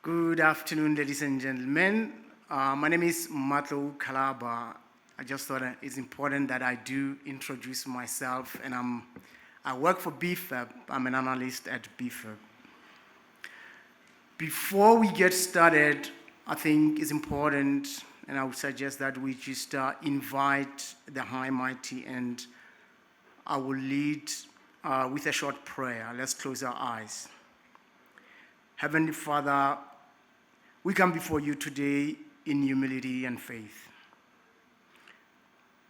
Good afternoon, ladies and gentlemen. My name is Matlo Kalaba. I just thought it's important that I do introduce myself, and I work for BFAP. I'm an analyst at BFAP. Before we get started, I think it's important, and I would suggest that we just invite the High Mighty, and I will lead with a short prayer. Let's close our eyes. Heavenly Father, we come before you today in humility and faith.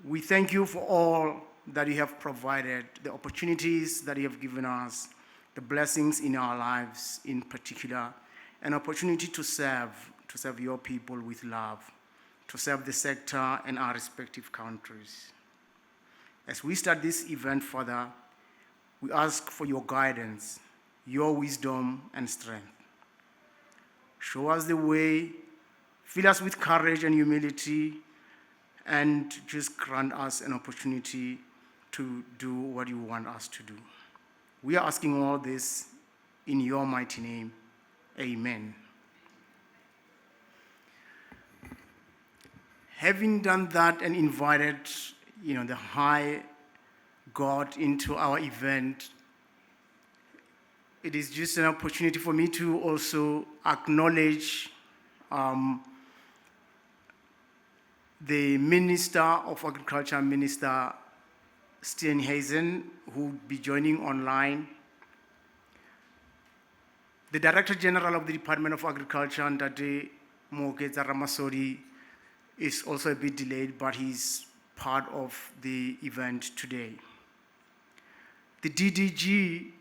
We thank you for all that you have provided, the opportunities that you have given us, the blessings in our lives in particular, an opportunity to serve your people with love, to serve the sector and our respective countries. As we start this event, Father, we ask for your guidance, your wisdom and strength. Show us the way, fill us with courage and humility, and just grant us an opportunity to do what you want us to do. We are asking all this in your mighty name. Amen. Having done that and invited, the High God into our event, it is just an opportunity for me to also acknowledge the Minister of Agriculture, Minister Steenhuisen, who will be joining online. The Director General of the Department of Agriculture, Ndate Mogeza Ramasodi, is also a bit delayed, but he's part of the event today. The DDG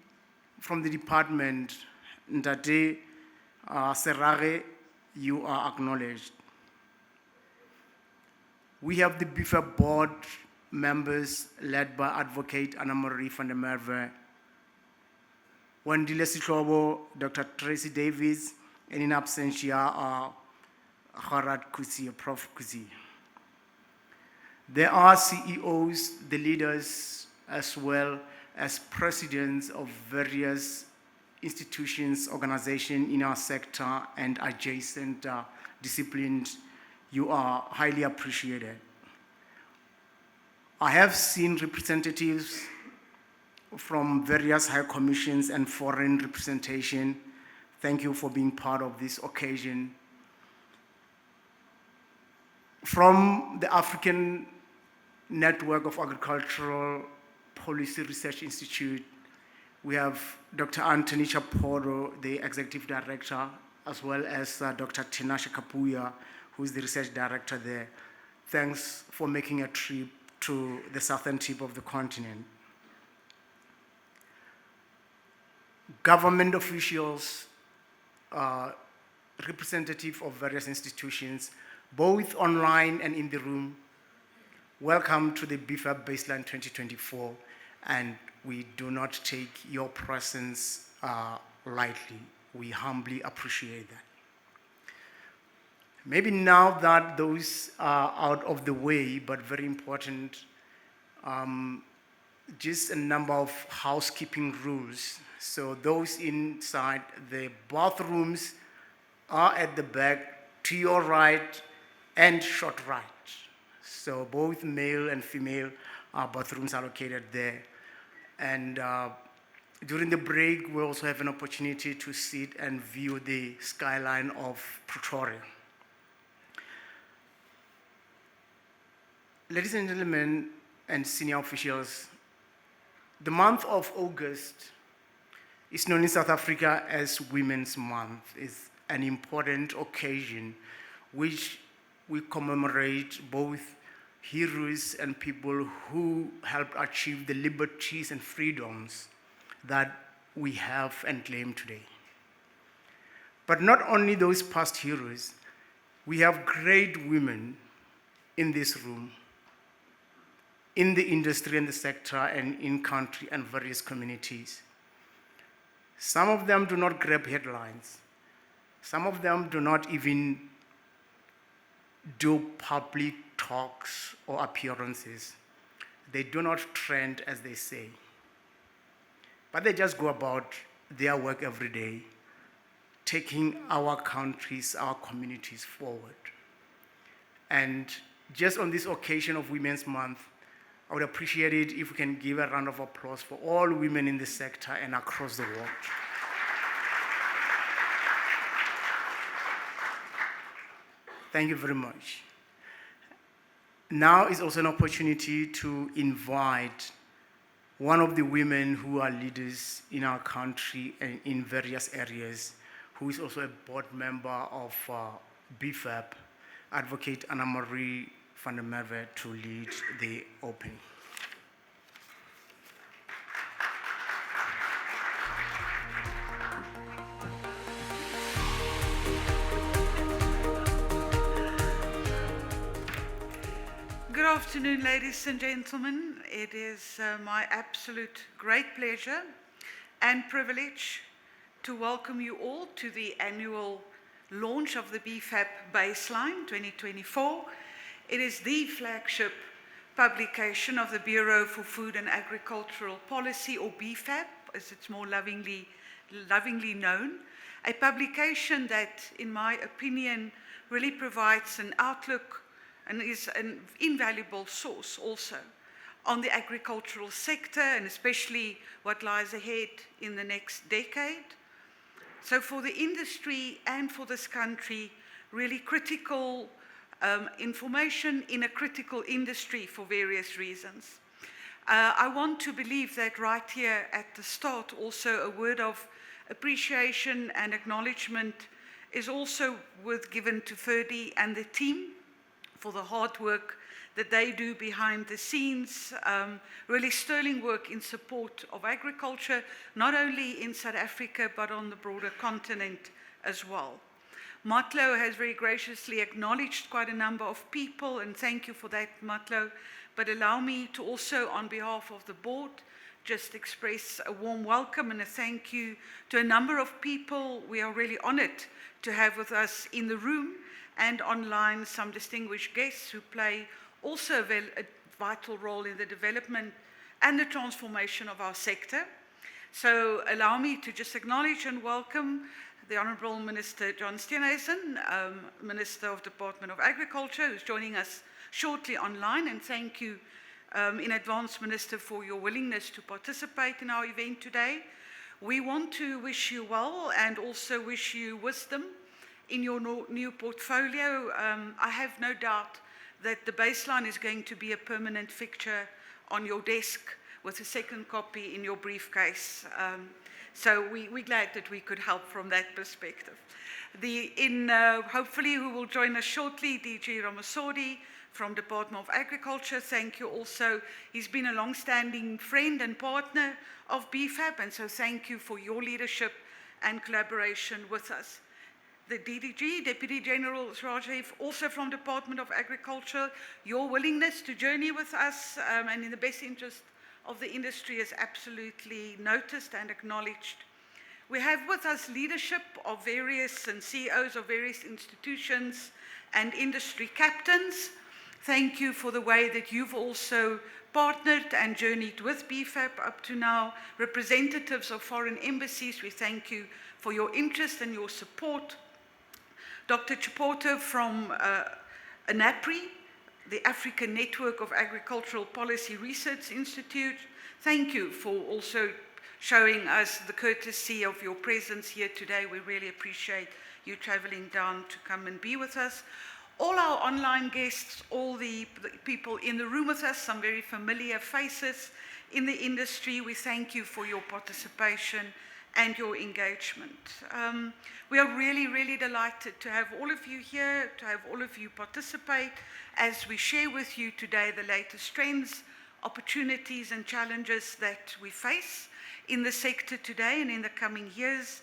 from the department, Ndate Serrage, you are acknowledged. We have the BFAP board members led by Advocate Anna-Marie van der Merwe, Wandile Sihlobo, Dr. Tracy Davies, and in absentia are Harad Kusi, Prof. Kusi. There are CEOs, the leaders, as well as presidents of various institutions, organizations in our sector and adjacent disciplines. You are highly appreciated. I have seen representatives from various high commissions and foreign representation. Thank you for being part of this occasion. From the African Network of Agricultural Policy Research Institute, we have Dr. Anthony Chaporo, the Executive Director, as well as Dr. Tinashe Kapuya, who is the Research Director there. Thanks for making a trip to the southern tip of the continent. Government officials, representative of various institutions, both online and in the room, welcome to the BFAP Baseline 2024, and we do not take your presence lightly. We humbly appreciate that. Maybe now that those are out of the way, but very important, just a number of housekeeping rules. So those inside, the bathrooms are at the back, to your right and short right. So both male and female bathrooms are located there. And during the break, we'll also have an opportunity to sit and view the skyline of Pretoria. Ladies and gentlemen and senior officials, the month of August is known in South Africa as Women's Month. It's an important occasion which we commemorate both heroes and people who helped achieve the liberties and freedoms that we have and claim today. But not only those past heroes, we have great women in this room, in the industry and the sector and in country and various communities. Some of them do not grab headlines. Some of them do not even do public talks or appearances. They do not trend, as they say. But they just go about their work every day taking our countries, our communities forward. And just on this occasion of Women's Month, I would appreciate it if we can give a round of applause for all women in the sector and across the world. Thank you very much. Now is also an opportunity to invite one of the women who are leaders in our country and in various areas, who is also a board member of BFAP, Advocate Anna Marie van der Merwe, to lead the opening. Good afternoon, ladies and gentlemen. It is my absolute great pleasure and privilege to welcome you all to the annual launch of the BFAP Baseline 2024. It is the flagship publication of the Bureau for Food and Agricultural Policy, or BFAP, as it's more lovingly known, a publication that, in my opinion, really provides an outlook and is an invaluable source also on the agricultural sector, and especially what lies ahead in the next decade. So for the industry and for this country, really critical information in a critical industry for various reasons. I want to believe that right here at the start, also a word of appreciation and acknowledgement is also given to Ferdy and the team for the hard work that they do behind the scenes, really sterling work in support of agriculture, not only in South Africa, but on the broader continent as well. Matlo has very graciously acknowledged quite a number of people, and thank you for that, Matlo. But allow me to also, on behalf of the board, just express a warm welcome and a thank you to a number of people we are really honored to have with us in the room and online, some distinguished guests who play also a vital role in the development and the transformation of our sector. So allow me to just acknowledge and welcome the Honourable Minister John Steenhuisen, Minister of Department of Agriculture, who's joining us shortly online, and thank you in advance, Minister, for your willingness to participate in our event today. We want to wish you well and also wish you wisdom in your new portfolio. I have no doubt that the Baseline is going to be a permanent fixture on your desk with a second copy in your briefcase. So we're glad that we could help from that perspective. Hopefully who will join us shortly, DG Ramasodi from Department of Agriculture. Thank you also. He's been a long-standing friend and partner of BFAP, and so thank you for your leadership and collaboration with us. The DDG, Deputy General Rajiv, also from Department of Agriculture, your willingness to journey with us and in the best interest of the industry is absolutely noticed and acknowledged. We have with us leadership of various and CEOs of various institutions and industry captains. Thank you for the way that you've also partnered and journeyed with BFAP up to now. Representatives of foreign embassies, we thank you for your interest and your support. Dr. Chipoto from ANAPRI, the African Network of Agricultural Policy Research Institute, thank you for also showing us the courtesy of your presence here today. We really appreciate you traveling down to come and be with us. All our online guests, all the people in the room with us, some very familiar faces in the industry, we thank you for your participation and your engagement. We are really, really delighted to have all of you here, to have all of you participate as we share with you today the latest trends, opportunities and challenges that we face in the sector today and in the coming years.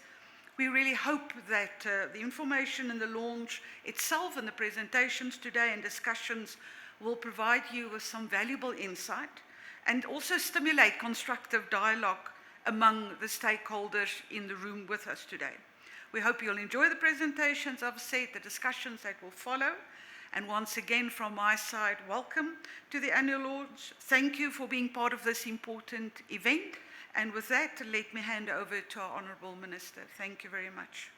We really hope that the information and the launch itself and the presentations today and discussions will provide you with some valuable insight and also stimulate constructive dialogue among the stakeholders in the room with us today. We hope you'll enjoy the presentations, I've said, the discussions that will follow. And once again, from my side, welcome to the annual launch. Thank you for being part of this important event. And with that, let me hand over to our Honourable Minister. Thank you very much.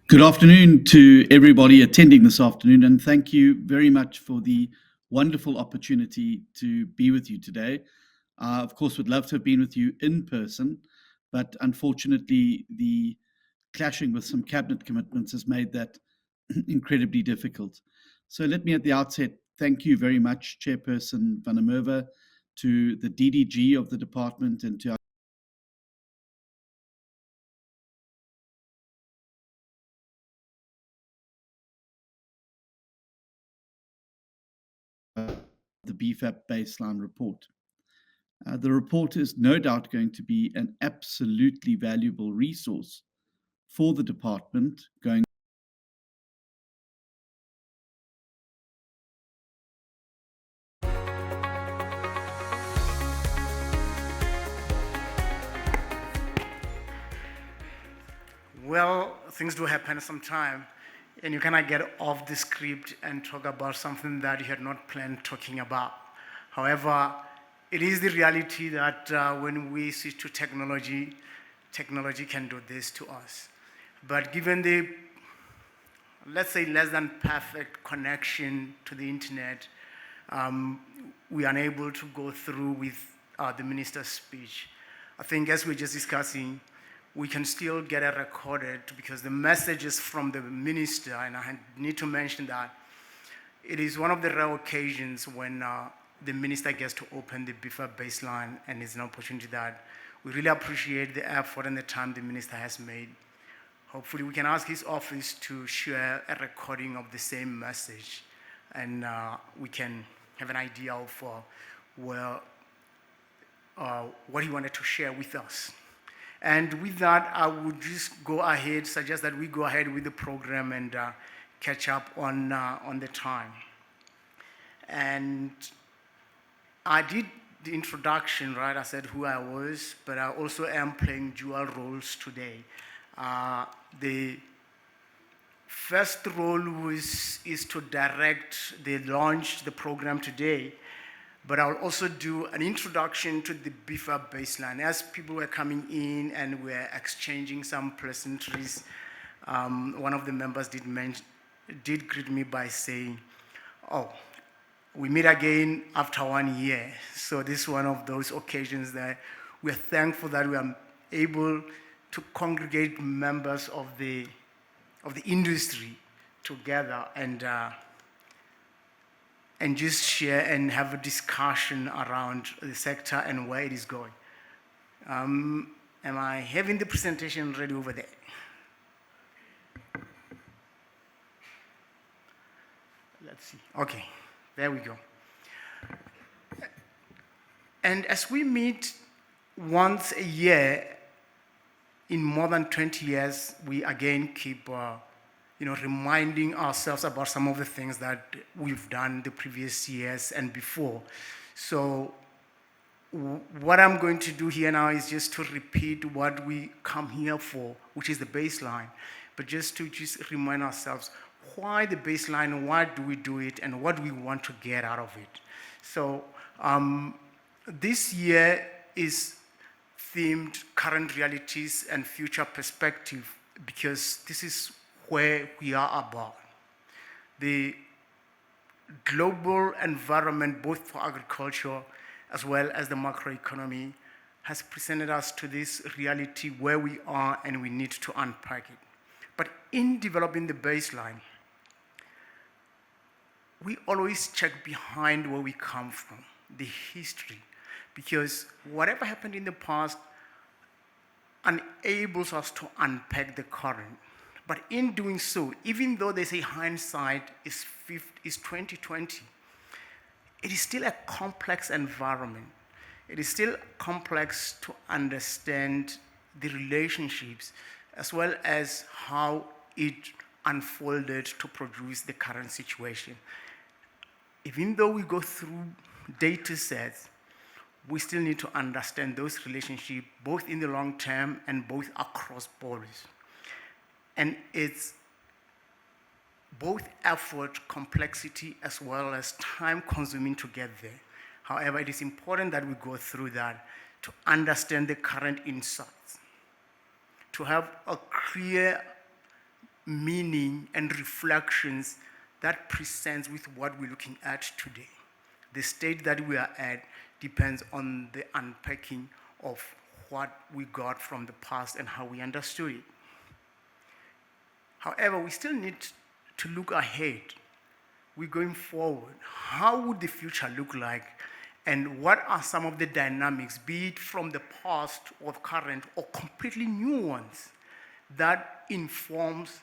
Good afternoon to everybody attending this afternoon, and thank you very much for the wonderful opportunity to be with you today. Of course, would love to have been with you in person, but unfortunately, the clashing with some cabinet commitments has made that incredibly difficult. So let me at the outset thank you very much, Chairperson Van der Merwe, to the DDG of the department, and to the BFAP baseline report. The report is no doubt going to be an absolutely valuable resource for the department going Well, things do happen sometime, and you cannot get off the script and talk about something that you had not planned talking about. However, it is the reality that when we switch to technology, technology can do this to us. But given the, let's say, less than perfect connection to the internet, we are unable to go through with the minister's speech. I think as we're just discussing, we can still get it recorded because the message is from the minister, and I need to mention that it is one of the rare occasions when the minister gets to open the BFAP baseline, and it's an opportunity that we really appreciate the effort and the time the minister has made. Hopefully we can ask his office to share a recording of the same message, and we can have an idea of what he wanted to share with us. And with that, I would just go ahead, suggest that we go ahead with the program and catch up on the time. And I did the introduction, right? I said who I was, but I also am playing dual roles today. The first role is to direct the launch, the program today, but I'll also do an introduction to the BFAP baseline. As people were coming in and were exchanging some pleasantries, one of the members did greet me by saying, "Oh, we meet again after 1 year." So this is one of those occasions that we're thankful that we are able to congregate members of the industry together and just share and have a discussion around the sector and where it is going. Am I having the presentation ready over there? Let's see. Okay, there we go. And as we meet once a year, in more than 20 years, we again keep reminding ourselves about some of the things that we've done the previous years and before. So what I'm going to do here now is just to repeat what we come here for, which is the baseline, but just to remind ourselves why the baseline, why do we do it, and what do we want to get out of it. So this year is themed current realities and future perspective, because this is where we are about. The global environment, both for agriculture as well as the macroeconomy, has presented us to this reality where we are, and we need to unpack it. But in developing the baseline, we always check behind where we come from, the history, because whatever happened in the past enables us to unpack the current. But in doing so, even though they say hindsight is 2020, it is still a complex environment. It is still complex to understand the relationships as well as how it unfolded to produce the current situation. Even though we go through data sets, we still need to understand those relationships both in the long term and both across borders. And it's both effort, complexity, as well as time consuming to get there. However, it is important that we go through that to understand the current insights, to have a clear meaning and reflections that presents with what we're looking at today. The state that we are at depends on the unpacking of what we got from the past and how we understood it. However, we still need to look ahead. We're going forward. How would the future look like? And what are some of the dynamics, be it from the past or current or completely new ones, that informs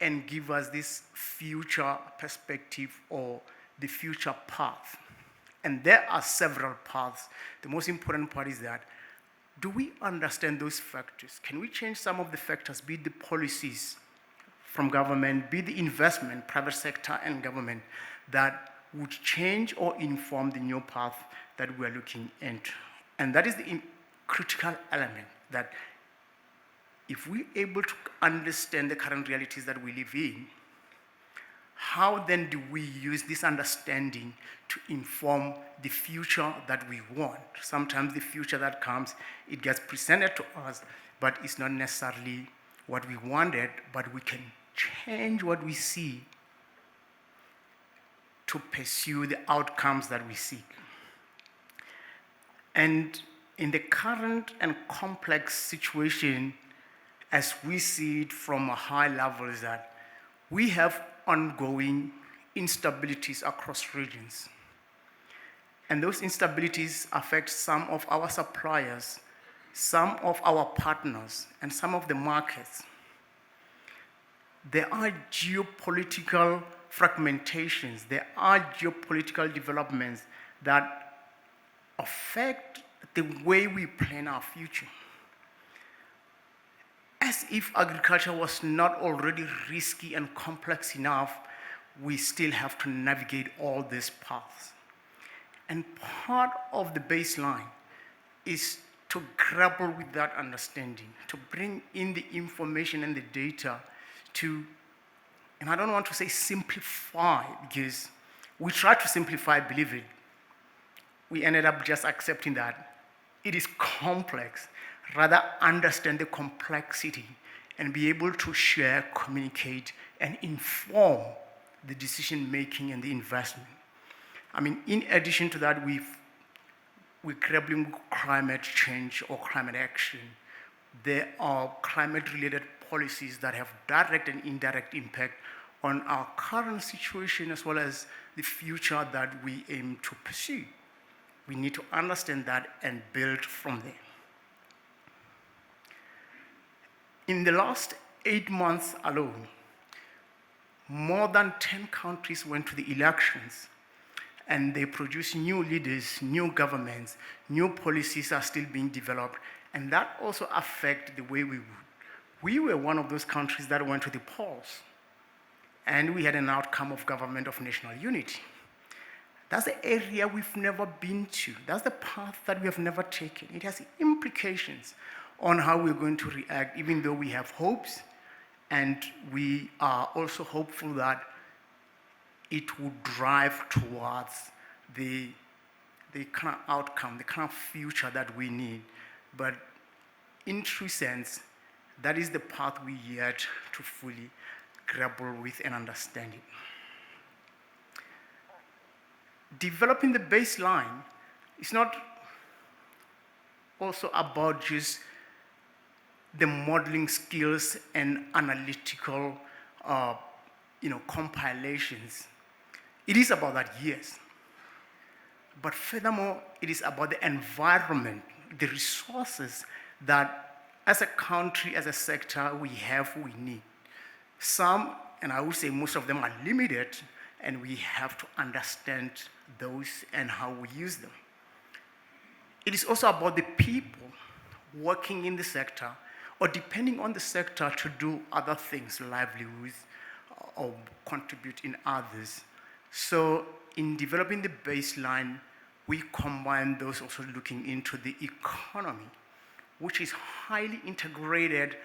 and give us this future perspective or the future path? And there are several paths. The most important part is that, do we understand those factors? Can we change some of the factors, be it the policies from government, be it the investment, private sector and government, that would change or inform the new path that we're looking into? And that is the critical element, that if we're able to understand the current realities that we live in, how then do we use this understanding to inform the future that we want? Sometimes the future that comes, it gets presented to us, but it's not necessarily what we wanted, but we can change what we see to pursue the outcomes that we seek. And in the current and complex situation, as we see it from a high level, is that we have ongoing instabilities across regions. And those instabilities affect some of our suppliers, some of our partners, and some of the markets. There are geopolitical fragmentations, there are geopolitical developments that affect the way we plan our future. As if agriculture was not already risky and complex enough, we still have to navigate all these paths. And part of the baseline is to grapple with that understanding, to bring in the information and the data to, and I don't want to say simplify, because we tried to simplify, believe it. We ended up just accepting that it is complex. Rather understand the complexity and be able to share, communicate, and inform the decision making and the investment. I mean, in addition to that, we're grappling with climate change or climate action. There are climate-related policies that have direct and indirect impact on our current situation as well as the future that we aim to pursue. We need to understand that and build from there. In the last 8 months alone, more than 10 countries went to the elections, and they produced new leaders, new governments, new policies are still being developed, and that also affects the way we would. We were one of those countries that went to the polls, and we had an outcome of government of national unity. That's the area we've never been to. That's the path that we have never taken. It has implications on how we're going to react, even though we have hopes, and we are also hopeful that it will drive towards the kind of outcome, the kind of future that we need. But in true sense, that is the path we yet to fully grapple with and understand it. Developing the baseline is not also about just the modeling skills and analytical compilations. It is about that, yes. But furthermore, it is about the environment, the resources that as a country, as a sector, we need. Some, and I would say most of them, are limited, and we have to understand those and how we use them. It is also about the people working in the sector or depending on the sector to do other things, livelihoods, or contribute in others. So in developing the baseline, we combine those also looking into the economy, which is highly integrated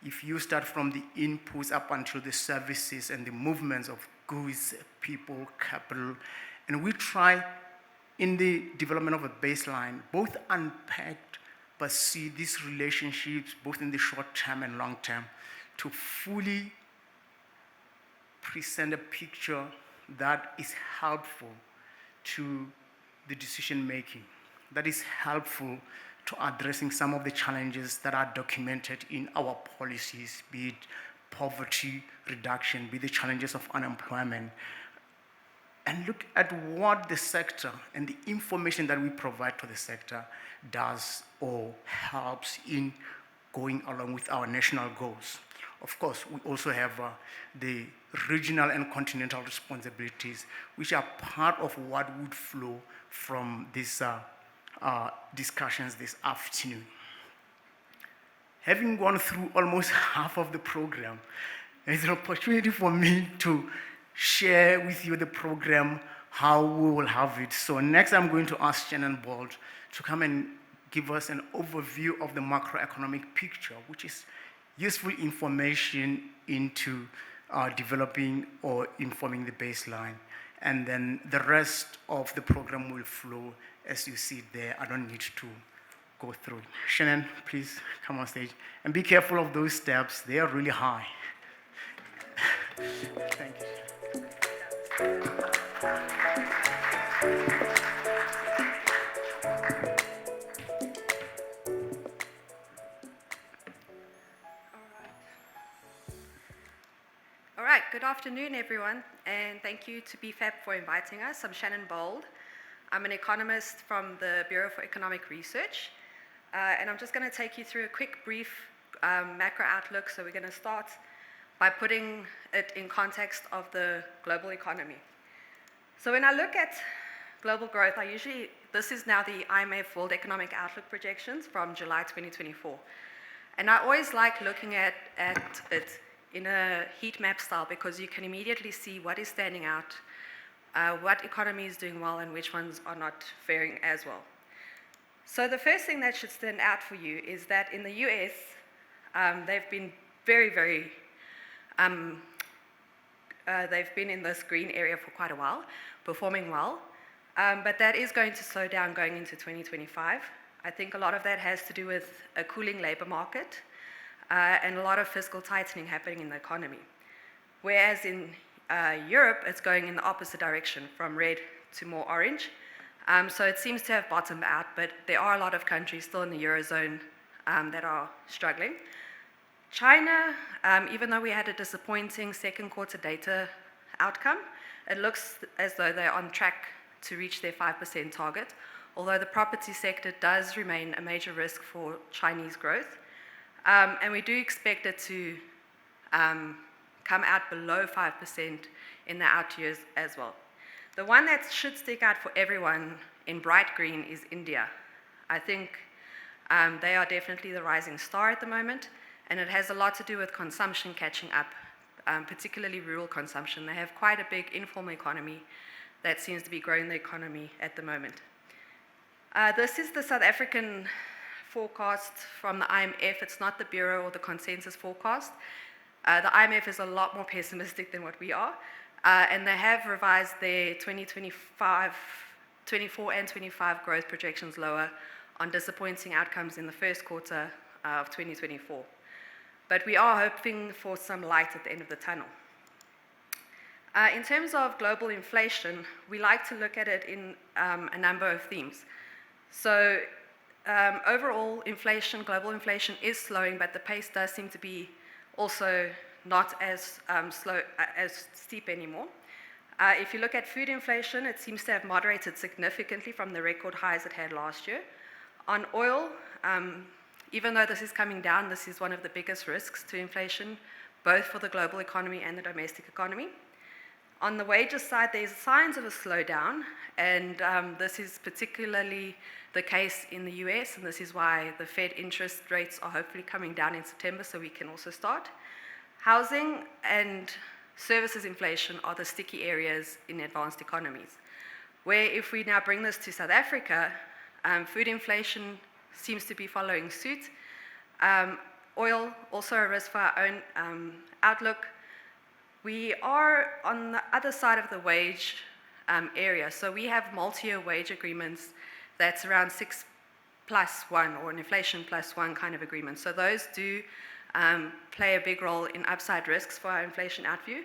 if you start from the inputs up until the services and the movements of goods, people, capital. And we try in the development of a baseline, both unpacked, but see these relationships both in the short term and long term to fully present a picture that is helpful to the decision making, that is helpful to addressing some of the challenges that are documented in our policies, be it poverty reduction, be the challenges of unemployment, and look at what the sector and the information that we provide to the sector does or helps in going along with our national goals. Of course, we also have the regional and continental responsibilities, which are part of what would flow from these discussions this afternoon. Having gone through almost half of the program, it's an opportunity for me to share with you the program, how we will have it. So next I'm going to ask Shannon Bold to come and give us an overview of the macroeconomic picture, which is useful information into developing or informing the baseline. And then the rest of the program will flow as you see it there. I don't need to go through it. Shannon, please come on stage. And be careful of those steps. They are really high. Thank you. All right, good afternoon, everyone, and thank you to BFAP for inviting us. I'm Shannon Bold. I'm an economist from the Bureau for Economic Research, and I'm just going to take you through a quick, brief macro outlook. So we're going to start by putting it in context of the global economy. So when I look at global growth, this is now the IMF World Economic Outlook projections from July 2024. And I always like looking at it in a heat map style because you can immediately see what is standing out, what economy is doing well and which ones are not faring as well. So the first thing that should stand out for you is that in the US, they've been very, they've been in this green area for quite a while, performing well, but that is going to slow down going into 2025. I think a lot of that has to do with a cooling labor market, and a lot of fiscal tightening happening in the economy. Whereas in Europe, it's going in the opposite direction, from red to more orange. So it seems to have bottomed out, but there are a lot of countries still in the Eurozone that are struggling. China, even though we had a disappointing second quarter data outcome, it looks as though they're on track to reach their 5% target, although the property sector does remain a major risk for Chinese growth. And we do expect it to come out below 5% in the out years as well. The one that should stick out for everyone in bright green is India. I think they are definitely the rising star at the moment, and it has a lot to do with consumption catching up, particularly rural consumption. They have quite a big informal economy that seems to be growing the economy at the moment. This is the South African forecast from the IMF. It's not the Bureau or the consensus forecast. The IMF is a lot more pessimistic than what we are, and they have revised their 24 and 25 growth projections lower on disappointing outcomes in the first quarter of 2024. But we are hoping for some light at the end of the tunnel. In terms of global inflation, we like to look at it in a number of themes. So overall inflation, global inflation is slowing, but the pace does seem to be also not as steep anymore. If you look at food inflation, it seems to have moderated significantly from the record highs it had last year. On oil, even though this is coming down, this is one of the biggest risks to inflation, both for the global economy and the domestic economy. On the wages side, there's signs of a slowdown, and this is particularly the case in the US, and this is why the Fed interest rates are hopefully coming down in September, so we can also start. Housing and services inflation are the sticky areas in advanced economies, where if we now bring this to South Africa, food inflation seems to be following suit. Oil, also a risk for our own outlook. We are on the other side of the wage area, so we have multi-year wage agreements that's around 6+1 or an inflation +1 kind of agreement. So those do play a big role in upside risks for our inflation outview.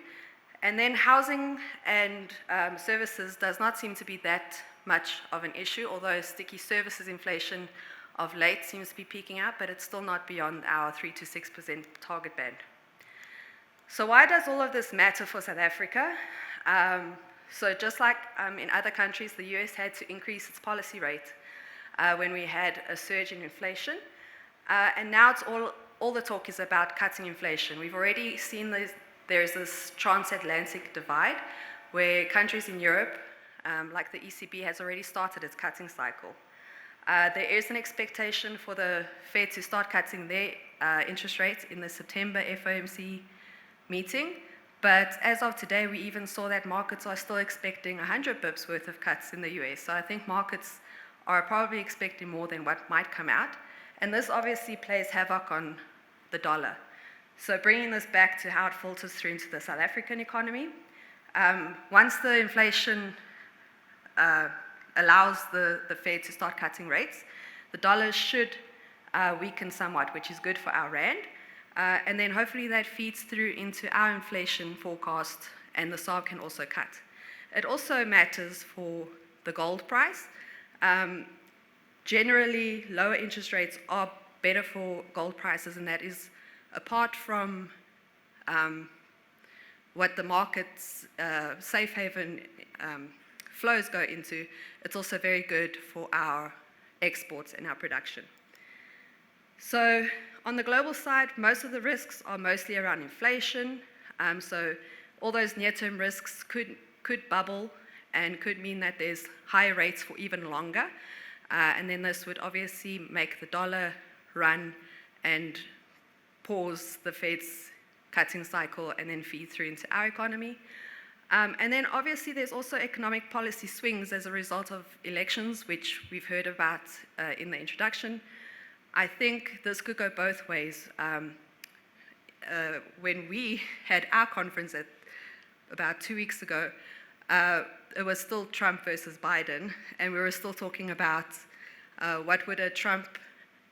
And then housing and services does not seem to be that much of an issue, although sticky services inflation of late seems to be peaking out, but it's still not beyond our 3 to 6% target band. So why does all of this matter for South Africa? So just like in other countries, the US had to increase its policy rate when we had a surge in inflation. And now it's all the talk is about cutting inflation. We've already seen there's this transatlantic divide where countries in Europe, like the ECB, has already started its cutting cycle. There is an expectation for the Fed to start cutting their interest rates in the September FOMC meeting. But as of today, we even saw that markets are still expecting 100 bips worth of cuts in the US. So I think markets are probably expecting more than what might come out. And this obviously plays havoc on the dollar. So bringing this back to how it filters through into the South African economy, once the inflation allows the Fed to start cutting rates, the dollar should weaken somewhat, which is good for our rand. And then hopefully that feeds through into our inflation forecast, and the SARB can also cut. It also matters for the gold price. Generally, lower interest rates are better for gold prices, and that is apart from what the market's safe haven flows go into, it's also very good for our exports and our production. So on the global side, most of the risks are mostly around inflation. So all those near-term risks could bubble and could mean that there's higher rates for even longer. And then this would obviously make the dollar run and pause the Fed's cutting cycle and then feed through into our economy. And then obviously there's also economic policy swings as a result of elections, which we've heard about in the introduction. I think this could go both ways. When we had our conference about 2 weeks ago, it was still Trump versus Biden, and we were still talking about what would a Trump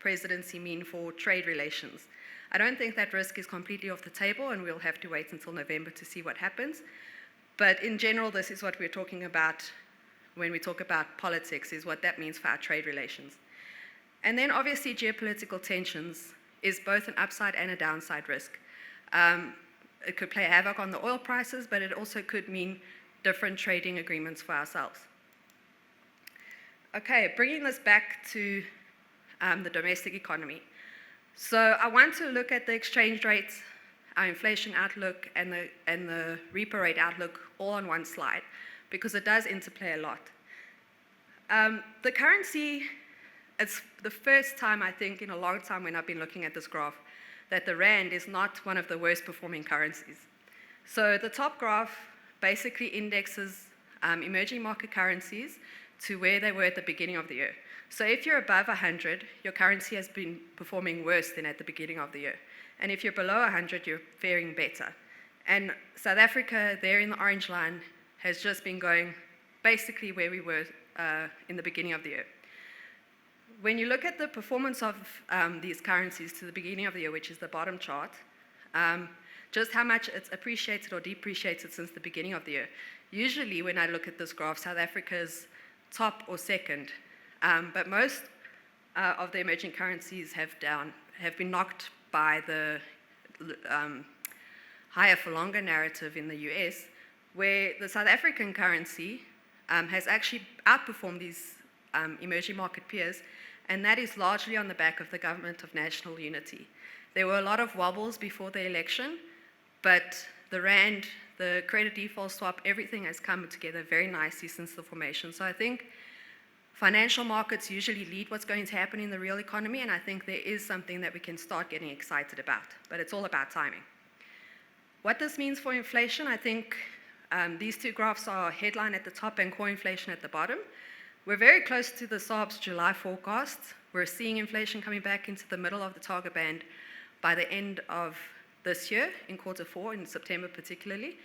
presidency mean for trade relations. I don't think that risk is completely off the table, and we'll have to wait until November to see what happens. But in general, this is what we're talking about when we talk about politics, is what that means for our trade relations. And then obviously geopolitical tensions is both an upside and a downside risk. It could play havoc on the oil prices, but it also could mean different trading agreements for ourselves. Okay, bringing this back to the domestic economy. So I want to look at the exchange rates, our inflation outlook, and the repo rate outlook all on one slide, because it does interplay a lot. The currency, it's the first time, I think, in a long time when I've been looking at this graph, that the rand is not one of the worst performing currencies. So the top graph basically indexes emerging market currencies to where they were at the beginning of the year. So if you're above 100, your currency has been performing worse than at the beginning of the year. And if you're below 100, you're faring better. And South Africa, there in the orange line, has just been going basically where we were in the beginning of the year. When you look at the performance of these currencies to the beginning of the year, which is the bottom chart, just how much it's appreciated or depreciated since the beginning of the year. Usually when I look at this graph, South Africa's top or second, but most of the emerging currencies have been knocked by the higher for longer narrative in the US, where the South African currency has actually outperformed these emerging market peers, and that is largely on the back of the government of national unity. There were a lot of wobbles before the election, but the rand, the credit default swap, everything has come together very nicely since the formation. So I think financial markets usually lead what's going to happen in the real economy, and I think there is something that we can start getting excited about, but it's all about timing. What this means for inflation, I think these two graphs are headline at the top and core inflation at the bottom. We're very close to the SARB's July forecast. We're seeing inflation coming back into the middle of the target band by the end of this year, in quarter 4, in September particularly.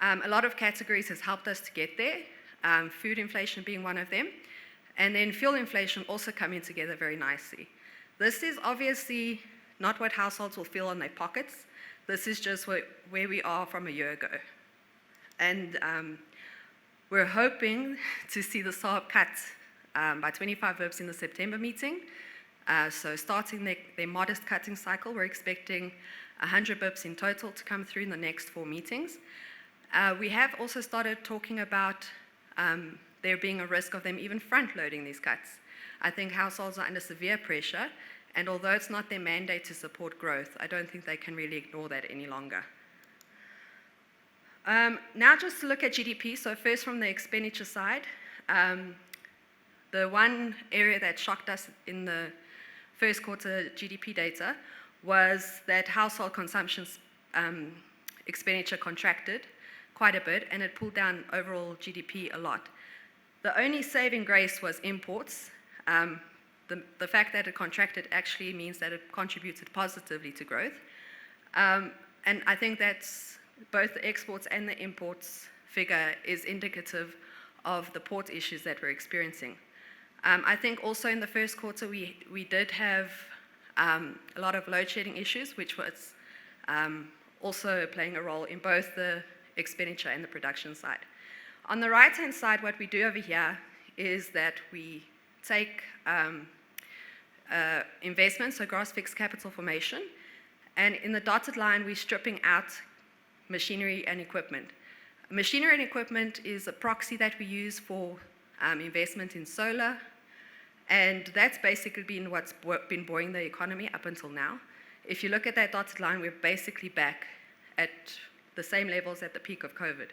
A lot of categories has helped us to get there, food inflation being one of them, and then fuel inflation also coming together very nicely. This is obviously not what households will feel in their pockets. This is just where we are from a year ago. And we're hoping to see the SARB cut by 25 bips in the September meeting. So starting their modest cutting cycle, we're expecting 100 bips in total to come through in the next 4 meetings. We have also started talking about there being a risk of them even front-loading these cuts. I think households are under severe pressure, and although it's not their mandate to support growth, I don't think they can really ignore that any longer. Now just to look at GDP, so first from the expenditure side, the one area that shocked us in the first quarter GDP data was that household consumption expenditure contracted quite a bit, and it pulled down overall GDP a lot. The only saving grace was imports. The fact that it contracted actually means that it contributed positively to growth. And I think that's both the exports and the imports figure is indicative of the port issues that we're experiencing. I think also in the first quarter we did have a lot of load shedding issues, which was also playing a role in both the expenditure and the production side. On the right-hand side, what we do over here is that we take investments, so gross fixed capital formation, and in the dotted line, we're stripping out machinery and equipment. Machinery and equipment is a proxy that we use for investment in solar, and that's basically been what's been buoying the economy up until now. If you look at that dotted line, we're basically back at the same levels at the peak of COVID.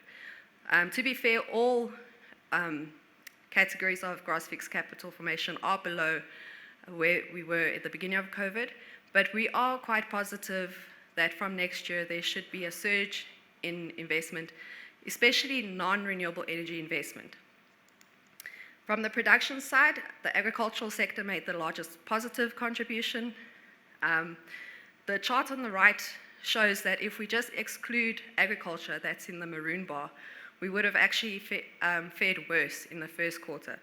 To be fair, all categories of gross fixed capital formation are below where we were at the beginning of COVID, but we are quite positive that from next year there should be a surge in investment, especially non-renewable energy investment. From the production side, the agricultural sector made the largest positive contribution. The chart on the right shows that if we just exclude agriculture, that's in the maroon bar, we would have actually fared worse in the first quarter.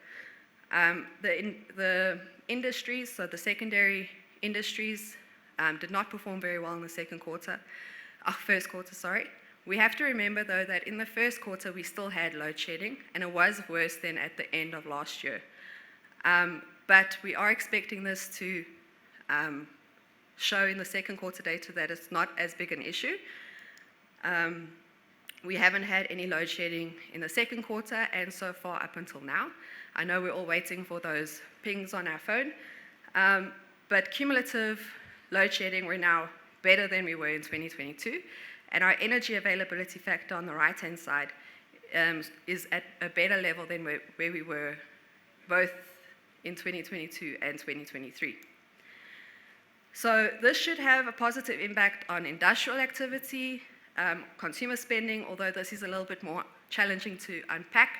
The industries, so the secondary industries, did not perform very well in the first quarter, sorry. We have to remember though that in the first quarter we still had load shedding, and it was worse than at the end of last year. But we are expecting this to show in the second quarter data that it's not as big an issue. We haven't had any load shedding in the second quarter and so far up until now. I know we're all waiting for those pings on our phone, but cumulative load shedding, we're now better than we were in 2022, and our energy availability factor on the right-hand side is at a better level than where we were both in 2022 and 2023. So this should have a positive impact on industrial activity, consumer spending, although this is a little bit more challenging to unpack,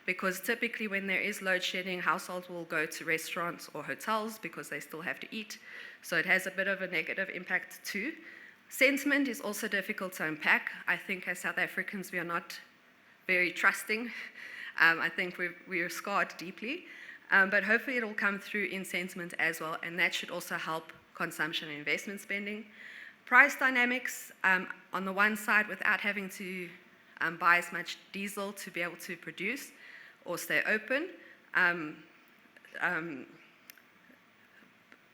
because typically when there is load shedding, households will go to restaurants or hotels because they still have to eat. So it has a bit of a negative impact too. Sentiment is also difficult to unpack. I think as South Africans, we are not very trusting. I think we're scarred deeply, but hopefully it'll come through in sentiment as well, and that should also help consumption and investment spending. Price dynamics, on the one side, without having to buy as much diesel to be able to produce or stay open,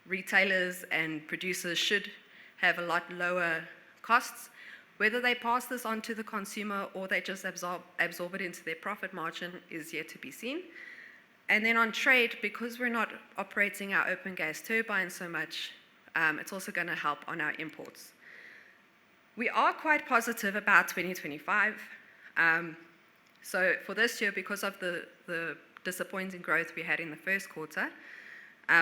retailers and producers should have a lot lower costs. Whether they pass this on to the consumer or they just absorb it into their profit margin is yet to be seen. And then on trade, because we're not operating our open gas turbines so much, it's also going to help on our imports. We are quite positive about 2025. So for this year, because of the disappointing growth we had in the first quarter,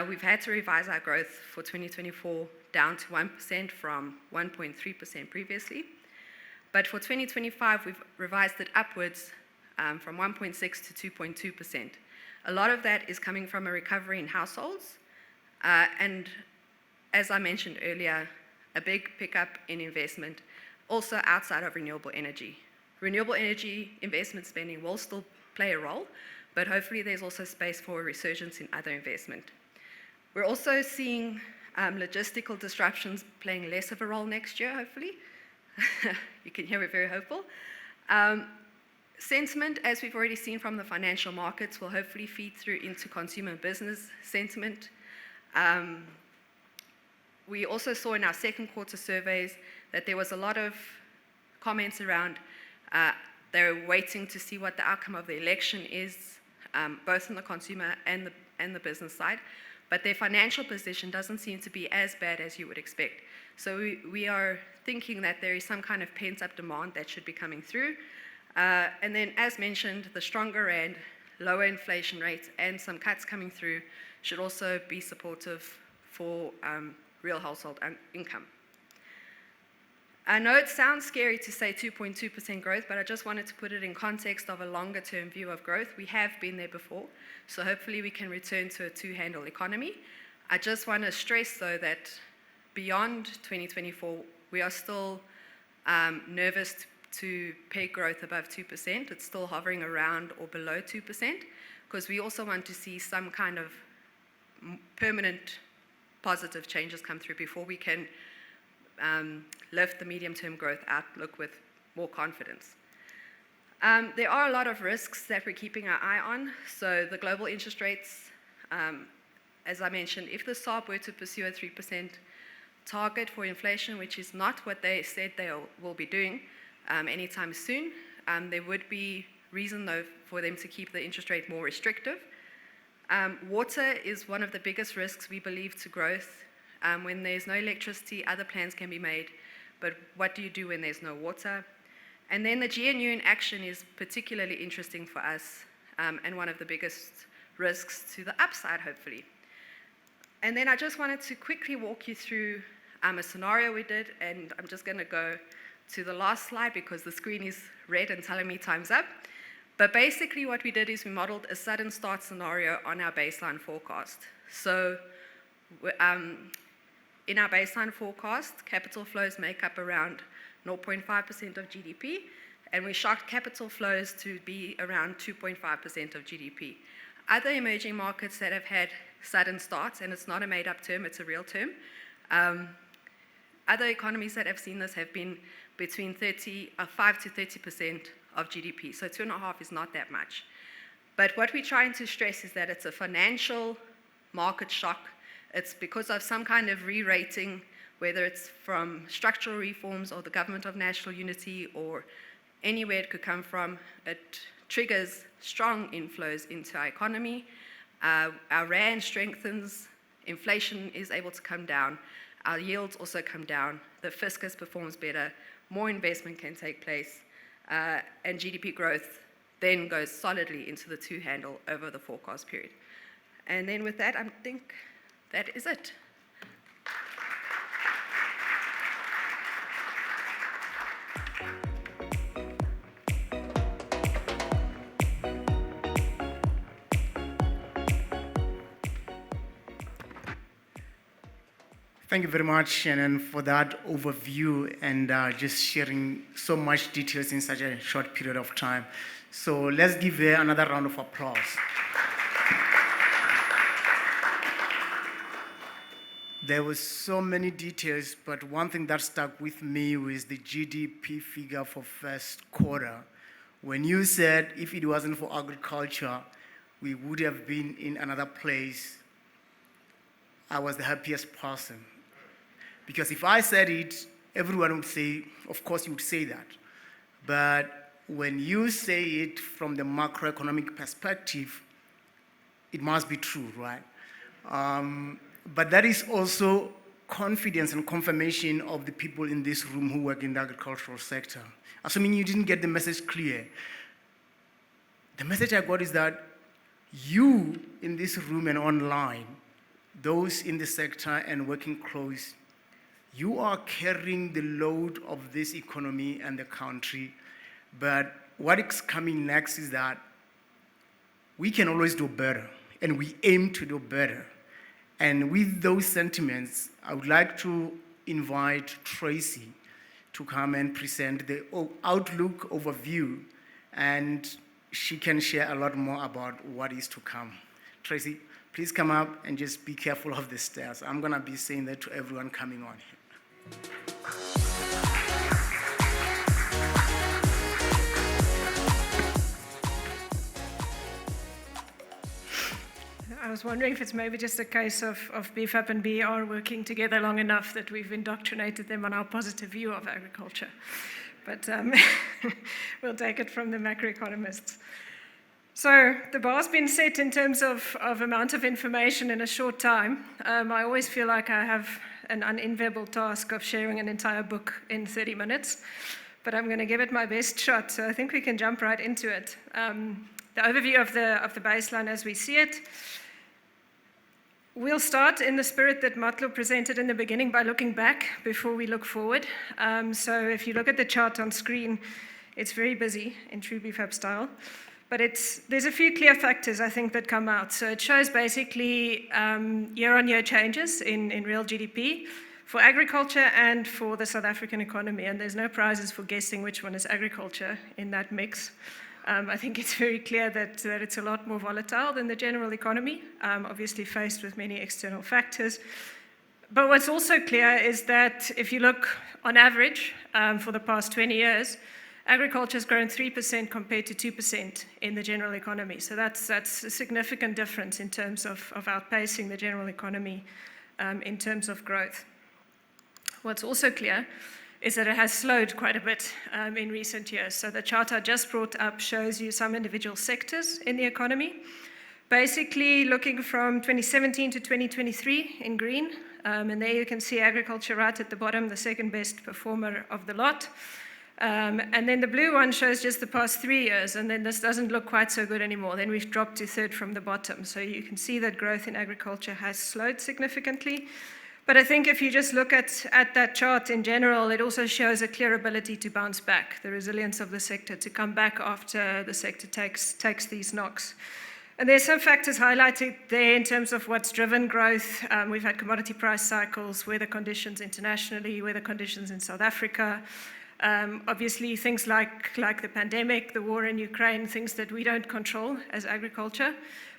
we've had to revise our growth for 2024 down to 1% from 1.3% previously. But for 2025, we've revised it upwards from 1.6 to 2.2%. A lot of that is coming from a recovery in households, and as I mentioned earlier, a big pickup in investment, also outside of renewable energy. Renewable energy investment spending will still play a role, but hopefully there's also space for a resurgence in other investment. We're also seeing logistical disruptions playing less of a role next year, hopefully. You can hear we're very hopeful. Sentiment, as we've already seen from the financial markets, will hopefully feed through into consumer and business sentiment. We also saw in our second quarter surveys that there was a lot of comments around they're waiting to see what the outcome of the election is, both on the consumer and the business side. But their financial position doesn't seem to be as bad as you would expect. So we are thinking that there is some kind of pent-up demand that should be coming through. And then, as mentioned, the stronger rand, lower inflation rates, and some cuts coming through should also be supportive for real household income. I know it sounds scary to say 2.2% growth, but I just wanted to put it in context of a longer-term view of growth. We have been there before, so hopefully we can return to a two-handle economy. I just want to stress, though, that beyond 2024, we are still nervous to peg growth above 2%. It's still hovering around or below 2%, because we also want to see some kind of permanent positive changes come through before we can lift the medium-term growth outlook with more confidence. There are a lot of risks that we're keeping our eye on. So the global interest rates, as I mentioned, if the SARB were to pursue a 3% target for inflation, which is not what they said they will be doing anytime soon, there would be reason, though, for them to keep the interest rate more restrictive. Water is one of the biggest risks, we believe, to growth. When there's no electricity, other plans can be made, but what do you do when there's no water? And then the GNU in action is particularly interesting for us, and one of the biggest risks to the upside, hopefully. And then I just wanted to quickly walk you through a scenario we did, and I'm just going to go to the last slide because the screen is red and telling me time's up. But basically what we did is we modeled a sudden start scenario on our baseline forecast. So in our baseline forecast, capital flows make up around 0.5% of GDP, and we shocked capital flows to be around 2.5% of GDP. Other emerging markets that have had sudden starts, and it's not a made-up term, it's a real term, other economies that have seen this have been between 5 to 30% of GDP, so 2.5 is not that much. But what we're trying to stress is that it's a financial market shock. It's because of some kind of re-rating, whether it's from structural reforms or the government of national unity or anywhere it could come from. It triggers strong inflows into our economy. Our rand strengthens, inflation is able to come down, our yields also come down, the fiscus performs better, more investment can take place, and GDP growth then goes solidly into the two-handle over the forecast period. And then with that, I think that is it. Thank you very much, Shannon, for that overview and just sharing so much details in such a short period of time. So let's give her another round of applause. There were so many details, but one thing that stuck with me was the GDP figure for first quarter. When you said if it wasn't for agriculture, we would have been in another place, I was the happiest person. Because if I said it, everyone would say, of course you would say that. But when you say it from the macroeconomic perspective, it must be true, right? But that is also confidence and confirmation of the people in this room who work in the agricultural sector. Assuming you didn't get the message clear, the message I got is that you in this room and online, those in the sector and working close, you are carrying the load of this economy and the country. But what is coming next is that we can always do better, and we aim to do better. And with those sentiments, I would like to invite Tracy to come and present the outlook overview, and she can share a lot more about what is to come. Tracy, please come up and just be careful of the stairs. I'm gonna be saying that to everyone coming on here. I was wondering if it's maybe just a case of BFAP and BER working together long enough that we've indoctrinated them on our positive view of agriculture. But we'll take it from the macroeconomists. So the bar's been set in terms of amount of information in a short time. I always feel like I have an unenviable task of sharing an entire book in 30 minutes, but I'm going to give it my best shot, so I think we can jump right into it. The overview of the baseline as we see it. We'll start in the spirit that Matlo presented in the beginning by looking back before we look forward. So if you look at the chart on screen, it's very busy in true BFAP style. But there's a few clear factors, I think, that come out. So it shows basically year-on-year changes in real GDP for agriculture and for the South African economy. And there's no prizes for guessing which one is agriculture in that mix. I think it's very clear that it's a lot more volatile than the general economy, obviously faced with many external factors. But what's also clear is that if you look on average for the past 20 years, agriculture has grown 3% compared to 2% in the general economy. So that's a significant difference in terms of outpacing the general economy in terms of growth. What's also clear is that it has slowed quite a bit in recent years. So the chart I just brought up shows you some individual sectors in the economy. Basically looking from 2017 to 2023 in green, and there you can see agriculture right at the bottom, the second best performer of the lot. And then the blue one shows just the past 3 years, and then this doesn't look quite so good anymore. Then we've dropped to third from the bottom. So you can see that growth in agriculture has slowed significantly. But I think if you just look at that chart in general, it also shows a clear ability to bounce back, the resilience of the sector to come back after the sector takes these knocks. And there's some factors highlighted there in terms of what's driven growth. We've had commodity price cycles, weather conditions internationally, weather conditions in South Africa. Obviously, things like the pandemic, the war in Ukraine, things that we don't control as agriculture.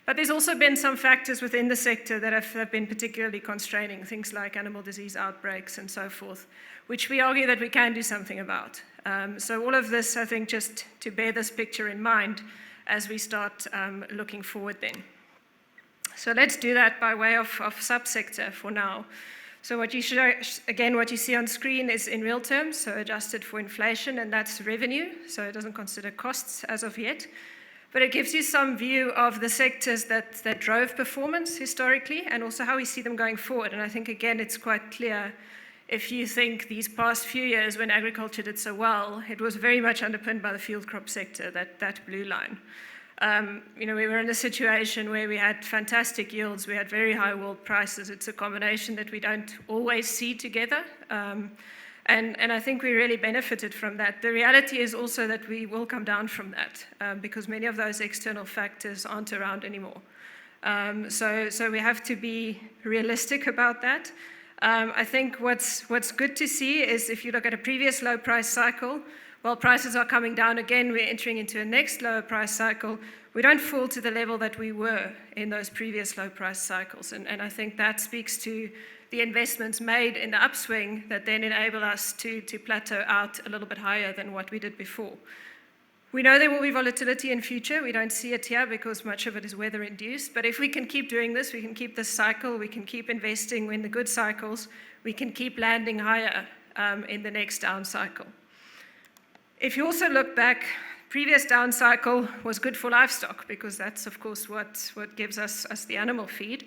But there's also been some factors within the sector that have been particularly constraining, things like animal disease outbreaks and so forth, which we argue that we can do something about. So all of this, I think, just to bear this picture in mind as we start looking forward then. So let's do that by way of subsector for now. So what you see on screen is in real terms, so adjusted for inflation, and that's revenue, so it doesn't consider costs as of yet. But it gives you some view of the sectors that drove performance historically and also how we see them going forward. And I think, again, it's quite clear if you think these past few years when agriculture did so well, it was very much underpinned by the field crop sector, that blue line. We were in a situation where we had fantastic yields, we had very high world prices. It's a combination that we don't always see together. And I think we really benefited from that. The reality is also that we will come down from that because many of those external factors aren't around anymore. So we have to be realistic about that. I think what's good to see is if you look at a previous low price cycle, while prices are coming down again, we're entering into a next lower price cycle. We don't fall to the level that we were in those previous low price cycles. And I think that speaks to the investments made in the upswing that then enable us to plateau out a little bit higher than what we did before. We know there will be volatility in future. We don't see it here because much of it is weather induced. But if we can keep doing this, we can keep this cycle, we can keep investing in the good cycles, we can keep landing higher in the next down cycle. If you also look back, previous down cycle was good for livestock because that's, of course, what gives us the animal feed.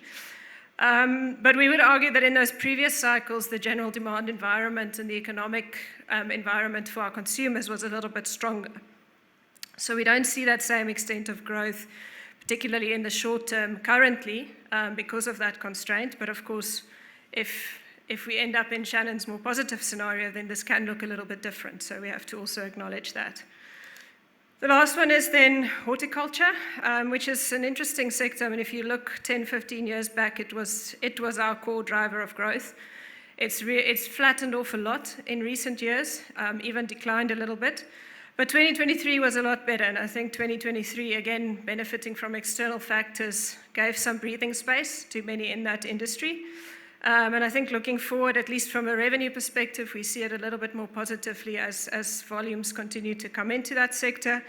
But we would argue that in those previous cycles, the general demand environment and the economic environment for our consumers was a little bit stronger. So we don't see that same extent of growth, particularly in the short term currently, because of that constraint. But of course, if we end up in Shannon's more positive scenario, then this can look a little bit different. So we have to also acknowledge that. The last one is then horticulture, which is an interesting sector. I mean, if you look 10, 15 years back, it was our core driver of growth. It's flattened off a lot in recent years, even declined a little bit. But 2023 was a lot better, and I think 2023, again, benefiting from external factors, gave some breathing space to many in that industry. And I think looking forward, at least from a revenue perspective, we see it a little bit more positively as volumes continue to come into that sector.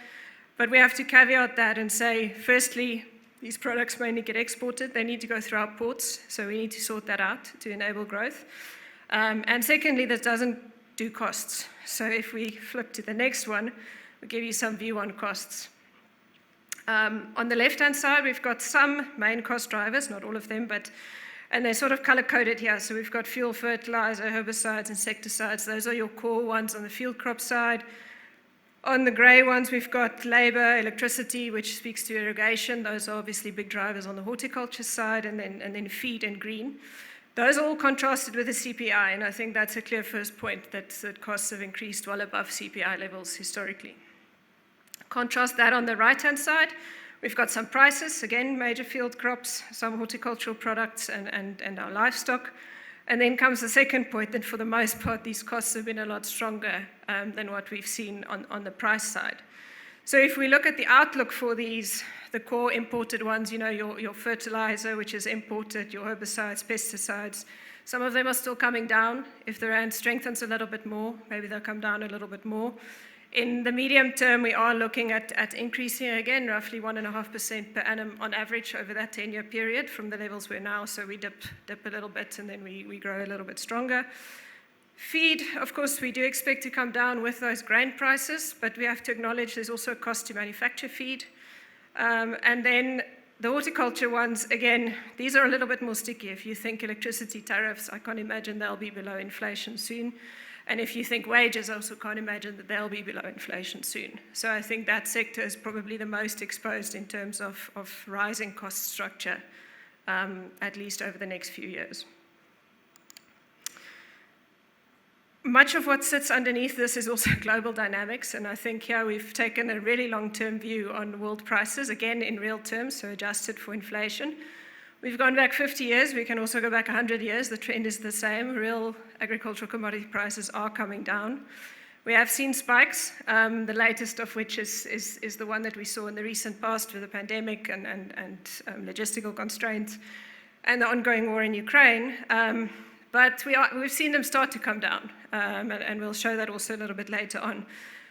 But we have to caveat that and say, firstly, These products mainly get exported. They need to go through our ports, so we need to sort that out to enable growth. And secondly, this doesn't do costs. So if we flip to the next one, we'll give you some view on costs. On the left-hand side, we've got some main cost drivers, not all of them, and they're sort of color-coded here. So we've got fuel, fertilizer, herbicides, insecticides. Those are your core ones on the field crop side. On the grey ones, we've got labor, electricity, which speaks to irrigation. Those are obviously big drivers on the horticulture side, and then feed and green. Those are all contrasted with the CPI, and I think that's a clear first point, that costs have increased well above CPI levels historically. Contrast that on the right-hand side, we've got some prices, again, major field crops, some horticultural products, and our livestock. And then comes the second point, that for the most part, these costs have been a lot stronger than what we've seen on the price side. So if we look at the outlook for these, the core imported ones, your fertilizer, which is imported, your herbicides, pesticides, some of them are still coming down. If the rand strengthens a little bit more, maybe they'll come down a little bit more. In the medium term, we are looking at increasing again, roughly 1.5% per annum on average over that 10-year period from the levels we're now. So we dip a little bit and then we grow a little bit stronger. Feed, of course, we do expect to come down with those grain prices, but we have to acknowledge there's also a cost to manufacture feed. And then the horticulture ones, again, these are a little bit more sticky. If you think electricity tariffs, I can't imagine they'll be below inflation soon. And if you think wages, I also can't imagine that they'll be below inflation soon. So I think that sector is probably the most exposed in terms of rising cost structure, at least over the next few years. Much of what sits underneath this is also global dynamics, and I think here we've taken a really long-term view on world prices, again in real terms, so adjusted for inflation. We've gone back 50 years, we can also go back 100 years, the trend is the same. Real agricultural commodity prices are coming down. We have seen spikes, the latest of which is the one that we saw in the recent past with the pandemic and logistical constraints and the ongoing war in Ukraine. But we've seen them start to come down, and we'll show that also a little bit later on.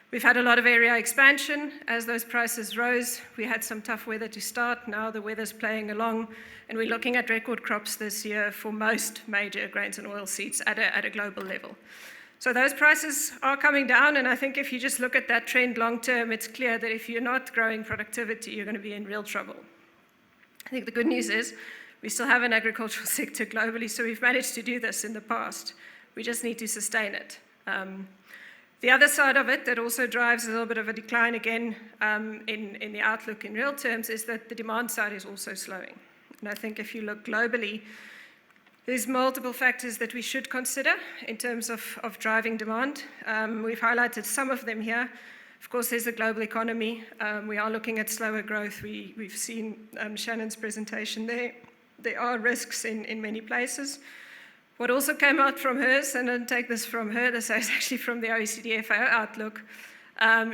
We've had a lot of area expansion as those prices rose. We had some tough weather to start. Now the weather's playing along, and we're looking at record crops this year for most major grains and oilseeds at a global level. So those prices are coming down, and I think if you just look at that trend long term, it's clear that if you're not growing productivity, you're going to be in real trouble. I think the good news is we still have an agricultural sector globally, so we've managed to do this in the past. We just need to sustain it. The other side of it that also drives a little bit of a decline again in the outlook in real terms is that the demand side is also slowing. And I think if you look globally, there's multiple factors that we should consider in terms of driving demand. We've highlighted some of them here. Of course, there's the global economy. We are looking at slower growth. We've seen Shannon's presentation there. There are risks in many places. What also came out from hers, and I take this from her, this is actually from the OECD FAO outlook,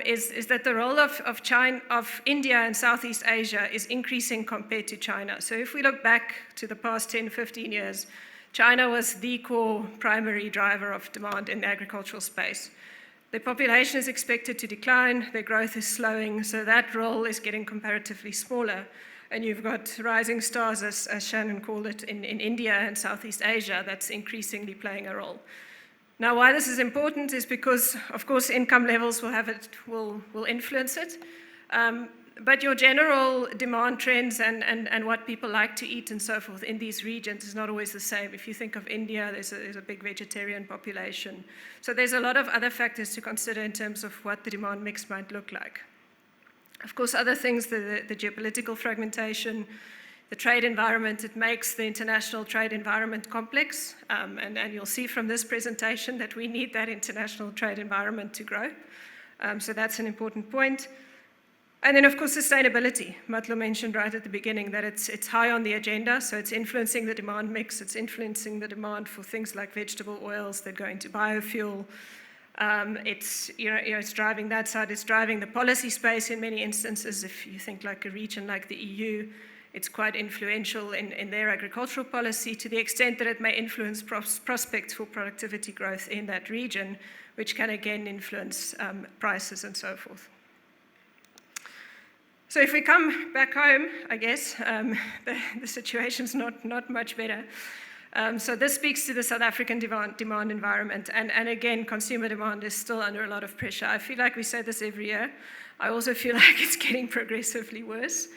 is that the role of India and Southeast Asia is increasing compared to China. So if we look back to the past 10, 15 years, China was the core primary driver of demand in the agricultural space. The population is expected to decline, their growth is slowing, so that role is getting comparatively smaller. And you've got rising stars, as Shannon called it, in India and Southeast Asia, that's increasingly playing a role. Now, why this is important is because, of course, income levels will influence it. But your general demand trends and what people like to eat and so forth in these regions is not always the same. If you think of India, there's a big vegetarian population. So there's a lot of other factors to consider in terms of what the demand mix might look like. Of course, other things, the geopolitical fragmentation, the trade environment, it makes the international trade environment complex. And you'll see from this presentation that we need that international trade environment to grow. So that's an important point. And then, of course, sustainability. Matlo mentioned right at the beginning that it's high on the agenda, so it's influencing the demand mix, it's influencing the demand for things like vegetable oils that go into biofuel. It's driving that side, it's driving the policy space in many instances. If you think like a region like the EU, it's quite influential in their agricultural policy to the extent that it may influence prospects for productivity growth in that region, which can again influence prices and so forth. So if we come back home, I guess, the situation's not much better. So this speaks to the South African demand environment. And again, consumer demand is still under a lot of pressure. I feel like we say this every year. I also feel like it's getting progressively worse.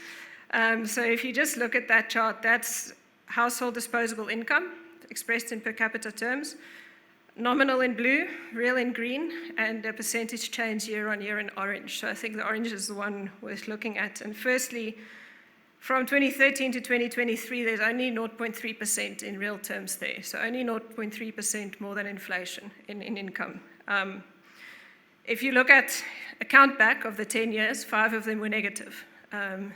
So if you just look at that chart, that's household disposable income expressed in per capita terms. Nominal in blue, real in green, and a percentage change year on year in orange. So I think the orange is the one worth looking at. And firstly, from 2013 to 2023, there's only 0.3% in real terms there. So only 0.3% more than inflation in income. If you look at a count back of the 10 years, 5 of them were negative.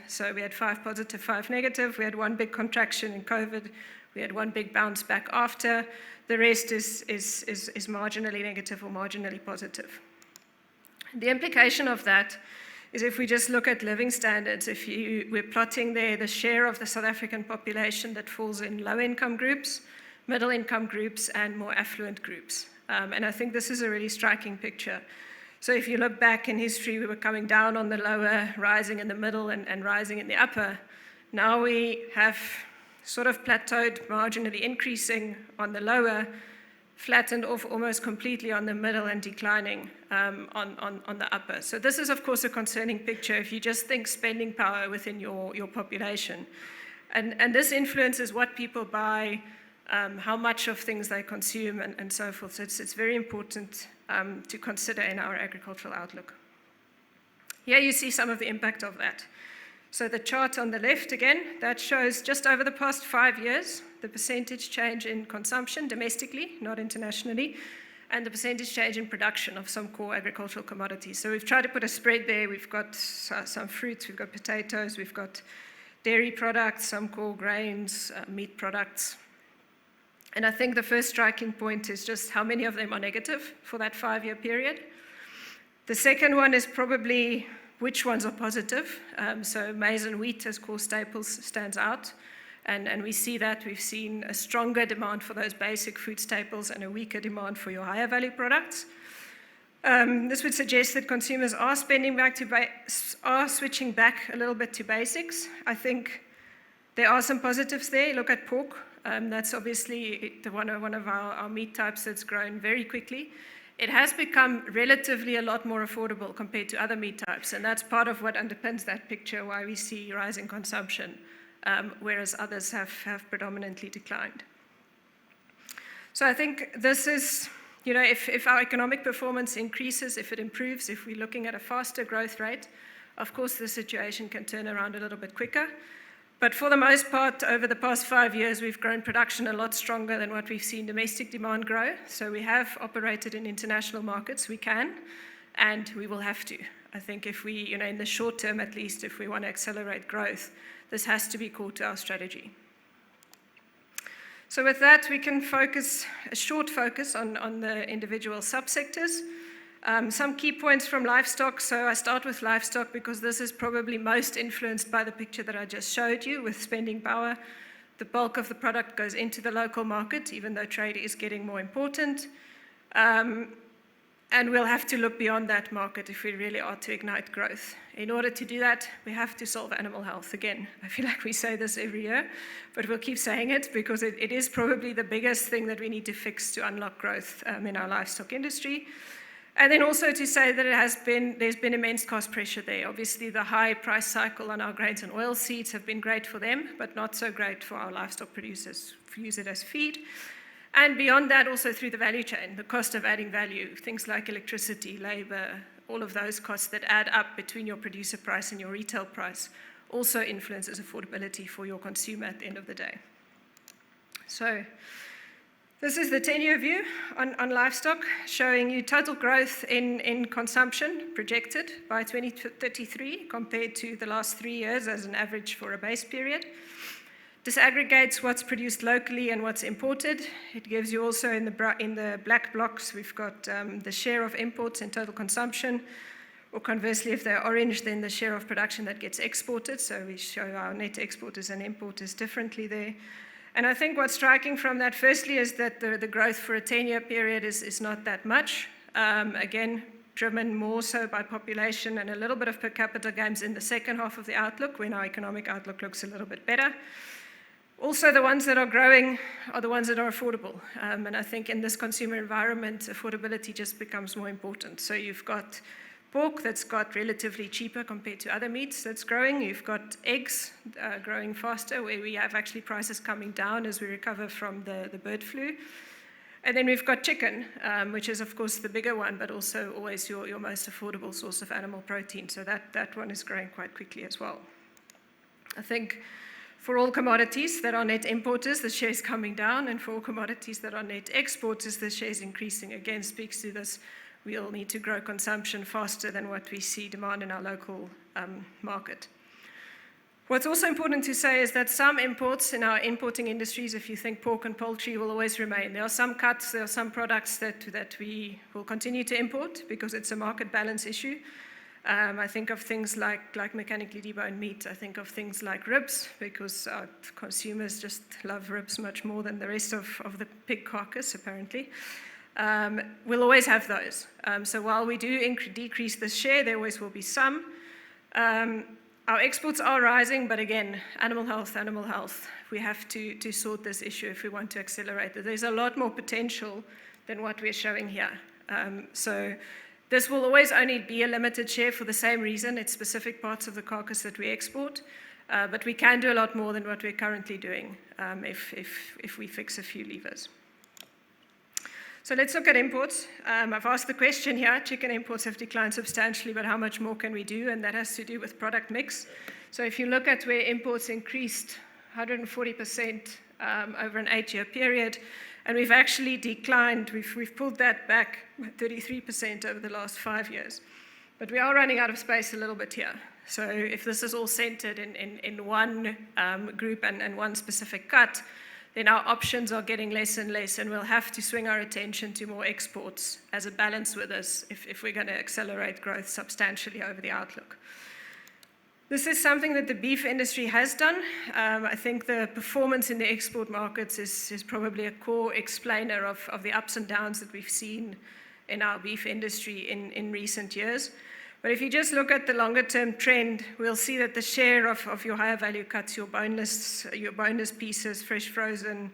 So we had 5 positive, 5 negative. We had one big contraction in COVID. We had one big bounce back after. The rest is marginally negative or marginally positive. The implication of that is if we just look at living standards, we're plotting there the share of the South African population that falls in low-income groups, middle-income groups, and more affluent groups. And I think this is a really striking picture. So if you look back in history, we were coming down on the lower, rising in the middle, and rising in the upper. Now we have sort of plateaued, marginally increasing on the lower, flattened off almost completely on the middle, and declining on the upper. So this is, of course, a concerning picture if you just think spending power within your population. And this influences what people buy, how much of things they consume, and so forth. So it's very important to consider in our agricultural outlook. Here you see some of the impact of that. So the chart on the left, again, that shows just over the past 5 years, the percentage change in consumption domestically, not internationally, and the percentage change in production of some core agricultural commodities. So we've tried to put a spread there. We've got some fruits, we've got potatoes, we've got dairy products, some core grains, meat products. And I think the first striking point is just how many of them are negative for that 5-year period. The second one is probably which ones are positive. So maize and wheat as core staples stands out. And we see that. We've seen a stronger demand for those basic food staples and a weaker demand for your higher value products. This would suggest that consumers are switching back a little bit to basics. I think there are some positives there. Look at pork. That's obviously one of our meat types that's grown very quickly. It has become relatively a lot more affordable compared to other meat types, and that's part of what underpins that picture, why we see rising consumption, whereas others have predominantly declined. So I think this is, if our economic performance increases, if it improves, if we're looking at a faster growth rate, of course the situation can turn around a little bit quicker. But for the most part, over the past 5 years, we've grown production a lot stronger than what we've seen domestic demand grow. So we have operated in international markets. We can, and we will have to. I think if we, in the short term at least, if we want to accelerate growth, this has to be core to our strategy. So with that, we can focus, a short focus on the individual subsectors. Some key points from livestock. So I start with livestock because this is probably most influenced by the picture that I just showed you with spending power. The bulk of the product goes into the local market, even though trade is getting more important. And we'll have to look beyond that market if we really are to ignite growth. In order to do that, we have to solve animal health. Again, I feel like we say this every year, but we'll keep saying it because it is probably the biggest thing that we need to fix to unlock growth in our livestock industry. And then also to say that there's been immense cost pressure there. Obviously, the high price cycle on our grains and oilseeds have been great for them, but not so great for our livestock producers who use it as feed. And beyond that, also through the value chain, the cost of adding value, things like electricity, labor, all of those costs that add up between your producer price and your retail price also influences affordability for your consumer at the end of the day. So this is the 10-year view on livestock, showing you total growth in consumption projected by 2033 compared to the last 3 years as an average for a base period. Disaggregates what's produced locally and what's imported. It gives you also in the black blocks, we've got the share of imports in total consumption, or conversely, if they're orange, then the share of production that gets exported. So we show our net exporters and importers differently there. And I think what's striking from that, firstly, is that the growth for a 10-year period is not that much. Again, driven more so by population and a little bit of per capita gains in the second half of the outlook, when our economic outlook looks a little bit better. Also, the ones that are growing are the ones that are affordable. And I think in this consumer environment, affordability just becomes more important. So you've got pork that's got relatively cheaper compared to other meats that's growing. You've got eggs growing faster, where we have actually prices coming down as we recover from the bird flu. And then we've got chicken, which is, of course, the bigger one, but also always your most affordable source of animal protein. So that one is growing quite quickly as well. I think for all commodities that are net importers, the share is coming down, and for all commodities that are net exporters, the share is increasing. Again, speaks to this, we'll need to grow consumption faster than what we see demand in our local market. What's also important to say is that some imports in our importing industries, if you think pork and poultry, will always remain. There are some cuts, there are some products that we will continue to import because it's a market balance issue. I think of things like mechanically deboned meat. I think of things like ribs, because our consumers just love ribs much more than the rest of the pig carcass, apparently. We'll always have those. So while we do decrease the share, there always will be some. Our exports are rising, but again, animal health. We have to sort this issue if we want to accelerate it. There's a lot more potential than what we're showing here. So this will always only be a limited share for the same reason. It's specific parts of the carcass that we export, but we can do a lot more than what we're currently doing if we fix a few levers. So let's look at imports. I've asked the question here, chicken imports have declined substantially, but how much more can we do? And that has to do with product mix. So if you look at where imports increased 140% over an 8-year period, and we've actually declined, we've pulled that back 33% over the last 5 years. But we are running out of space a little bit here. So if this is all centered in one group and one specific cut, then our options are getting less and less, and we'll have to swing our attention to more exports as a balance with us if we're going to accelerate growth substantially over the outlook. This is something that the beef industry has done. I think the performance in the export markets is probably a core explainer of the ups and downs that we've seen in our beef industry in recent years. But if you just look at the longer term trend, we'll see that the share of your higher value cuts, your boneless pieces, fresh frozen,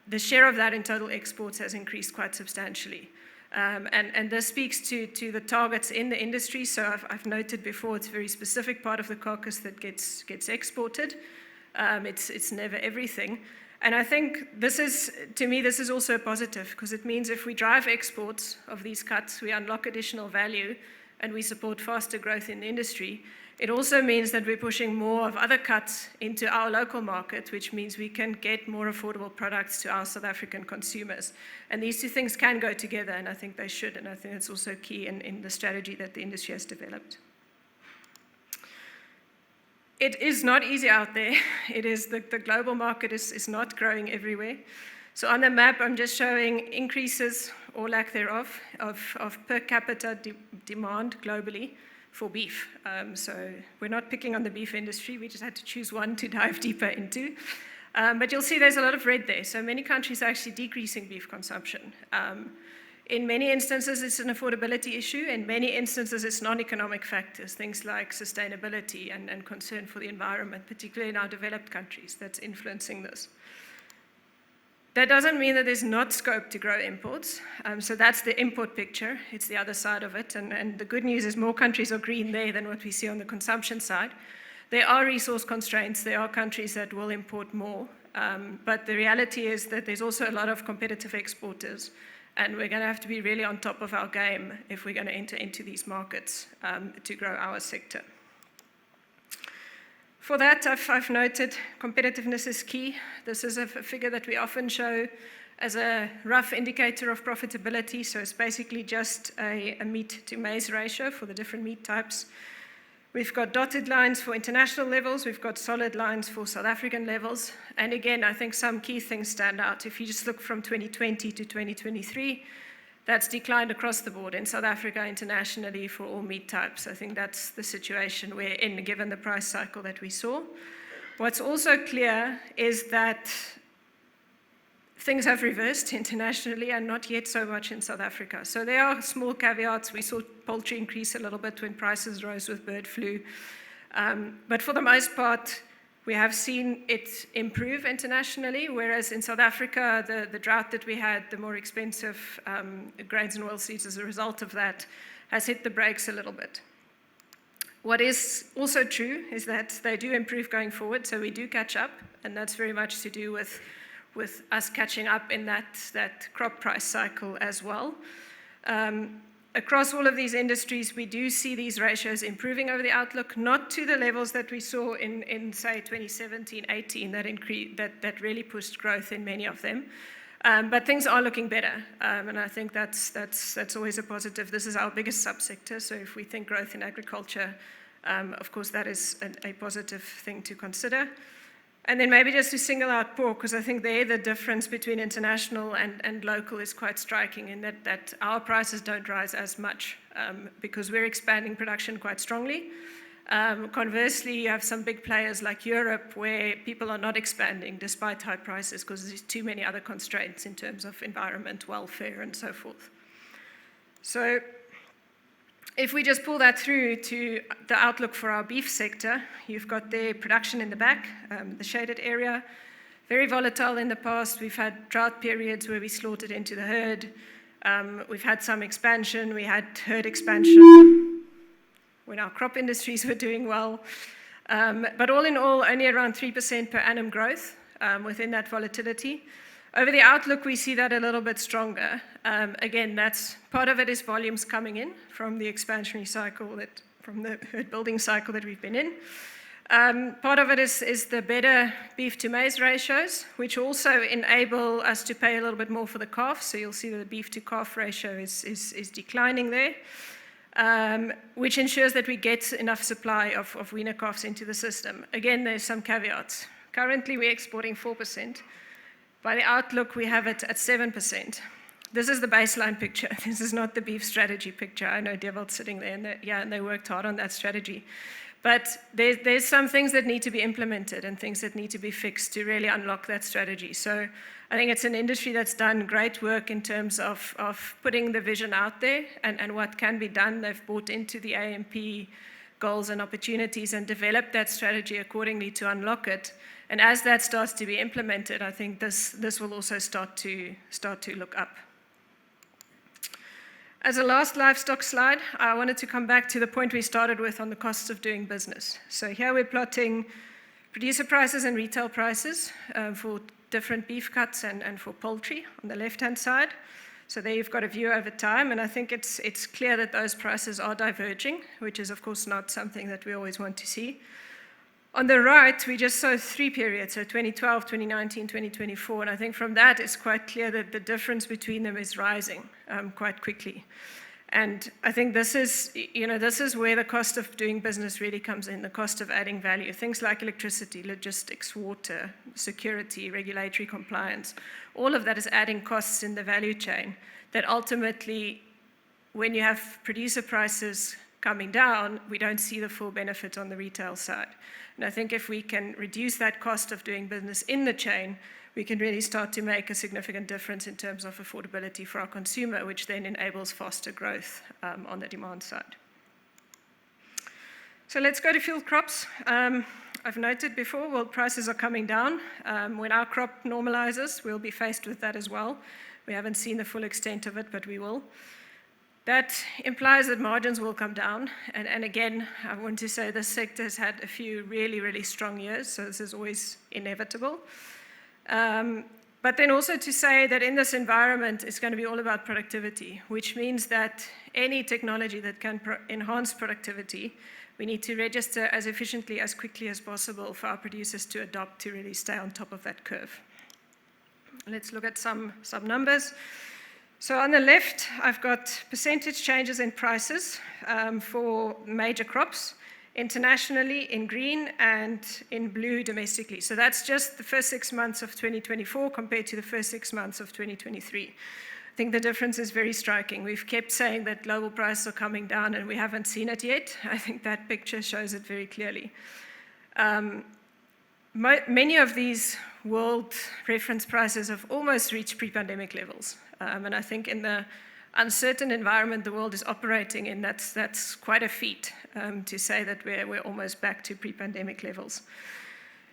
the share of that in total exports has increased quite substantially. And this speaks to the targets in the industry. So I've noted before, it's a very specific part of the carcass that gets exported. It's never everything. And I think to me, this is also a positive, because it means if we drive exports of these cuts, we unlock additional value, and we support faster growth in the industry. It also means that we're pushing more of other cuts into our local market, which means we can get more affordable products to our South African consumers. And these two things can go together, and I think they should, and I think it's also key in the strategy that the industry has developed. It is not easy out there. It is the global market is not growing everywhere. So on the map, I'm just showing increases or lack thereof of per capita demand globally for beef. So we're not picking on the beef industry. We just had to choose one to dive deeper into. But you'll see there's a lot of red there. So many countries are actually decreasing beef consumption. In many instances, it's an affordability issue. In many instances, it's non-economic factors, things like sustainability and concern for the environment, particularly in our developed countries, that's influencing this. That doesn't mean that there's not scope to grow imports. So that's the import picture. It's the other side of it. And the good news is more countries are green there than what we see on the consumption side. There are resource constraints. There are countries that will import more. But the reality is that there's also a lot of competitive exporters. And we're going to have to be really on top of our game if we're going to enter into these markets to grow our sector. For that, I've noted competitiveness is key. This is a figure that we often show as a rough indicator of profitability. So it's basically just a meat to maize ratio for the different meat types. We've got dotted lines for international levels. We've got solid lines for South African levels. And again, I think some key things stand out. If you just look from 2020 to 2023, that's declined across the board in South Africa, internationally, for all meat types. I think that's the situation we're in, given the price cycle that we saw. What's also clear is that things have reversed internationally and not yet so much in South Africa. So there are small caveats. We saw poultry increase a little bit when prices rose with bird flu. But for the most part, we have seen it improve internationally, whereas in South Africa, the drought that we had, the more expensive grains and oilseeds as a result of that, has hit the brakes a little bit. What is also true is that they do improve going forward, so we do catch up, and that's very much to do with us catching up in that crop price cycle as well. Across all of these industries, we do see these ratios improving over the outlook, not to the levels that we saw in say, 2017-18, that really pushed growth in many of them. But things are looking better, and I think that's always a positive. This is our biggest subsector, so if we think growth in agriculture, of course, that is a positive thing to consider. And then maybe just to single out pork, because I think there the difference between international and local is quite striking in that our prices don't rise as much because we're expanding production quite strongly. Conversely, you have some big players like Europe where people are not expanding despite high prices because there's too many other constraints in terms of environment, welfare, and so forth. So if we just pull that through to the outlook for our beef sector, you've got the production in the back, the shaded area. Very volatile in the past. We've had drought periods where we slaughtered into the herd. We've had some expansion. We had herd expansion when our crop industries were doing well. But all in all, only around 3% per annum growth within that volatility. Over the outlook, we see that a little bit stronger. Again, that's part of it is volumes coming in from the expansionary cycle, from the herd building cycle that we've been in. Part of it is the better beef to maize ratios, which also enable us to pay a little bit more for the calf. So you'll see that the beef to calf ratio is declining there, which ensures that we get enough supply of weaner calves into the system. Again, there's some caveats. Currently, we're exporting 4%. By the outlook, we have it at 7%. This is the baseline picture. This is not the beef strategy picture. I know Devil's sitting there, and they worked hard on that strategy. But there's some things that need to be implemented and things that need to be fixed to really unlock that strategy. So I think it's an industry that's done great work in terms of putting the vision out there and what can be done. They've bought into the AMP goals and opportunities and developed that strategy accordingly to unlock it. And as that starts to be implemented, I think this will also start to look up. As a last livestock slide, I wanted to come back to the point we started with on the costs of doing business. So here we're plotting producer prices and retail prices for different beef cuts and for poultry on the left-hand side. So there you've got a view over time, and I think it's clear that those prices are diverging, which is of course not something that we always want to see. On the right, we just saw 3 periods, so 2012, 2019, 2024, and I think from that it's quite clear that the difference between them is rising quite quickly. And I think this is where the cost of doing business really comes in, the cost of adding value. Things like electricity, logistics, water, security, regulatory compliance, all of that is adding costs in the value chain that ultimately, when you have producer prices coming down, we don't see the full benefit on the retail side. And I think if we can reduce that cost of doing business in the chain, we can really start to make a significant difference in terms of affordability for our consumer, which then enables faster growth on the demand side. So let's go to field crops. I've noted before, world prices are coming down. When our crop normalizes, we'll be faced with that as well. We haven't seen the full extent of it, but we will. That implies that margins will come down. And again, I want to say this sector has had a few really, really strong years, so this is always inevitable. But then also to say that in this environment, it's going to be all about productivity, which means that any technology that can enhance productivity, we need to register as efficiently, as quickly as possible for our producers to adopt to really stay on top of that curve. Let's look at some numbers. So on the left, I've got percentage changes in prices for major crops, internationally in green and in blue domestically. So that's just the first 6 months of 2024 compared to the first 6 months of 2023. I think the difference is very striking. We've kept saying that global prices are coming down and we haven't seen it yet. I think that picture shows it very clearly. Many of these world reference prices have almost reached pre-pandemic levels. And I think in the uncertain environment the world is operating in, that's quite a feat to say that we're almost back to pre-pandemic levels.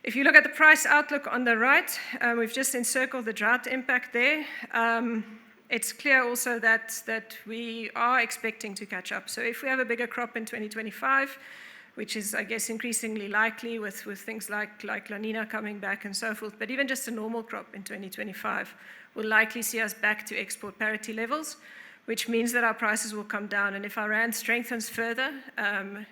If you look at the price outlook on the right, we've just encircled the drought impact there. It's clear also that we are expecting to catch up. So if we have a bigger crop in 2025, which is, I guess, increasingly likely with things like La Nina coming back and so forth, but even just a normal crop in 2025 will likely see us back to export parity levels, which means that our prices will come down. And if our rand strengthens further,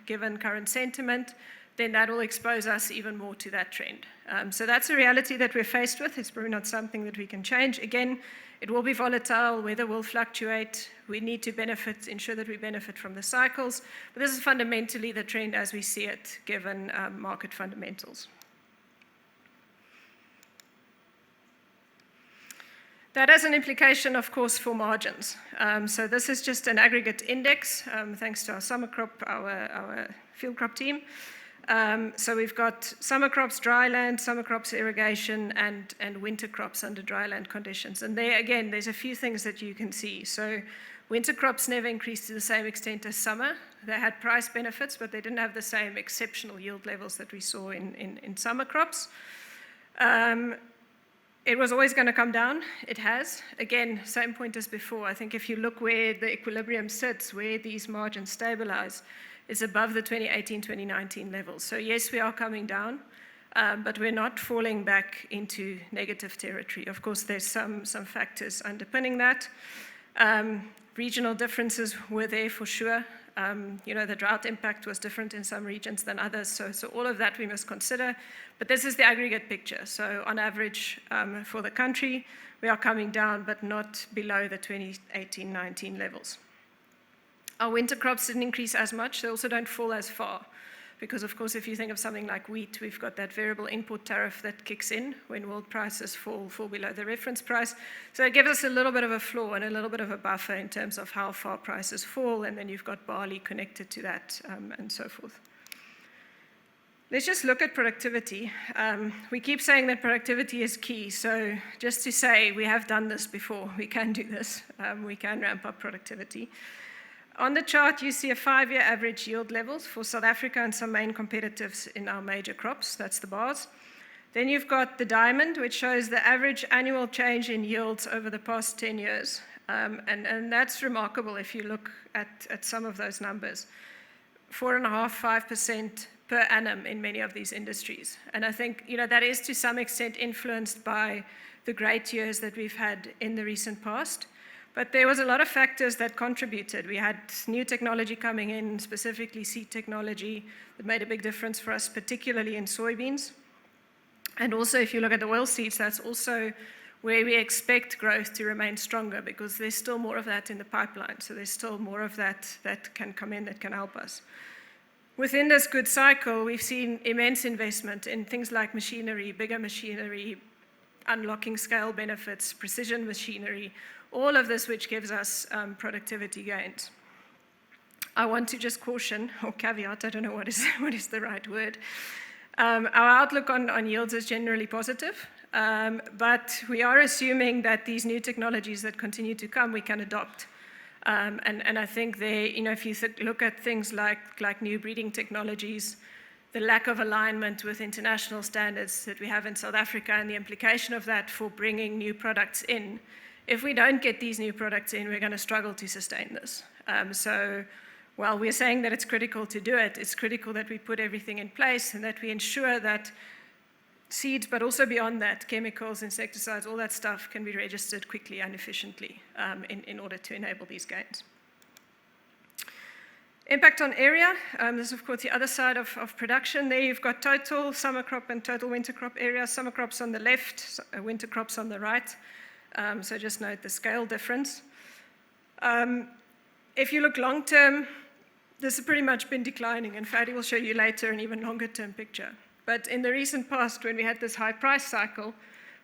given current sentiment, then that will expose us even more to that trend. So that's a reality that we're faced with. It's probably not something that we can change. Again, it will be volatile, weather will fluctuate. We need to ensure that we benefit from the cycles. But this is fundamentally the trend as we see it, given market fundamentals. That has an implication, of course, for margins. So this is just an aggregate index, thanks to our summer crop, our field crop team. So we've got summer crops, dry land, summer crops, irrigation, and winter crops under dry land conditions. And there, again, there's a few things that you can see. So winter crops never increased to the same extent as summer. They had price benefits, but they didn't have the same exceptional yield levels that we saw in summer crops. It was always going to come down. It has. Again, same point as before. I think if you look where the equilibrium sits, where these margins stabilize, is above the 2018-2019 levels. So yes, we are coming down, but we're not falling back into negative territory. Of course, there's some factors underpinning that. Regional differences were there for sure. The drought impact was different in some regions than others, so all of that we must consider. But this is the aggregate picture. So on average, for the country, we are coming down, but not below the 2018-19 levels. Our winter crops didn't increase as much. They also don't fall as far. Because, of course, if you think of something like wheat, we've got that variable import tariff that kicks in when world prices fall below the reference price. So it gives us a little bit of a floor and a little bit of a buffer in terms of how far prices fall, and then you've got barley connected to that, and so forth. Let's just look at productivity. We keep saying that productivity is key. So just to say, we have done this before. We can do this. We can ramp up productivity. On the chart, you see a 5-year average yield levels for South Africa and some main competitors in our major crops. That's the bars. Then you've got the diamond, which shows the average annual change in yields over the past 10 years. And that's remarkable if you look at some of those numbers. 4.5%, 5% per annum in many of these industries. And I think that is to some extent influenced by the great years that we've had in the recent past. But there was a lot of factors that contributed. We had new technology coming in, specifically seed technology, that made a big difference for us, particularly in soybeans. And also, if you look at the oilseeds, that's also where we expect growth to remain stronger, because there's still more of that in the pipeline. So there's still more of that can come in, that can help us. Within this good cycle, we've seen immense investment in things like machinery, bigger machinery, unlocking scale benefits, precision machinery, all of this which gives us productivity gains. I want to just caution, or caveat, I don't know what is the right word. Our outlook on yields is generally positive, but we are assuming that these new technologies that continue to come, we can adopt. And I think if you look at things like new breeding technologies, the lack of alignment with international standards that we have in South Africa and the implication of that for bringing new products in, if we don't get these new products in, we're going to struggle to sustain this. So while we're saying that it's critical to do it, it's critical that we put everything in place and that we ensure that seeds, but also beyond that, chemicals, insecticides, all that stuff can be registered quickly and efficiently in order to enable these gains. Impact on area, this is of course the other side of production. There you've got total summer crop and total winter crop area, summer crops on the left, winter crops on the right. So just note the scale difference. If you look long term, this has pretty much been declining, and Fadi will show you later an even longer term picture. But in the recent past, when we had this high price cycle,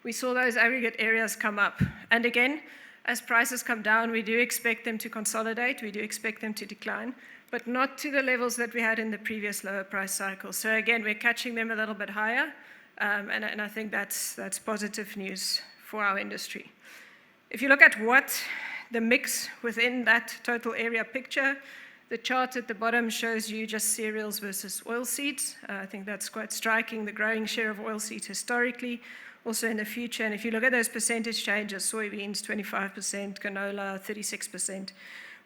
we saw those aggregate areas come up. And again, as prices come down, we do expect them to consolidate, we do expect them to decline, but not to the levels that we had in the previous lower price cycle. So again, we're catching them a little bit higher, And I think that's positive news for our industry. If you look at what the mix within that total area picture, the chart at the bottom shows you just cereals versus oilseeds. I think that's quite striking, the growing share of oilseeds historically, also in the future. And if you look at those percentage changes, soybeans 25%, canola 36%,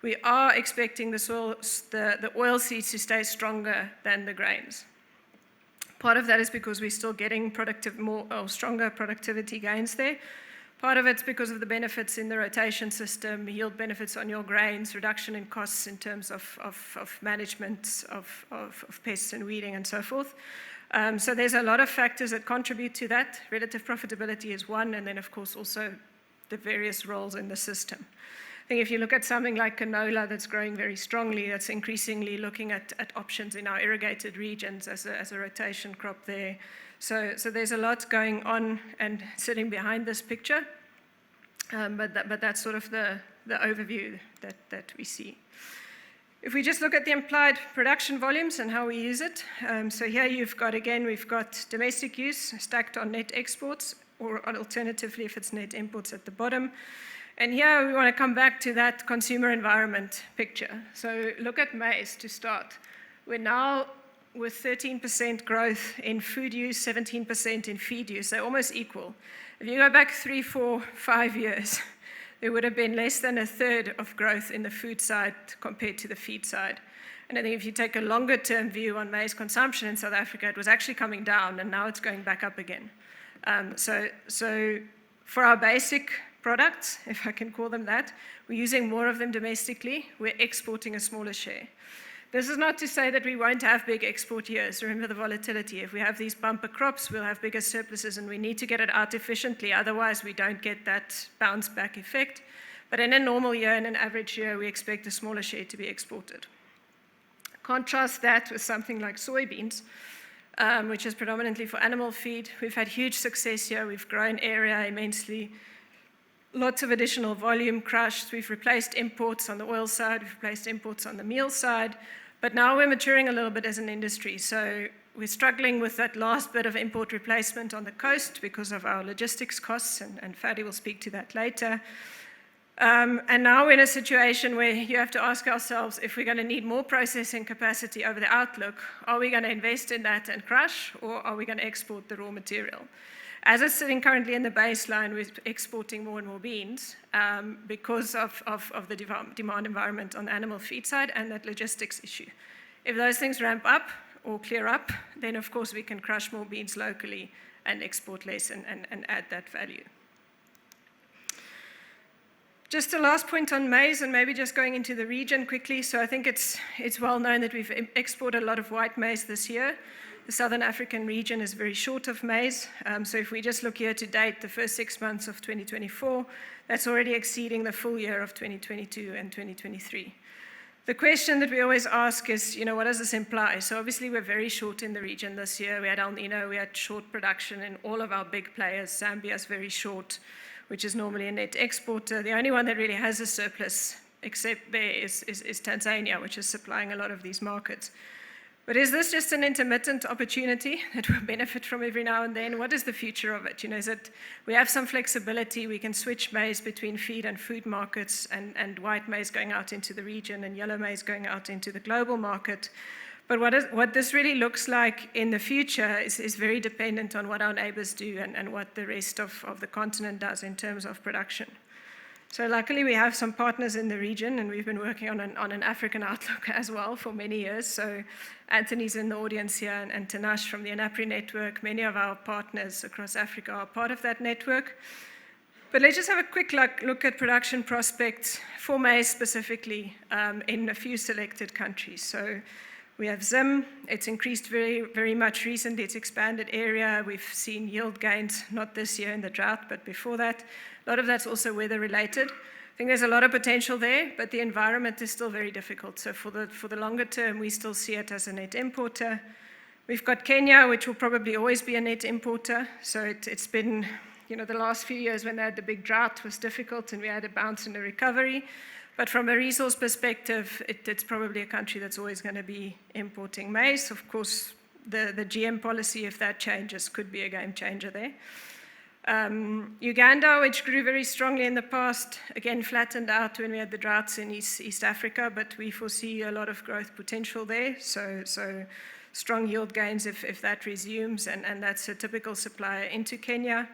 we are expecting the oilseeds to stay stronger than the grains. Part of that is because we're still getting stronger productivity gains there. Part of it's because of the benefits in the rotation system, yield benefits on your grains, reduction in costs in terms of management of pests and weeding and so forth. So there's a lot of factors that contribute to that. Relative profitability is one, and then of course also the various roles in the system. I think if you look at something like canola that's growing very strongly, that's increasingly looking at options in our irrigated regions as a rotation crop there. So there's a lot going on and sitting behind this picture, but that's sort of the overview that we see. If we just look at the implied production volumes and how we use it, so here we've got domestic use stacked on net exports, or alternatively if it's net imports at the bottom. And here we want to come back to that consumer environment picture. So look at maize to start. We're now with 13% growth in food use, 17% in feed use, they're almost equal. If you go back 3, 4, 5 years, there would have been less than a third of growth in the food side compared to the feed side. And I think if you take a longer term view on maize consumption in South Africa, it was actually coming down and now it's going back up again. So for our basic products, if I can call them that, we're using more of them domestically, we're exporting a smaller share. This is not to say that we won't have big export years. Remember the volatility. If we have these bumper crops, we'll have bigger surpluses and we need to get it out efficiently. Otherwise, we don't get that bounce back effect. But in a normal year, in an average year, we expect a smaller share to be exported. Contrast that with something like soybeans, which is predominantly for animal feed. We've had huge success here. We've grown area immensely. Lots of additional volume crushed. We've replaced imports on the oil side. We've replaced imports on the meal side. But now we're maturing a little bit as an industry. So we're struggling with that last bit of import replacement on the coast because of our logistics costs, and Fadi will speak to that later. And now we're in a situation where you have to ask ourselves, if we're going to need more processing capacity over the outlook, are we going to invest in that and crush, or are we going to export the raw material? As it's sitting currently in the baseline, we're exporting more and more beans because of the demand environment on the animal feed side and that logistics issue. If those things ramp up or clear up, then of course we can crush more beans locally and export less and add that value. Just a last point on maize, and maybe just going into the region quickly. So I think it's well known that we've exported a lot of white maize this year. The Southern African region is very short of maize. So if we just look year to date, the first 6 months of 2024, that's already exceeding the full year of 2022 and 2023. The question that we always ask is, what does this imply? So obviously we're very short in the region this year. We had El Nino, we had short production in all of our big players. Zambia is very short, which is normally a net exporter. The only one that really has a surplus except there is Tanzania, which is supplying a lot of these markets. But is this just an intermittent opportunity that we'll benefit from every now and then? What is the future of it? Is it we have some flexibility, we can switch maize between feed and food markets, and white maize going out into the region and yellow maize going out into the global market. But what this really looks like in the future is very dependent on what our neighbors do and what the rest of the continent does in terms of production. So luckily we have some partners in the region, and we've been working on an African outlook as well for many years. So Anthony's in the audience here, and Tanash from the ANAPRI network. Many of our partners across Africa are part of that network. But let's just have a quick look at production prospects for maize specifically in a few selected countries. So we have Zim. It's increased very, very much recently. It's expanded area. We've seen yield gains, not this year in the drought, but before that. A lot of that's also weather related. I think there's a lot of potential there, but the environment is still very difficult. So for the longer term, we still see it as a net importer. We've got Kenya, which will probably always be a net importer. So it's been, the last few years when they had the big drought was difficult, and we had a bounce in the recovery. But from a resource perspective, it's probably a country that's always going to be importing maize. Of course, the GM policy, if that changes, could be a game changer there. Uganda, which grew very strongly in the past, again flattened out when we had the droughts in East Africa, but we foresee a lot of growth potential there. So strong yield gains if that resumes, and that's a typical supplier into Kenya.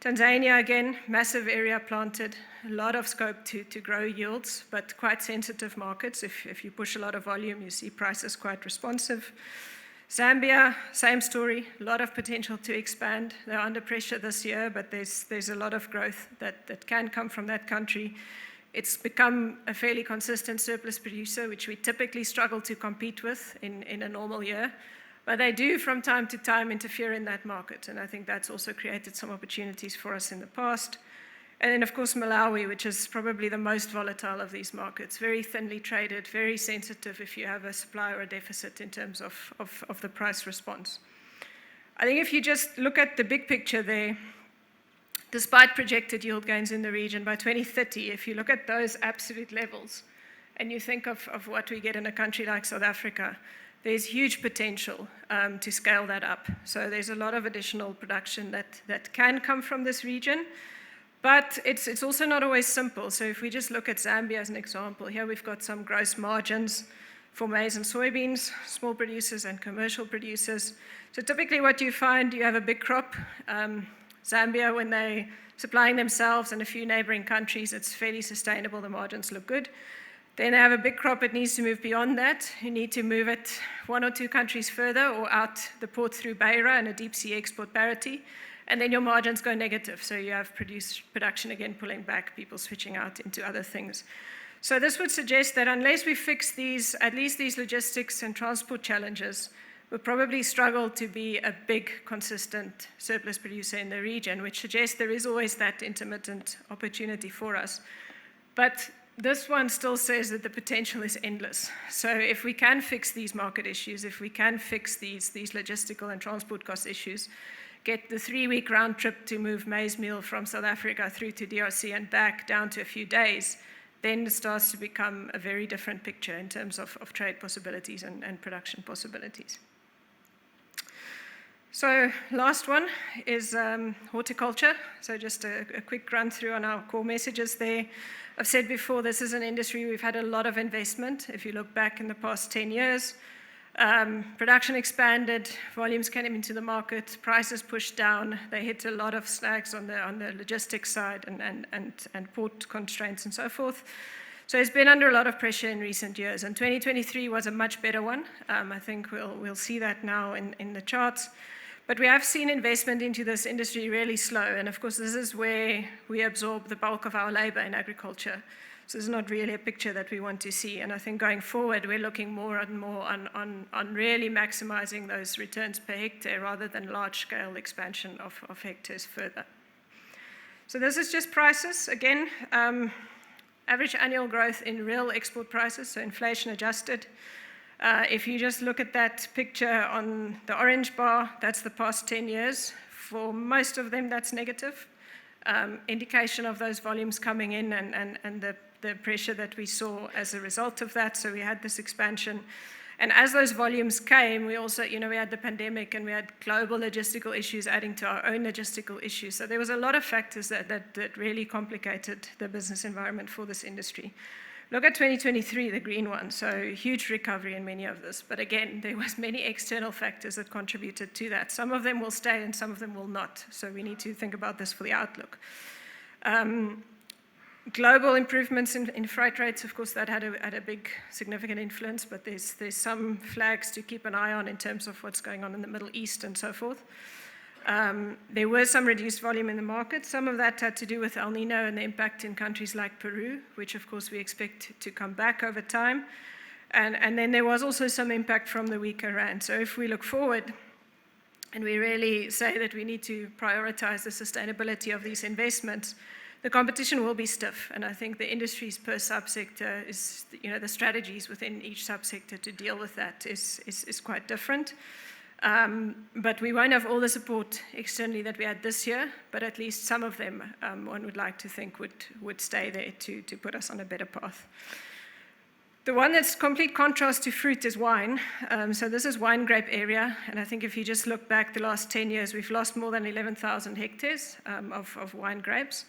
Tanzania, again, massive area planted, a lot of scope to grow yields, but quite sensitive markets. If you push a lot of volume, you see prices quite responsive. Zambia, same story, a lot of potential to expand. They're under pressure this year, but there's a lot of growth that can come from that country. It's become a fairly consistent surplus producer, which we typically struggle to compete with in a normal year. But they do, from time to time, interfere in that market, and I think that's also created some opportunities for us in the past. And then, of course, Malawi, which is probably the most volatile of these markets, very thinly traded, very sensitive if you have a supply or a deficit in terms of the price response. I think if you just look at the big picture there, despite projected yield gains in the region by 2030, if you look at those absolute levels and you think of what we get in a country like South Africa, there's huge potential to scale that up. So there's a lot of additional production that can come from this region. But it's also not always simple. So if we just look at Zambia as an example, here we've got some gross margins for maize and soybeans, small producers and commercial producers. So typically what you find, you have a big crop. Zambia, when they're supplying themselves and a few neighboring countries, it's fairly sustainable, the margins look good. Then they have a big crop, it needs to move beyond that. You need to move it 1 or 2 countries further or out the port through Beira and a deep sea export parity. And then your margins go negative. So you have production again pulling back, people switching out into other things. So this would suggest that unless we fix these, at least these logistics and transport challenges, we'll probably struggle to be a big, consistent surplus producer in the region, which suggests there is always that intermittent opportunity for us. But this one still says that the potential is endless. So if we can fix these market issues, if we can fix these logistical and transport cost issues, get the 3-week round trip to move maize meal from South Africa through to DRC and back down to a few days, then it starts to become a very different picture in terms of trade possibilities and production possibilities. So last one is horticulture. So just a quick run through on our core messages there. I've said before, this is an industry we've had a lot of investment. If you look back in the past 10 years, production expanded, volumes came into the market, prices pushed down, they hit a lot of snags on the logistics side and port constraints and so forth. So it's been under a lot of pressure in recent years, and 2023 was a much better one. I think we'll see that now in the charts. But we have seen investment into this industry really slow, and of course this is where we absorb the bulk of our labor in agriculture. So it's not really a picture that we want to see. And I think going forward, we're looking more and more on really maximizing those returns per hectare rather than large-scale expansion of hectares further. So this is just prices. Again, average annual growth in real export prices, so inflation adjusted. If you just look at that picture on the orange bar, that's the past 10 years. For most of them, that's negative. Indication of those volumes coming in and the pressure that we saw as a result of that. So we had this expansion. And as those volumes came, we also, we had the pandemic and we had global logistical issues adding to our own logistical issues. So there was a lot of factors that really complicated the business environment for this industry. Look at 2023, the green one. So huge recovery in many of this. But again, there was many external factors that contributed to that. Some of them will stay and some of them will not. So we need to think about this for the outlook. Global improvements in freight rates, of course, that had a big significant influence, but there's some flags to keep an eye on in terms of what's going on in the Middle East and so forth. There was some reduced volume in the market. Some of that had to do with El Nino and the impact in countries like Peru, which of course we expect to come back over time. And then there was also some impact from the weaker rand. So if we look forward and we really say that we need to prioritize the sustainability of these investments, the competition will be stiff, and I think the industries per subsector is, the strategies within each subsector to deal with that is quite different. But we won't have all the support externally that we had this year, but at least some of them one would like to think would stay there to put us on a better path. The one that's complete contrast to fruit is wine. So this is wine grape area, and I think if you just look back the last 10 years, we've lost more than 11,000 hectares of wine grapes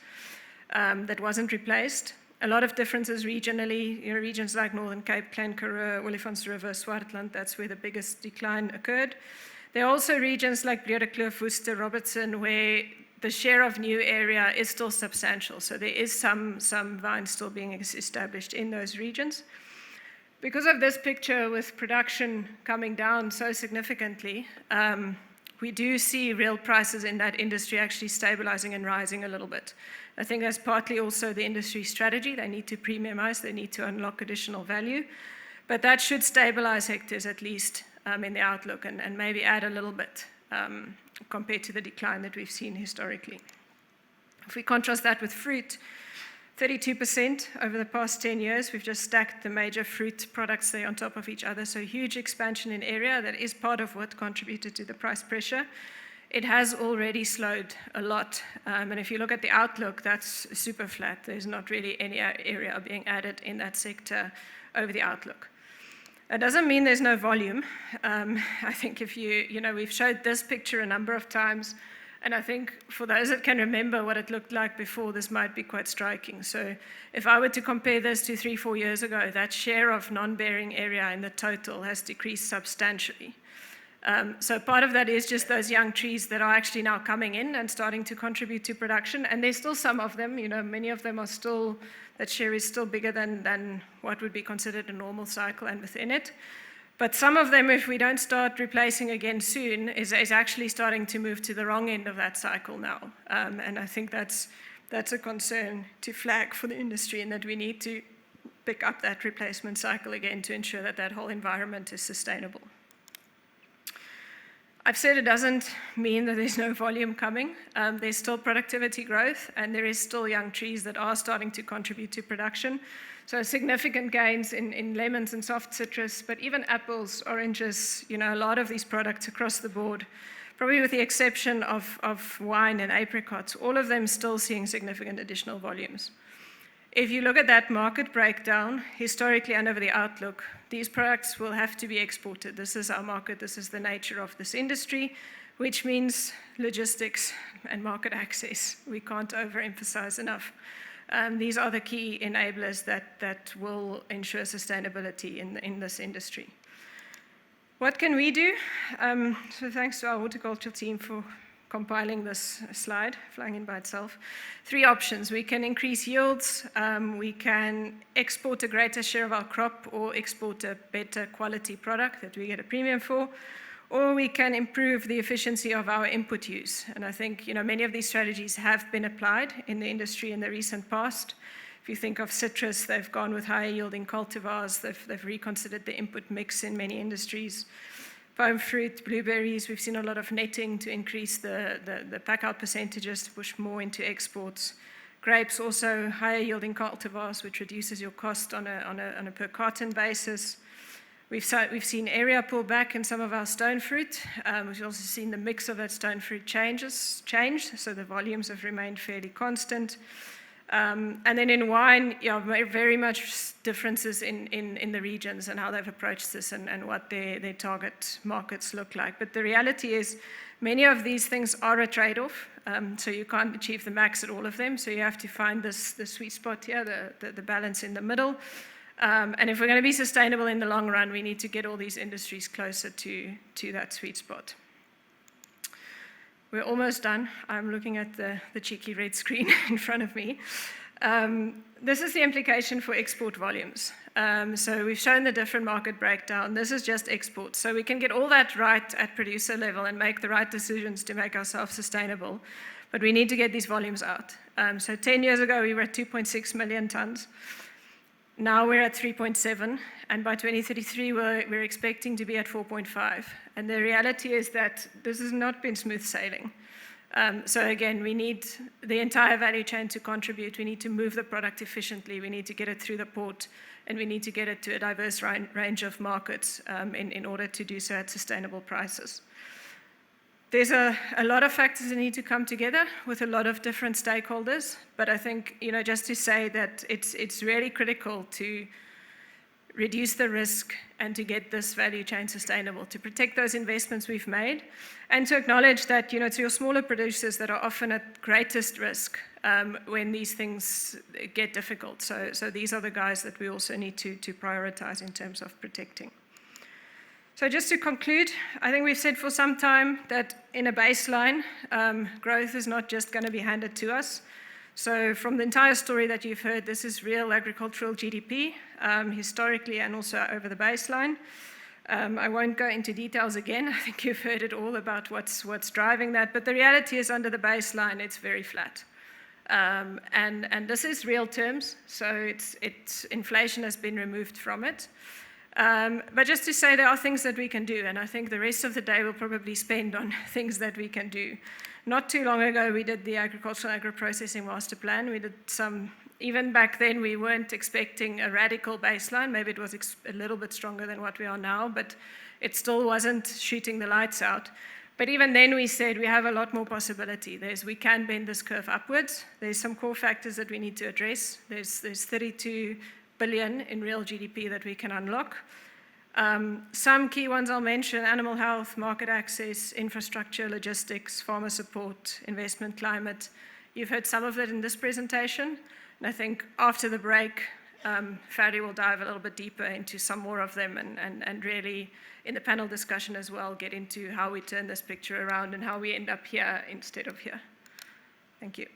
that wasn't replaced. A lot of differences regionally, regions like Northern Cape, Klein Karoo, Olifantsriver, Swartland, that's where the biggest decline occurred. There are also regions like Breedekloof, Worcester, Robertson, where the share of new area is still substantial. So there is some vines still being established in those regions. Because of this picture with production coming down so significantly, we do see real prices in that industry actually stabilizing and rising a little bit. I think that's partly also the industry strategy. They need to premiumize, they need to unlock additional value, but that should stabilize hectares at least in the outlook and maybe add a little bit compared to the decline that we've seen historically. If we contrast that with fruit, 32% over the past 10 years. We've just stacked the major fruit products there on top of each other, so huge expansion in area. That is part of what contributed to the price pressure. It has already slowed a lot, and if you look at the outlook, that's super flat. There's not really any area being added in that sector over the outlook. That doesn't mean there's no volume. I think if we've showed this picture a number of times, and I think for those that can remember what it looked like before, this might be quite striking. So if I were to compare this to 3-4 years ago, that share of non-bearing area in the total has decreased substantially. So part of that is just those young trees that are actually now coming in and starting to contribute to production. And there's still some of them, many of them are still, that share is still bigger than what would be considered a normal cycle and within it. But some of them, if we don't start replacing again soon, is actually starting to move to the wrong end of that cycle now. And I think that's a concern to flag for the industry, and that we need to pick up that replacement cycle again to ensure that that whole environment is sustainable. I've said it doesn't mean that there's no volume coming. There's still productivity growth, and there is still young trees that are starting to contribute to production. So significant gains in lemons and soft citrus, but even apples, oranges, a lot of these products across the board, probably with the exception of wine and apricots, all of them still seeing significant additional volumes. If you look at that market breakdown, historically and over the outlook, these products will have to be exported. This is our market, this is the nature of this industry, which means logistics and market access. We can't overemphasize enough. These are the key enablers that will ensure sustainability in this industry. What can we do? So thanks to our horticulture team for compiling this slide, flying in by itself. 3 options. We can increase yields, we can export a greater share of our crop or export a better quality product that we get a premium for, or we can improve the efficiency of our input use. And I think many of these strategies have been applied in the industry in the recent past. If you think of citrus, they've gone with higher yielding cultivars, they've reconsidered the input mix in many industries. Pome fruit, blueberries, we've seen a lot of netting to increase the pack-out percentages to push more into exports. Grapes, also higher yielding cultivars, which reduces your cost on a per carton basis. We've seen area pull back in some of our stone fruit. We've also seen the mix of that stone fruit change, so the volumes have remained fairly constant. And then in wine, very much differences in the regions and how they've approached this and what their target markets look like. But the reality is many of these things are a trade-off, so you can't achieve the max at all of them. So you have to find the sweet spot here, the balance in the middle. And if we're going to be sustainable in the long run, we need to get all these industries closer to that sweet spot. We're almost done. I'm looking at the cheeky red screen in front of me. This is the implication for export volumes. So we've shown the different market breakdown. This is just exports. So we can get all that right at producer level and make the right decisions to make ourselves sustainable. But we need to get these volumes out. So 10 years ago, we were at 2.6 million tons. Now we're at 3.7, and by 2033, we're expecting to be at 4.5. And the reality is that this has not been smooth sailing. So again, we need the entire value chain to contribute. We need to move the product efficiently. We need to get it through the port, and we need to get it to a diverse range of markets in order to do so at sustainable prices. There's a lot of factors that need to come together with a lot of different stakeholders, but I think, just to say that it's really critical to reduce the risk, and to get this value chain sustainable, to protect those investments we've made, and to acknowledge that it's your smaller producers that are often at greatest risk when these things get difficult. So these are the guys that we also need to prioritize in terms of protecting. So just to conclude, I think we've said for some time that in a baseline, growth is not just going to be handed to us. So from the entire story that you've heard, this is real agricultural GDP, historically and also over the baseline. I won't go into details again. I think you've heard it all about what's driving that. But the reality is under the baseline, it's very flat. And this is real terms, so it's inflation has been removed from it. But just to say there are things that we can do, and I think the rest of the day we'll probably spend on things that we can do. Not too long ago, we did the Agricultural Agro-Processing Master Plan. We did some, even back then, we weren't expecting a radical baseline. Maybe it was a little bit stronger than what we are now, but it still wasn't shooting the lights out. But even then we said we have a lot more possibility. We can bend this curve upwards. There's some core factors that we need to address. There's 32 billion in real GDP that we can unlock. Some key ones I'll mention: animal health, market access, infrastructure, logistics, farmer support, investment climate. You've heard some of it in this presentation, and I think after the break, Fadi will dive a little bit deeper into some more of them and really, in the panel discussion as well, get into how we turn this picture around and how we end up here instead of here. Thank you.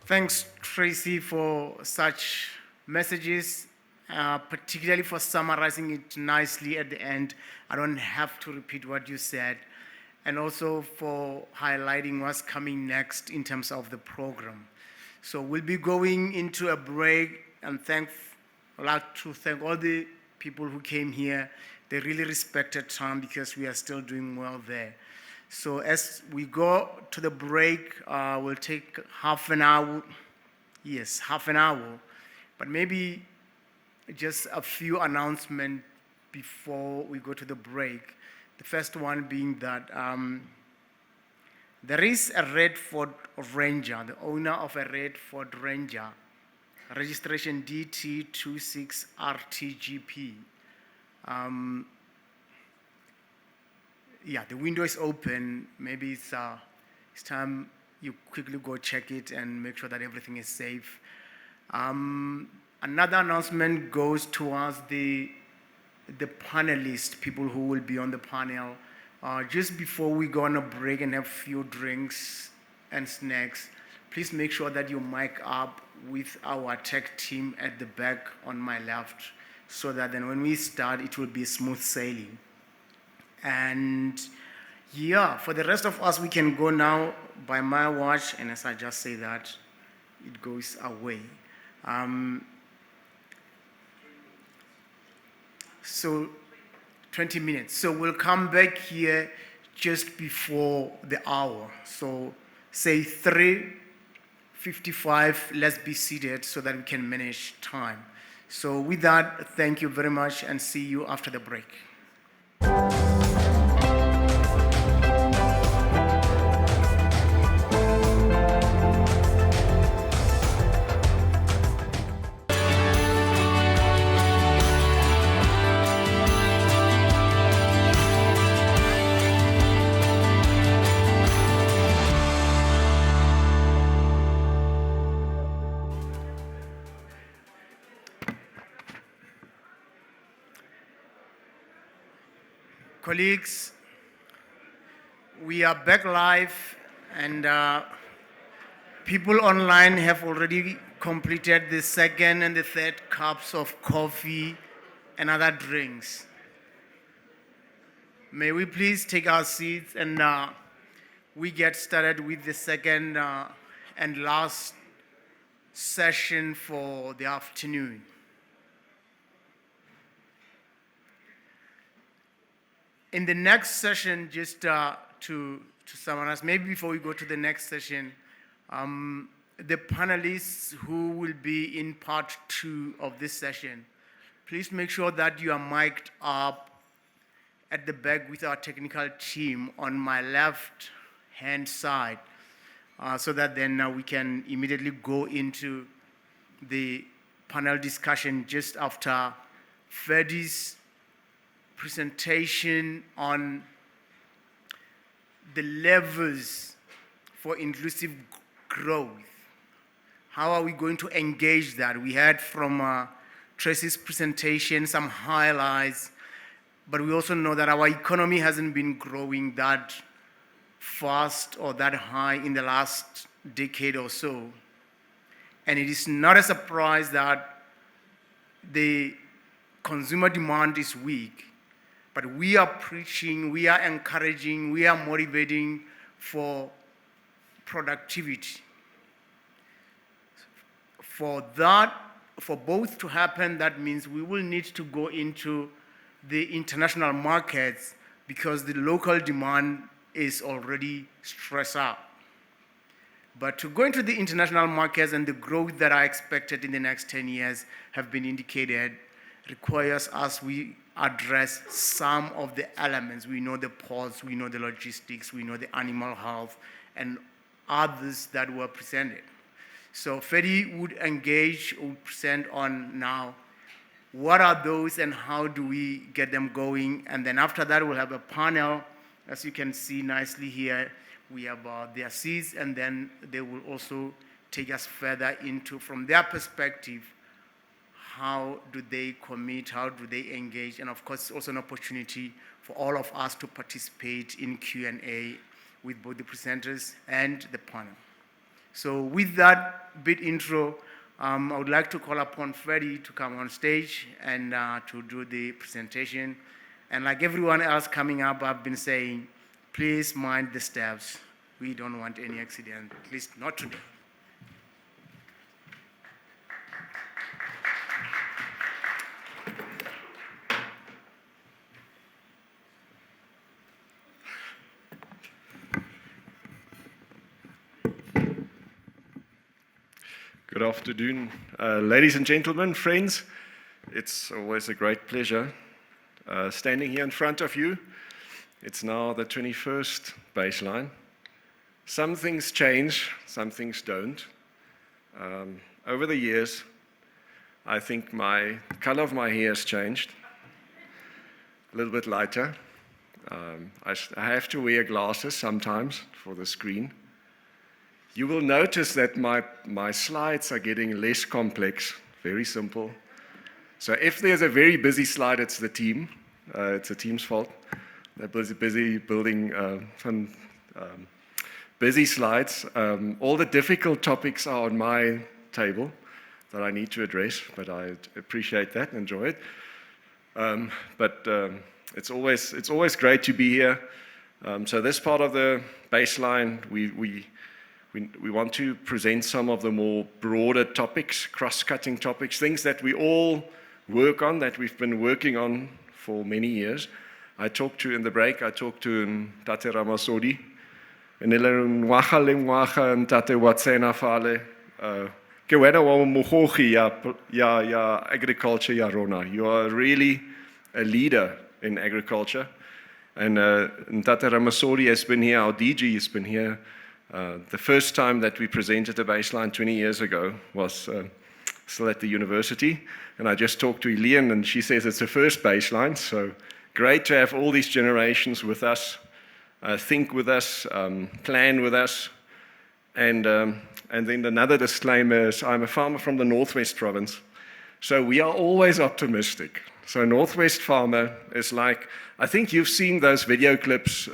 Thanks, Tracy, for such messages, particularly for summarizing it nicely at the end. I don't have to repeat what you said, and also for highlighting what's coming next in terms of the program. So we'll be going into a break, and I'd like to thank all the people who came here. They really respected time because we are still doing well there. So as we go to the break, we'll take half an hour. Yes, half an hour. But maybe just a few announcements before we go to the break. The first one being that there is a Red Ford Ranger, the owner of a Red Ford Ranger, registration DT26RTGP. Yeah, the window is open. Maybe it's time you quickly go check it and make sure that everything is safe. Another announcement goes towards the panelists, people who will be on the panel. Just before we go on a break and have a few drinks and snacks, please make sure that you mic up with our tech team at the back on my left, so that then when we start, it will be smooth sailing. And yeah, for the rest of us, we can go now by my watch, and as I just say that, it goes away. So 20 minutes. So we'll come back here just before the hour. So say 3:55, let's be seated so that we can manage time. So with that, thank you very much and see you after the break. Colleagues, we are back live, and people online have already completed the second and the third cups of coffee and other drinks. May we please take our seats and we get started with the second and last session for the afternoon. In the next session, just to summarize, maybe before we go to the next session, the panelists who will be in part 2 of this session, please make sure that you are mic'd up at the back with our technical team on my left hand side, so that then we can immediately go into the panel discussion just after Ferdy's presentation on the levers for inclusive growth. How are we going to engage that? We had from Tracy's presentation some highlights, but we also know that our economy hasn't been growing that fast or that high in the last decade or so. And it is not a surprise that the consumer demand is weak, but we are preaching, we are encouraging, we are motivating for productivity. For that, for both to happen, that means we will need to go into the international markets because the local demand is already stressed out. But to go into the international markets and the growth that are expected in the next 10 years have been indicated requires us, we address some of the elements. We know the ports, we know the logistics, we know the animal health, and others that were presented. So Ferdy would engage, would present on now what are those and how do we get them going. And then after that, we'll have a panel. As you can see nicely here, we have their seats, and then they will also take us further into, from their perspective, how do they commit, how do they engage, and of course, it's also an opportunity for all of us to participate in Q&A with both the presenters and the panel. So with that bit intro, I would like to call upon Ferdy to come on stage and to do the presentation. And like everyone else coming up, I've been saying, please mind the steps. We don't want any accident, at least not today. Good afternoon, ladies and gentlemen, friends. It's always a great pleasure standing here in front of you. It's now the 21st baseline. Some things change, some things don't. Over the years, I think my color of my hair has changed, a little bit lighter. I have to wear glasses sometimes for the screen. You will notice that my slides are getting less complex, very simple. So if there's a very busy slide, it's the team. It's the team's fault. They're busy building some busy slides. All the difficult topics are on my table that I need to address, but I appreciate that and enjoy it. It's always great to be here. So this part of the baseline, we want to present some of the more broader topics, cross-cutting topics, things that we all work on, that we've been working on for many years. In the break, I talked to Tate Ramasodi, and Tate Watsena Fale, Kewena wa Muhochi ya agriculture ya Rona. You are really a leader in agriculture. And Tate Ramasodi has been here, our DG has been here. The first time that we presented a baseline 20 years ago was still at the university. And I just talked to Elian, and she says it's the first baseline. So great to have all these generations with us, think with us, plan with us. And then another disclaimer is I'm a farmer from the Northwest province. So we are always optimistic. So Northwest farmer is like, I think you've seen those video clips,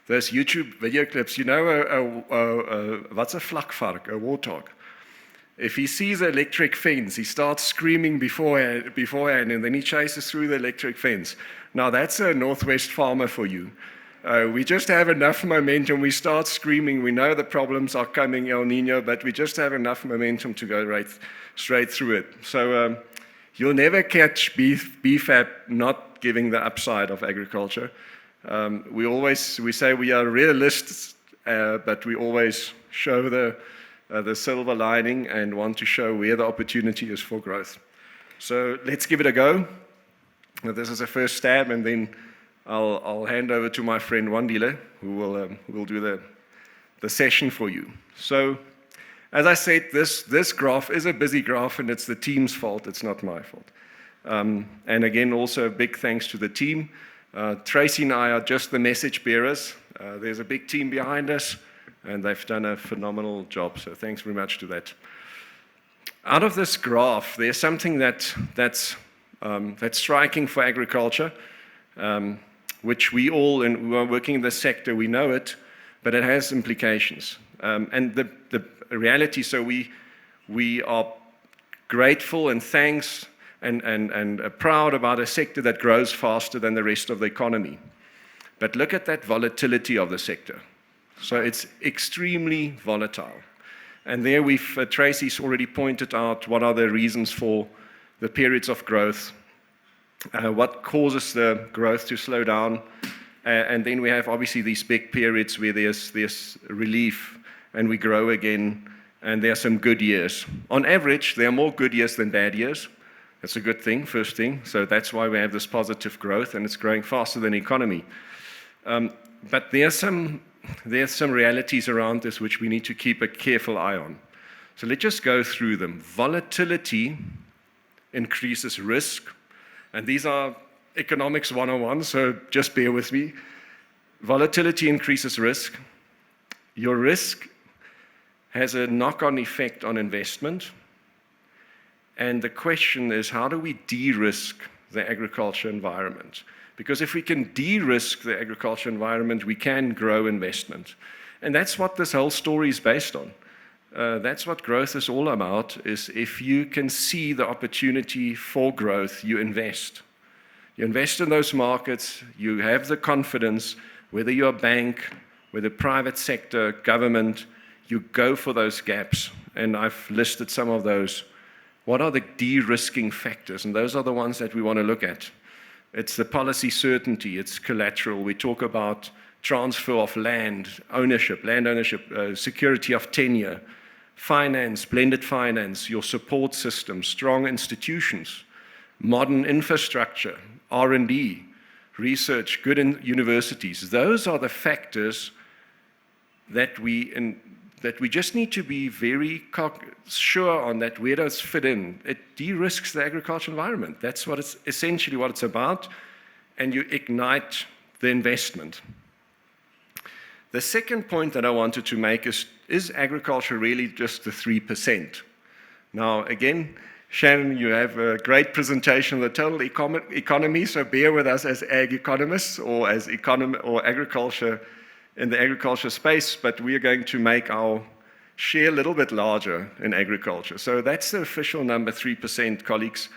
those YouTube video clips. You know, what's a vlakvark, a warthog? If he sees an electric fence, he starts screaming beforehand, and then he chases through the electric fence. Now that's a Northwest farmer for you. We just have enough momentum. We start screaming. We know the problems are coming, El Nino, but we just have enough momentum to go straight through it. So you'll never catch BFAP not giving the upside of agriculture. We say we are realists, but we always show the the silver lining and want to show where the opportunity is for growth. So let's give it a go. This is a first stab, and then I'll hand over to my friend Wandile, who will do the session for you. So, as I said, this graph is a busy graph, and it's the team's fault. It's not my fault. And again, also a big thanks to the team. Tracy and I are just the message bearers. There's a big team behind us, and they've done a phenomenal job. So thanks very much to that. Out of this graph, there's something that's striking for agriculture, which we all, and who are working in this sector, we know it, but it has implications. And the reality, so we are grateful and thanks and proud about a sector that grows faster than the rest of the economy. But look at that volatility of the sector. So it's extremely volatile. And there Tracy's already pointed out what are the reasons for the periods of growth, what causes the growth to slow down, and then we have obviously these big periods where there's relief and we grow again, and there are some good years. On average, there are more good years than bad years. That's a good thing, first thing. So that's why we have this positive growth, and it's growing faster than the economy. But there's some realities around this which we need to keep a careful eye on. So let's just go through them. Volatility increases risk, and these are economics 101, so just bear with me. Volatility increases risk. Your risk has a knock-on effect on investment. And the question is, how do we de-risk the agriculture environment? Because if we can de-risk the agriculture environment, we can grow investment. And that's what this whole story is based on. That's what growth is all about, is if you can see the opportunity for growth, you invest. You invest in those markets, you have the confidence, whether you're a bank, whether private sector, government, you go for those gaps. And I've listed some of those. What are the de-risking factors? And those are the ones that we want to look at. It's the policy certainty, it's collateral. We talk about transfer of land ownership, security of tenure, finance, blended finance, your support system, strong institutions, modern infrastructure, R&D, research, good universities. Those are the factors that we just need to be very sure on, that where does fit in. It de-risks the agricultural environment. That's what it's essentially what it's about, and you ignite the investment. The second point that I wanted to make is agriculture really just the 3%? Now, again, Shannon, you have a great presentation on the total economy, so bear with us as ag economists or as agriculture in the agriculture space, but we are going to make our share a little bit larger in agriculture. So that's the official number, 3%, colleagues.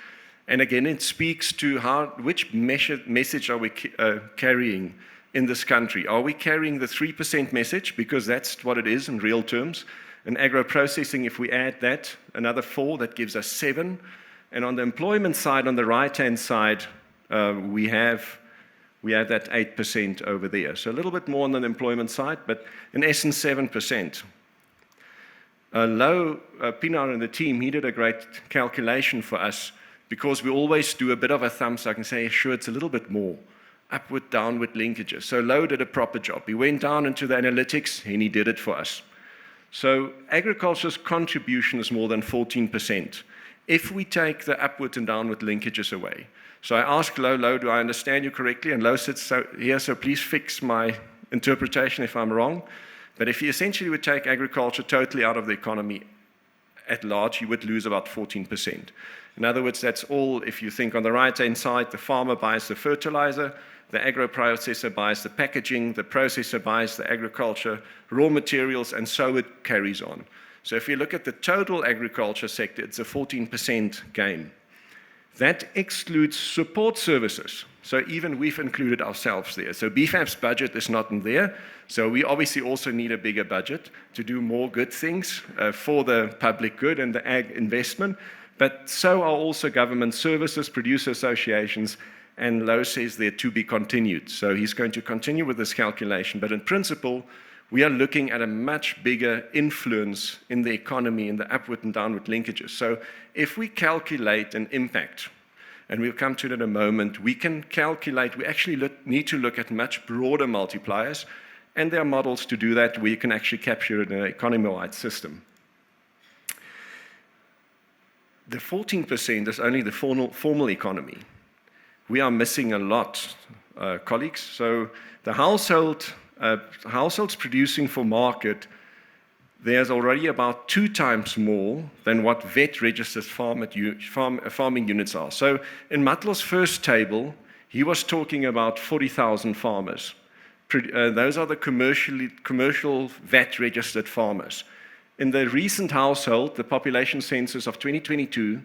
And again, it speaks to which message are we carrying in this country. Are we carrying the 3% message? Because that's what it is in real terms. In agro-processing, if we add that, another 4, that gives us 7. And on the employment side, on the right-hand side, we have that 8% over there. So a little bit more on the employment side, but in essence, 7%. Pinar and the team, he did a great calculation for us, because we always do a bit of a thumb suck and say, sure, it's a little bit more. Upward, downward linkages. So Lo did a proper job. He went down into the analytics, and he did it for us. So agriculture's contribution is more than 14% if we take the upward and downward linkages away. So I asked Lo, do I understand you correctly? And Lo sits here, so please fix my interpretation if I'm wrong. But if you essentially would take agriculture totally out of the economy at large, you would lose about 14%. In other words, that's all, if you think on the right-hand side, the farmer buys the fertilizer, the agro-processor buys the packaging, the processor buys the agriculture, raw materials, and so it carries on. So if you look at the total agriculture sector, it's a 14% gain. That excludes support services. So even we've included ourselves there. So BFAP's budget is not in there. So we obviously also need a bigger budget to do more good things for the public good and the ag investment. But so are also government services, producer associations, and Lo says they're to be continued. So he's going to continue with this calculation. But in principle, we are looking at a much bigger influence in the economy, in the upward and downward linkages. So if we calculate an impact, and we'll come to it in a moment, we can calculate, we actually need to look at much broader multipliers, and there are models to do that where you can actually capture it in an economy-wide system. The 14% is only the formal economy. We are missing a lot, colleagues. So the households producing for market, there's already about 2 times more than what vet-registered farming units are. So in Matlo's first table, he was talking about 40,000 farmers. Those are the commercial vet-registered farmers. In the recent household, the population census of 2022,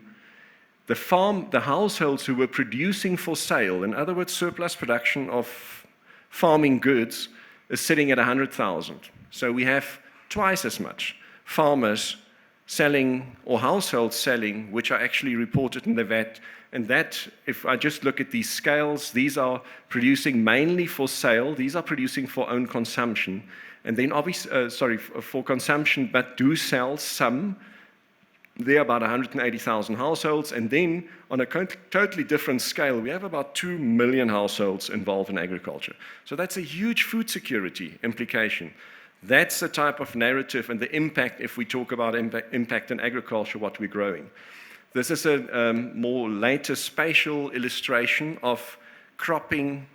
the households who were producing for sale, in other words, surplus production of farming goods, is sitting at 100,000. So we have twice as much farmers selling or households selling, which are actually reported in the VAT. And that, if I just look at these scales, these are producing mainly for sale. These are producing for own consumption. And then obviously, for consumption, but do sell some. There are about 180,000 households. And then on a totally different scale, we have about 2 million households involved in agriculture. So that's a huge food security implication. That's the type of narrative and the impact, if we talk about impact in agriculture, what we're growing. This is a more later spatial illustration of cropping,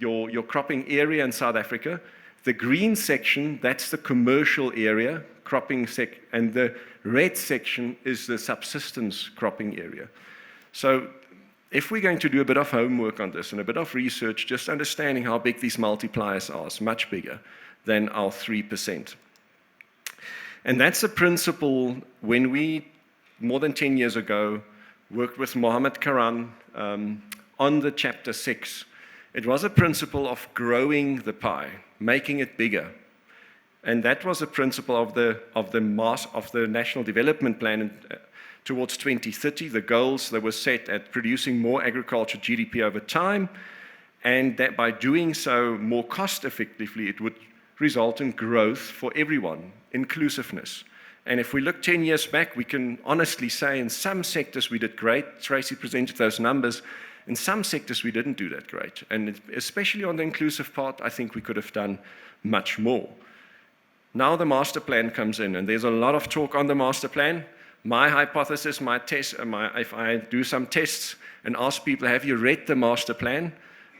your cropping area in South Africa. The green section, that's the commercial area, cropping and the red section is the subsistence cropping area. So if we're going to do a bit of homework on this and a bit of research, just understanding how big these multipliers are is much bigger than our 3%. And that's a principle when we, more than 10 years ago, worked with Mohammed Karan on the chapter 6. It was a principle of growing the pie, making it bigger. And that was a principle of the National Development Plan towards 2030. The goals that were set at producing more agriculture GDP over time, and that by doing so more cost effectively, it would result in growth for everyone, inclusiveness. And if we look 10 years back, we can honestly say in some sectors we did great. Tracy presented those numbers. In some sectors we didn't do that great. And especially on the inclusive part, I think we could have done much more. Now the master plan comes in, and there's a lot of talk on the master plan. My hypothesis, my test, if I do some tests and ask people, have you read the master plan?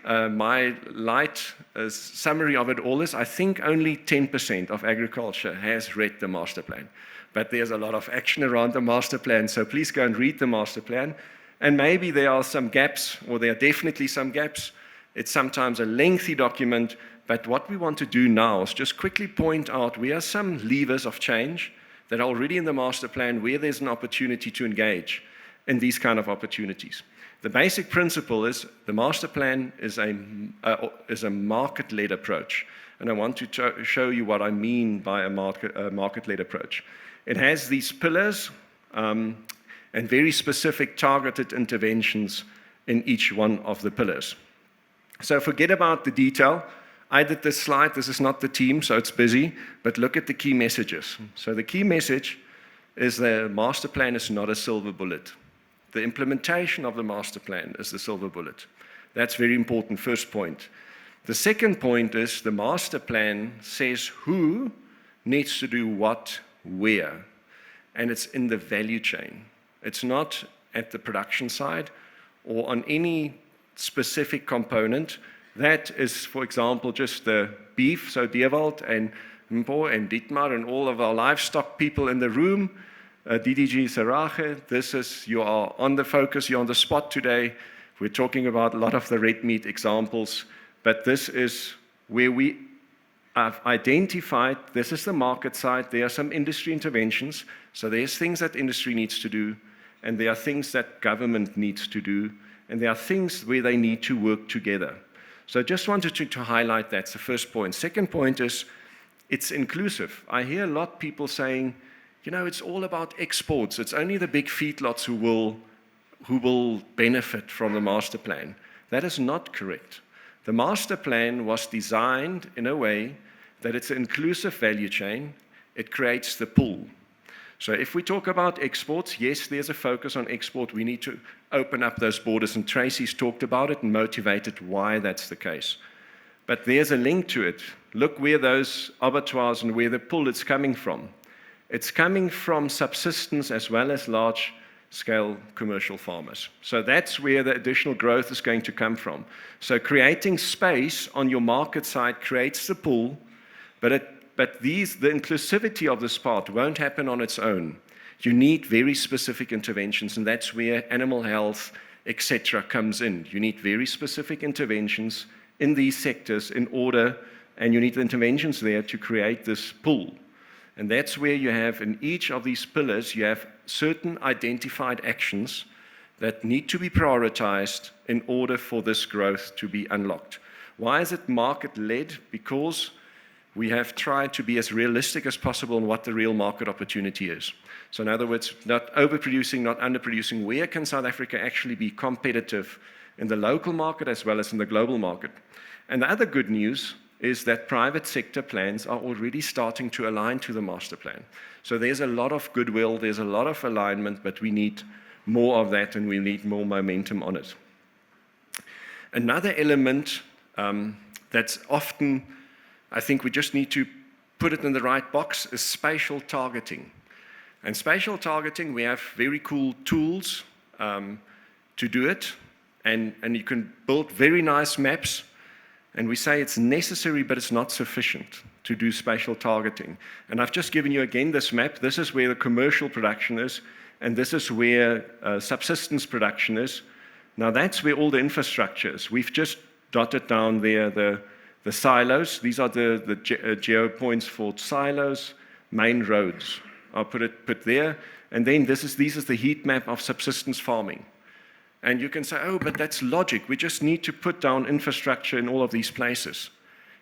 My light summary of it all is, I think only 10% of agriculture has read the master plan. But there's a lot of action around the master plan, so please go and read the master plan. And maybe there are some gaps, or there are definitely some gaps. It's sometimes a lengthy document, but what we want to do now is just quickly point out where are some levers of change that are already in the master plan where there's an opportunity to engage in these kind of opportunities. The basic principle is the master plan is a market-led approach. And I want to show you what I mean by a market-led approach. It has these pillars and very specific targeted interventions in each one of the pillars. So forget about the detail. I did this slide. This is not the team, so it's busy. But look at the key messages. So the key message is the master plan is not a silver bullet. The implementation of the master plan is the silver bullet. That's very important, first point. The second point is the master plan says who needs to do what, where, and it's in the value chain. It's not at the production side or on any specific component. That is, for example, just the beef, so Dewald and Mpo and Dietmar and all of our livestock people in the room, DDG Saraje, you are on the focus, you're on the spot today. We're talking about a lot of the red meat examples, but this is where we have identified, this is the market side, there are some industry interventions, so there's things that industry needs to do, and there are things that government needs to do, and there are things where they need to work together. So I just wanted to highlight that's the first point. Second point is, it's inclusive. I hear a lot of people saying, you know, it's all about exports. It's only the big feedlots who will benefit from the master plan. That is not correct. The master plan was designed in a way that it's an inclusive value chain, it creates the pull. So if we talk about exports, yes, there's a focus on export. We need to open up those borders, and Tracy's talked about it and motivated why that's the case. But there's a link to it. Look where those abattoirs and where the pull is coming from. It's coming from subsistence as well as large-scale commercial farmers. So that's where the additional growth is going to come from. So creating space on your market side creates the pull, but the inclusivity of this part won't happen on its own. You need very specific interventions, and that's where animal health, etc., comes in. You need very specific interventions in these sectors in order, and you need interventions there to create this pull. And that's where you have, in each of these pillars, you have certain identified actions that need to be prioritized in order for this growth to be unlocked. Why is it market-led? Because we have tried to be as realistic as possible on what the real market opportunity is. So in other words, not overproducing, not underproducing. Where can South Africa actually be competitive in the local market as well as in the global market? And the other good news is that private sector plans are already starting to align to the master plan. So there's a lot of goodwill, there's a lot of alignment, but we need more of that and we need more momentum on it. Another element that's often, I think we just need to put it in the right box, is spatial targeting. And spatial targeting, we have very cool tools to do it, and you can build very nice maps. And we say it's necessary, but it's not sufficient to do spatial targeting. And I've just given you again this map. This is where the commercial production is, and this is where subsistence production is. Now that's where all the infrastructure is. We've just dotted down there the silos. These are the geo points for silos, main roads. I'll put there. And then this is the heat map of subsistence farming. And you can say, oh, but that's logic. We just need to put down infrastructure in all of these places.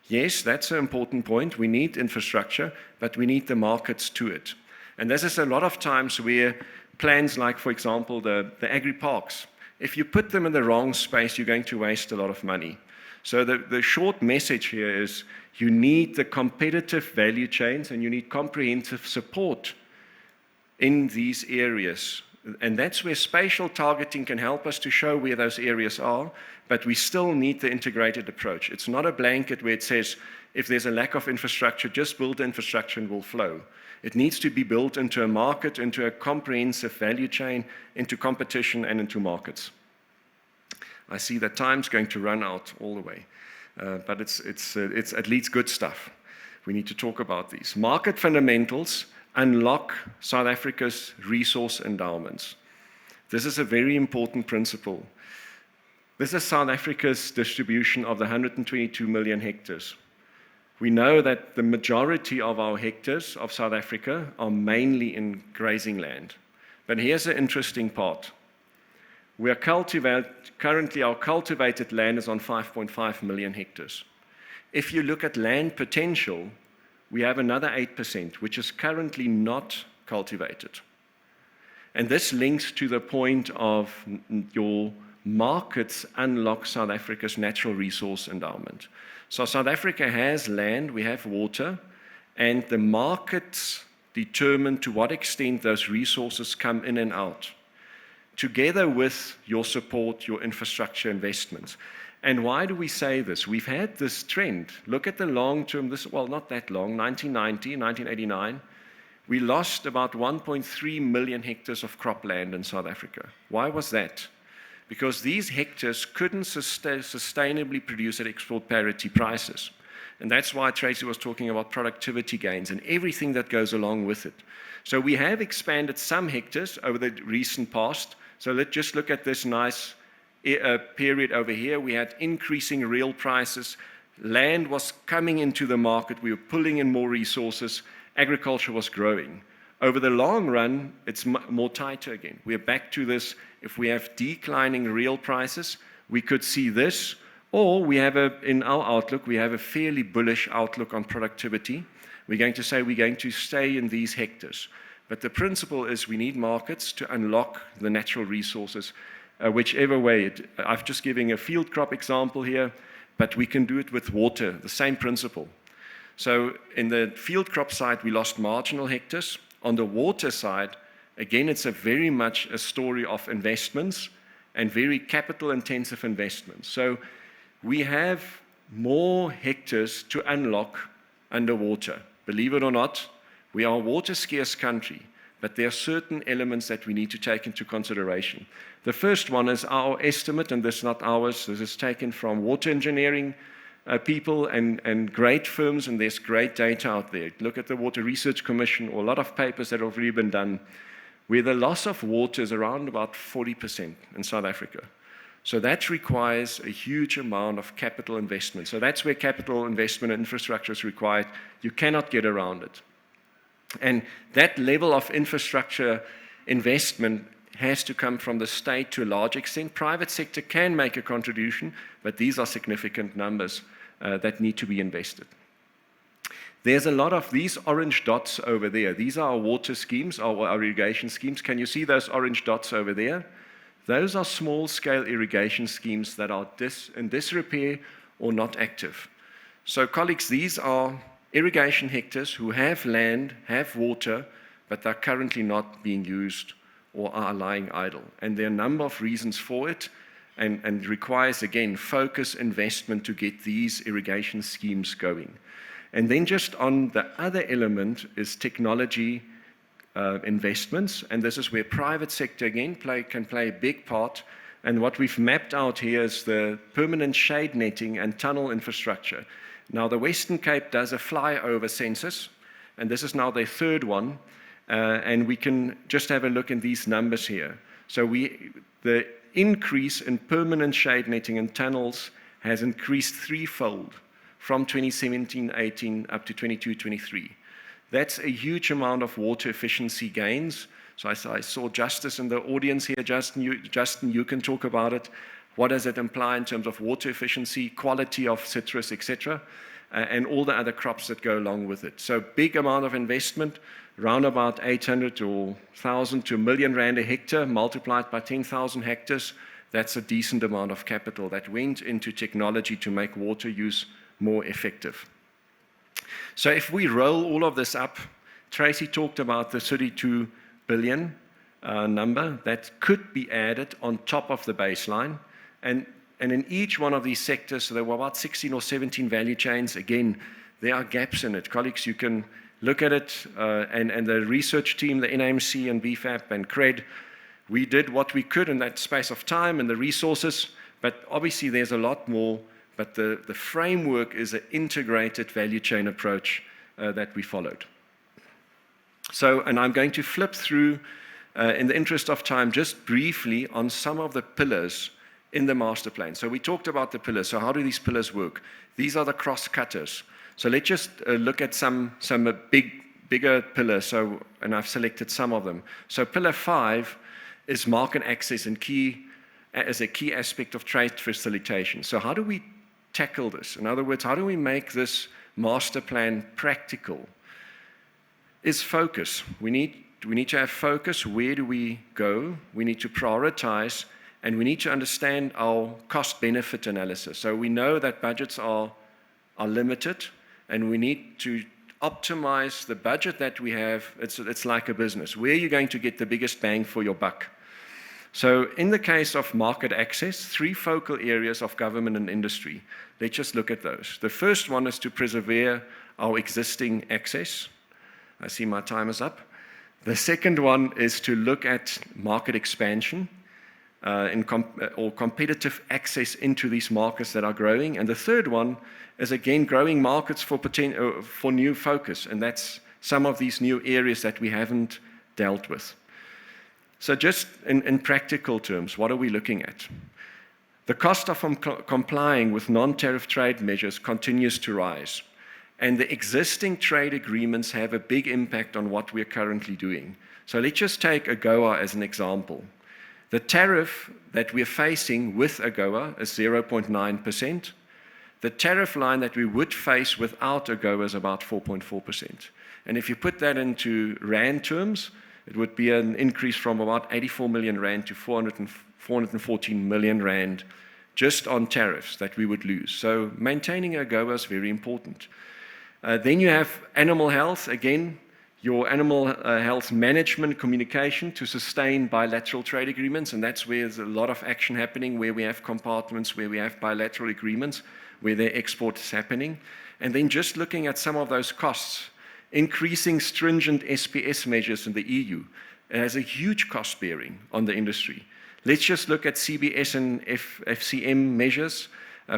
Yes, that's an important point. We need infrastructure, but we need the markets to it. And this is a lot of times where plans like, for example, the agri-parks, if you put them in the wrong space, you're going to waste a lot of money. So the short message here is you need the competitive value chains and you need comprehensive support in these areas. And that's where spatial targeting can help us to show where those areas are, but we still need the integrated approach. It's not a blanket where it says, if there's a lack of infrastructure, just build the infrastructure and will flow. It needs to be built into a market, into a comprehensive value chain, into competition and into markets. I see that time's going to run out all the way, but it's at least good stuff. We need to talk about these. Market fundamentals unlock South Africa's resource endowments. This is a very important principle. This is South Africa's distribution of the 122 million hectares. We know that the majority of our hectares of South Africa are mainly in grazing land. But here's the interesting part. Currently our cultivated land is on 5.5 million hectares. If you look at land potential, we have another 8%, which is currently not cultivated. And this links to the point of your markets unlock South Africa's natural resource endowment. So South Africa has land, we have water, and the markets determine to what extent those resources come in and out, together with your support, your infrastructure investments. And why do we say this? We've had this trend. Look at the long term, not that long, 1990, 1989, we lost about 1.3 million hectares of cropland in South Africa. Why was that? Because these hectares couldn't sustainably produce at export parity prices. And that's why Tracy was talking about productivity gains and everything that goes along with it. So we have expanded some hectares over the recent past. So let's just look at this nice period over here. We had increasing real prices. Land was coming into the market. We were pulling in more resources. Agriculture was growing. Over the long run, it's more tighter again. We're back to this. If we have declining real prices, we could see this. Or we have in our outlook, we have a fairly bullish outlook on productivity. We're going to say we're going to stay in these hectares. But the principle is we need markets to unlock the natural resources, whichever way. I've just given a field crop example here, but we can do it with water, the same principle. So in the field crop side, we lost marginal hectares. On the water side, again, it's a very much a story of investments and very capital-intensive investments. So we have more hectares to unlock underwater. Believe it or not, we are a water-scarce country, but there are certain elements that we need to take into consideration. The first one is our estimate, and this is not ours, this is taken from water engineering people and great firms, and there's great data out there. Look at the Water Research Commission or a lot of papers that have already been done, where the loss of water is around about 40% in South Africa. So that requires a huge amount of capital investment. So that's where capital investment and infrastructure is required. You cannot get around it. And that level of infrastructure investment has to come from the state to a large extent. Private sector can make a contribution, but these are significant numbers that need to be invested. There's a lot of these orange dots over there. These are our water schemes, our irrigation schemes. Can you see those orange dots over there? Those are small-scale irrigation schemes that are in disrepair or not active. So, colleagues, these are irrigation hectares who have land, have water, but they're currently not being used or are lying idle. And there are a number of reasons for it, and requires, again, focus investment to get these irrigation schemes going. And then just on the other element is technology investments, and this is where private sector, again, can play a big part. And what we've mapped out here is the permanent shade netting and tunnel infrastructure. Now, the Western Cape does a flyover census, and this is now their third one, and we can just have a look at these numbers here. So the increase in permanent shade netting and tunnels has increased threefold from 2017-18 up to 22-23. That's a huge amount of water efficiency gains. So I saw Justice in the audience here. Justin, you can talk about it. What does it imply in terms of water efficiency, quality of citrus, etc., and all the other crops that go along with it. So big amount of investment, around about 800 or 1,000 to 1 million rand a hectare, multiplied by 10,000 hectares. That's a decent amount of capital that went into technology to make water use more effective. So if we roll all of this up, Tracy talked about the 32 billion number that could be added on top of the baseline. And in each one of these sectors, so there were about 16 or 17 value chains. Again, there are gaps in it. Colleagues, you can look at it, and the research team, the NAMC and BFAP and CRED, we did what we could in that space of time and the resources, but obviously there's a lot more, but the framework is an integrated value chain approach that we followed. So, and I'm going to flip through, in the interest of time, just briefly on some of the pillars in the master plan. So we talked about the pillars. So how do these pillars work? These are the cross-cutters. So let's just look at some bigger pillars. So, and I've selected some of them. So pillar 5 is market access and as a key aspect of trade facilitation. So how do we tackle this? In other words, how do we make this master plan practical? Is focus. We need to have focus. Where do we go? We need to prioritize, and we need to understand our cost-benefit analysis. So we know that budgets are limited, and we need to optimize the budget that we have. It's like a business. Where are you going to get the biggest bang for your buck? So in the case of market access, 3 focal areas of government and industry. Let's just look at those. The first one is to preserve our existing access. I see my time is up. The second one is to look at market expansion or competitive access into these markets that are growing. And the third one is, again, growing markets for new focus. And that's some of these new areas that we haven't dealt with. So just in practical terms, what are we looking at? The cost of complying with non-tariff trade measures continues to rise. And the existing trade agreements have a big impact on what we're currently doing. So let's just take AGOA as an example. The tariff that we're facing with AGOA is 0.9%. The tariff line that we would face without AGOA is about 4.4%. And if you put that into rand terms, it would be an increase from about 84 million rand to 414 million rand just on tariffs that we would lose. So maintaining AGOA is very important. Then you have animal health, again, your animal health management communication to sustain bilateral trade agreements, and that's where there's a lot of action happening, where we have compartments, where we have bilateral agreements, where their export is happening. And then just looking at some of those costs, increasing stringent SPS measures in the EU, it has a huge cost bearing on the industry. Let's just look at CBS and FCM measures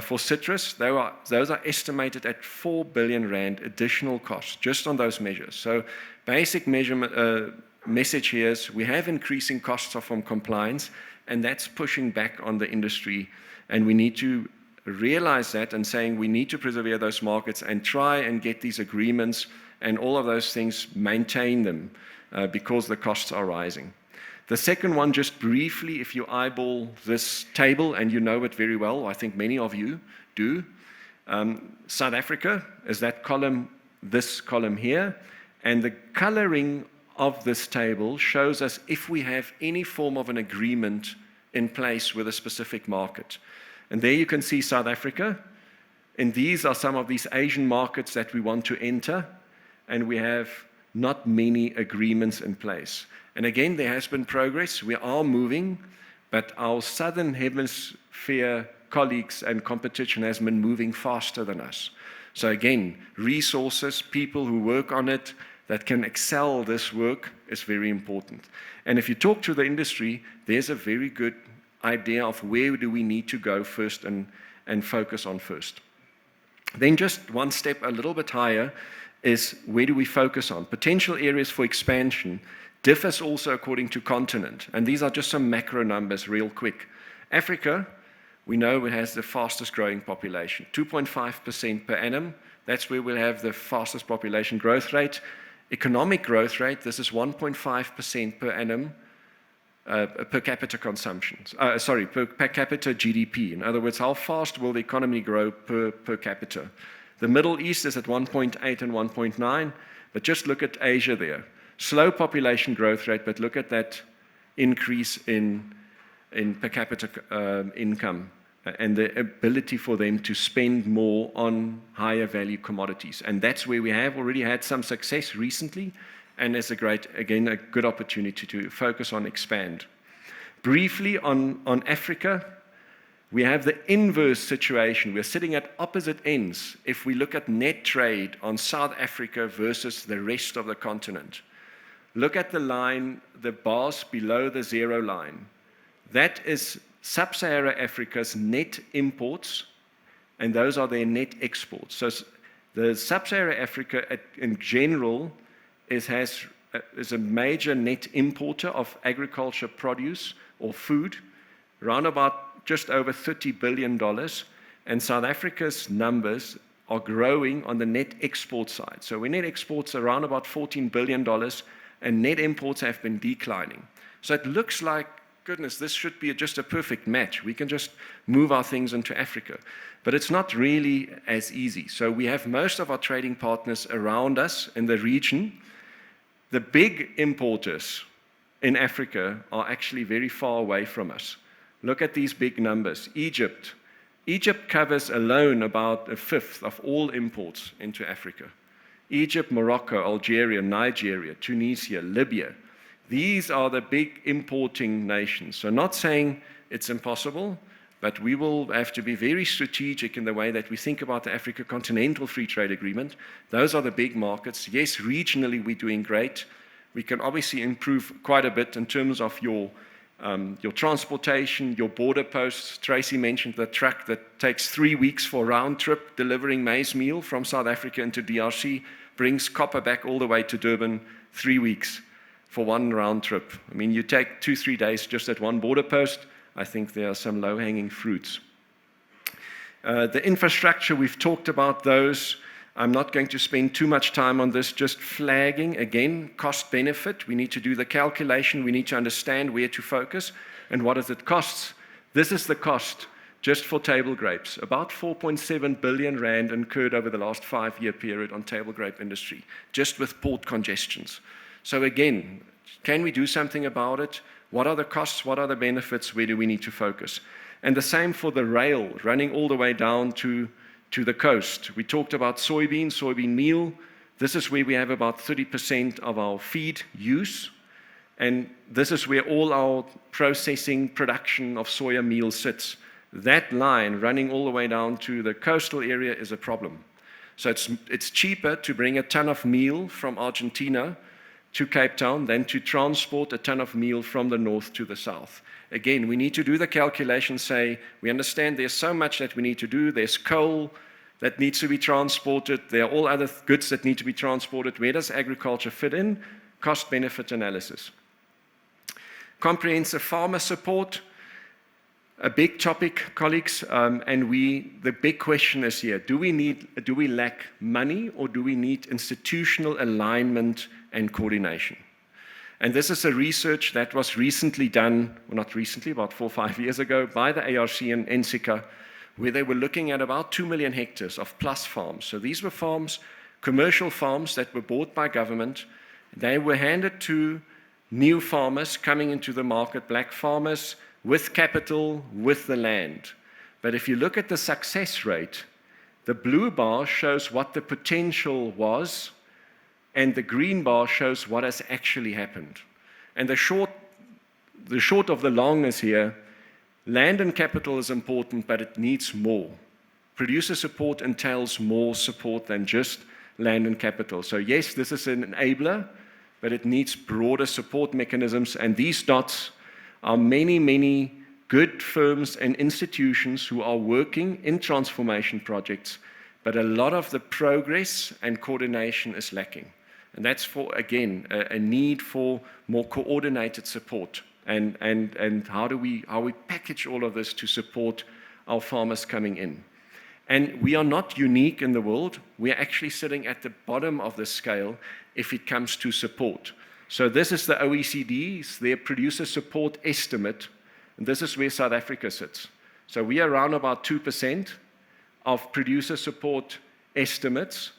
for citrus. Those are estimated at 4 billion rand additional costs just on those measures. So basic message here is we have increasing costs from compliance, and that's pushing back on the industry, and we need to realize that and saying we need to preserve those markets and try and get these agreements and all of those things, maintain them because the costs are rising. The second one, just briefly, if you eyeball this table, and you know it very well, I think many of you do, South Africa is that column, this column here, and the coloring of this table shows us if we have any form of an agreement in place with a specific market. And there you can see South Africa, and these are some of these Asian markets that we want to enter, and we have not many agreements in place. And again, there has been progress. We are moving, but our Southern Hemisphere colleagues and competition has been moving faster than us. So again, resources, people who work on it, that can excel this work is very important. And if you talk to the industry, there's a very good idea of where do we need to go first and focus on first. Then just one step a little bit higher is where do we focus on? Potential areas for expansion differs also according to continent. And these are just some macro numbers real quick. Africa, we know it has the fastest growing population, 2.5% per annum. That's where we'll have the fastest population growth rate. Economic growth rate, this is 1.5% per annum per capita consumption. Per capita GDP. In other words, how fast will the economy grow per capita? The Middle East is at 1.8 and 1.9, but just look at Asia there. Slow population growth rate, but look at that increase in per capita income and the ability for them to spend more on higher value commodities. And that's where we have already had some success recently, and it's a good opportunity to focus on expand. Briefly on Africa, we have the inverse situation. We're sitting at opposite ends if we look at net trade on South Africa versus the rest of the continent. Look at the line, the bars below the zero line. That is Sub-Saharan Africa's net imports, and those are their net exports. So the Sub-Saharan Africa in general is a major net importer of agriculture produce or food, around about just over $30 billion, and South Africa's numbers are growing on the net export side. So we net exports around about $14 billion, and net imports have been declining. So it looks like, goodness, this should be just a perfect match. We can just move our things into Africa. But it's not really as easy. So we have most of our trading partners around us in the region. The big importers in Africa are actually very far away from us. Look at these big numbers. Egypt. Egypt covers alone about a fifth of all imports into Africa. Egypt, Morocco, Algeria, Nigeria, Tunisia, Libya. These are the big importing nations. So not saying it's impossible, but we will have to be very strategic in the way that we think about the Africa Continental Free Trade Agreement. Those are the big markets. Yes, regionally we're doing great. We can obviously improve quite a bit in terms of your transportation, your border posts. Tracy mentioned the truck that takes 3 weeks for a round trip, delivering maize meal from South Africa into DRC, brings copper back all the way to Durban, 3 weeks for one round trip. I mean, you take 2-3 days just at one border post. I think there are some low-hanging fruits. The infrastructure, we've talked about those. I'm not going to spend too much time on this, just flagging, again, cost benefit. We need to do the calculation. We need to understand where to focus and what does it cost. This is the cost just for table grapes. About 4.7 billion rand incurred over the last 5-year period on table grape industry, just with port congestions. So again, can we do something about it? What are the costs? What are the benefits? Where do we need to focus? And the same for the rail, running all the way down to to the coast. We talked about soybean meal. This is where we have about 30% of our feed use. And this is where all our processing, production of soya meal sits. That line running all the way down to the coastal area is a problem. So it's cheaper to bring a ton of meal from Argentina to Cape Town than to transport a ton of meal from the north to the south. Again, we need to do the calculation, say, we understand there's so much that we need to do. There's coal that needs to be transported. There are all other goods that need to be transported. Where does agriculture fit in? Cost-benefit analysis. Comprehensive farmer support, a big topic, colleagues, and the big question is here, do we lack money or do we need institutional alignment and coordination? And this is a research that was recently done, well, not recently, about 4 or 5 years ago, by the ARC and NSICA, where they were looking at about 2 million hectares of plus farms. So these were farms, commercial farms that were bought by government. They were handed to new farmers coming into the market, black farmers with capital, with the land. But if you look at the success rate, the blue bar shows what the potential was, and the green bar shows what has actually happened. And the short of the long is here, land and capital is important, but it needs more. Producer support entails more support than just land and capital. So yes, this is an enabler, but it needs broader support mechanisms, and these dots are many, many good firms and institutions who are working in transformation projects, but a lot of the progress and coordination is lacking. And that's for, again, a need for more coordinated support. And how we package all of this to support our farmers coming in. And we are not unique in the world. We are actually sitting at the bottom of the scale if it comes to support. So this is the OECD's, their producer support estimate, and this is where South Africa sits. So we are around about 2% of producer support estimates.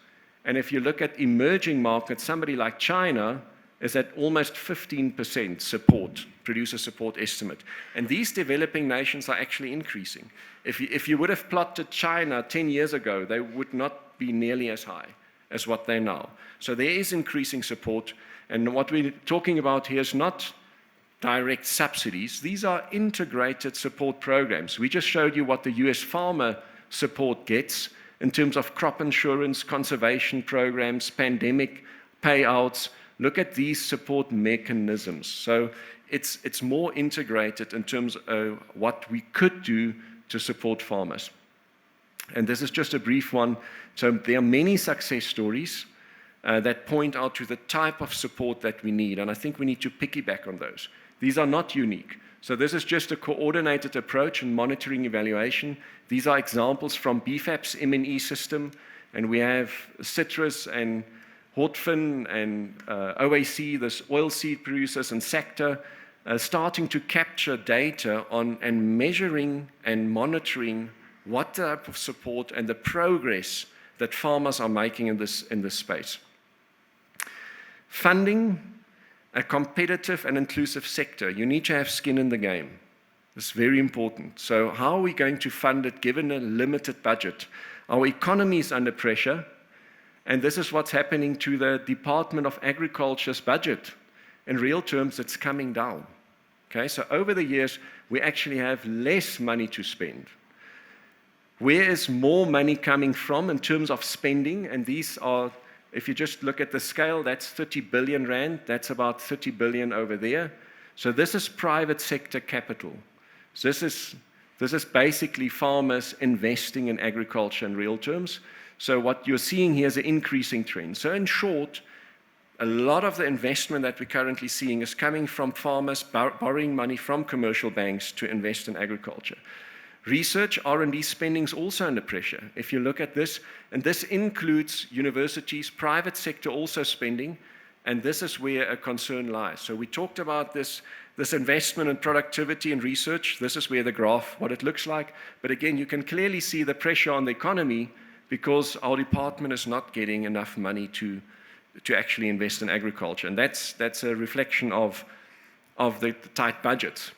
And if you look at emerging markets, somebody like China is at almost 15% support, producer support estimate. And these developing nations are actually increasing. If you would have plotted China 10 years ago, they would not be nearly as high as what they're now. So there is increasing support. And what we're talking about here is not direct subsidies. These are integrated support programs. We just showed you what the US farmer support gets in terms of crop insurance, conservation programs, pandemic payouts. Look at these support mechanisms. So it's more integrated in terms of what we could do to support farmers. And this is just a brief one. So there are many success stories that point out to the type of support that we need. And I think we need to piggyback on those. These are not unique. So this is just a coordinated approach in monitoring evaluation. These are examples from BFAP's M&E system. And we have citrus and Hortfin and OAC, this oilseed producers and sector, starting to capture data on and measuring and monitoring what type of support and the progress that farmers are making in this space. Funding a competitive and inclusive sector. You need to have skin in the game. It's very important. So how are we going to fund it given a limited budget? Our economy is under pressure, and this is what's happening to the Department of Agriculture's budget. In real terms, it's coming down. Okay, so over the years, we actually have less money to spend. Where is more money coming from in terms of spending? And these are, if you just look at the scale, that's 30 billion rand. That's about 30 billion over there. So this is private sector capital. So this is basically farmers investing in agriculture in real terms. So what you're seeing here is an increasing trend. So in short, a lot of the investment that we're currently seeing is coming from farmers borrowing money from commercial banks to invest in agriculture. Research, R&D spending is also under pressure. If you look at this, and this includes universities, private sector also spending, and this is where a concern lies. So we talked about this investment in productivity and research. This is where the graph, what it looks like. But again, you can clearly see the pressure on the economy because our department is not getting enough money to actually invest in agriculture. And that's a reflection of the tight budgets.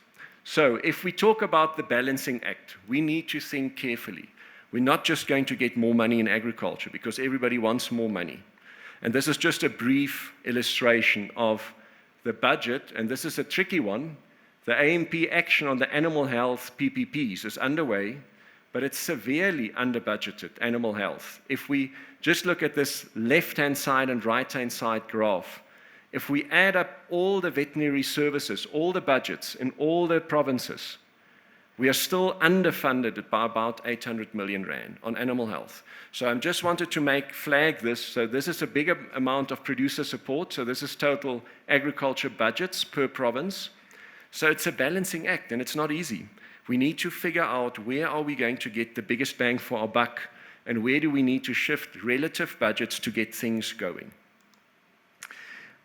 So if we talk about the balancing act, we need to think carefully. We're not just going to get more money in agriculture because everybody wants more money. And this is just a brief illustration of the budget, and this is a tricky one. The AMP action on the animal health PPPs is underway, but it's severely under-budgeted, animal health. If we just look at this left-hand side and right-hand side graph, if we add up all the veterinary services, all the budgets in all the provinces, we are still underfunded by about 800 million rand on animal health. So I just wanted to flag this. So this is a bigger amount of producer support. So this is total agriculture budgets per province. So it's a balancing act, and it's not easy. We need to figure out where are we going to get the biggest bang for our buck, and where do we need to shift relative budgets to get things going.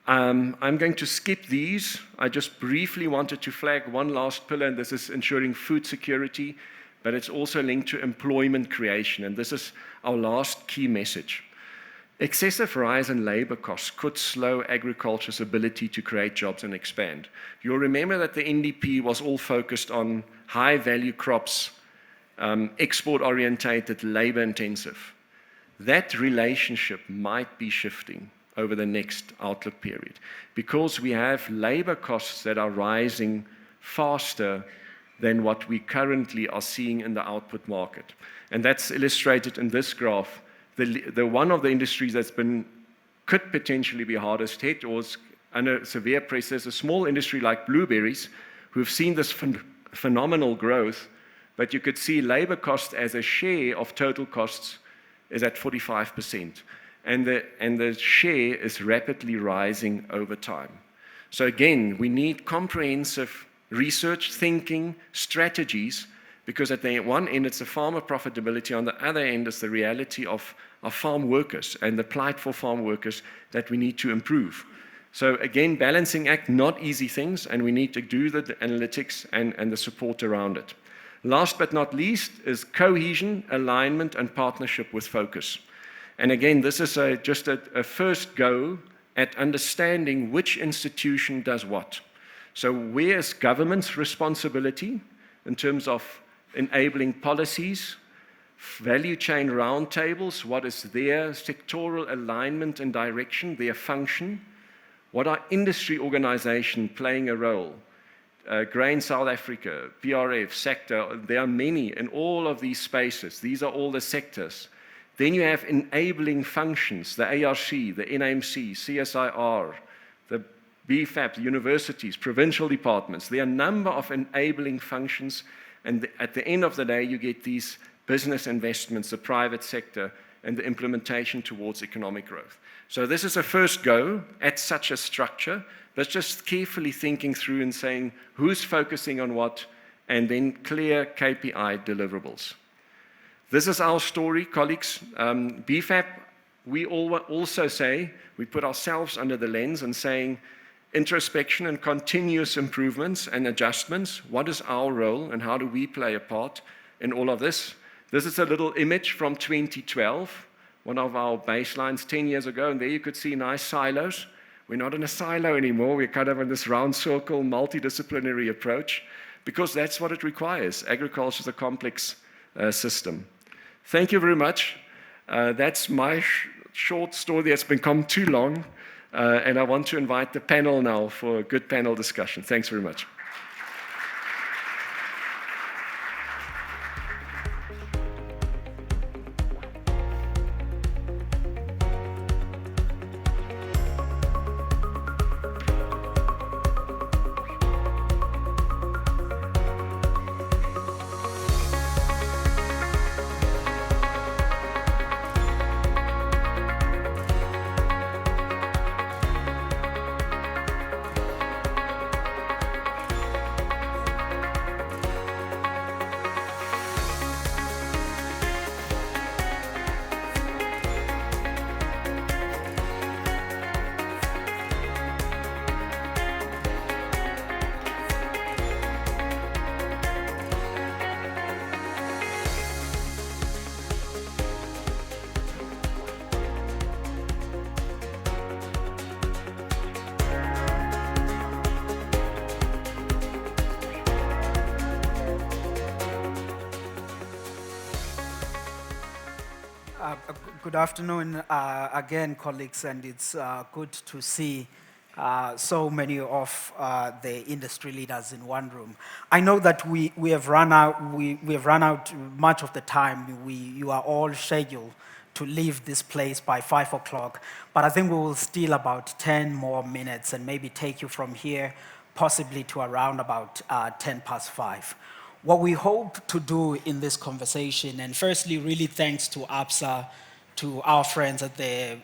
I'm going to skip these. I just briefly wanted to flag one last pillar, and this is ensuring food security, but it's also linked to employment creation, and this is our last key message. Excessive rise in labor costs could slow agriculture's ability to create jobs and expand. You'll remember that the NDP was all focused on high-value crops, export-orientated, labor-intensive. That relationship might be shifting over the next outlook period, because we have labor costs that are rising faster than what we currently are seeing in the output market. And that's illustrated in this graph. The one of the industries that's could potentially be hardest hit or is under severe pressure is a small industry like blueberries, who have seen this phenomenal growth, but you could see labor cost as a share of total costs is at 45%. And the share is rapidly rising over time. So again, we need comprehensive research, thinking, strategies, because at the one end, it's the farmer profitability. On the other end, it's the reality of farm workers and the plight for farm workers that we need to improve. So again, balancing act, not easy things, and we need to do the analytics and the support around it. Last but not least is cohesion, alignment, and partnership with focus. And again, this is just a first go at understanding which institution does what. So where is government's responsibility in terms of enabling policies, value chain roundtables, what is their sectoral alignment and direction, their function? What are industry organizations playing a role? Grain South Africa, PRF, sector, there are many in all of these spaces. These are all the sectors. Then you have enabling functions, the ARC, the NAMC, CSIR, the BFAP, the universities, provincial departments. There are a number of enabling functions, and at the end of the day, you get these business investments, the private sector, and the implementation towards economic growth. So this is a first go at such a structure, but just carefully thinking through and saying who's focusing on what, and then clear KPI deliverables. This is our story, colleagues. BFAP, we also say, we put ourselves under the lens and saying introspection and continuous improvements and adjustments. What is our role and how do we play a part in all of this? This is a little image from 2012, one of our baselines 10 years ago, and there you could see nice silos. We're not in a silo anymore. We're kind of in this round circle, multidisciplinary approach, because that's what it requires. Agriculture is a complex system. Thank you very much. That's my short story that's become too long, and I want to invite the panel now for a good panel discussion. Thanks very much. Good afternoon again, colleagues, and it's good to see so many of the industry leaders in one room. I know that we have run out much of the time. You are all scheduled to leave this place by 5 o'clock, but I think we will steal about 10 more minutes and maybe take you from here possibly to around about 10 past 5. What we hope to do in this conversation, and firstly, really thanks to APSA, to our friends at the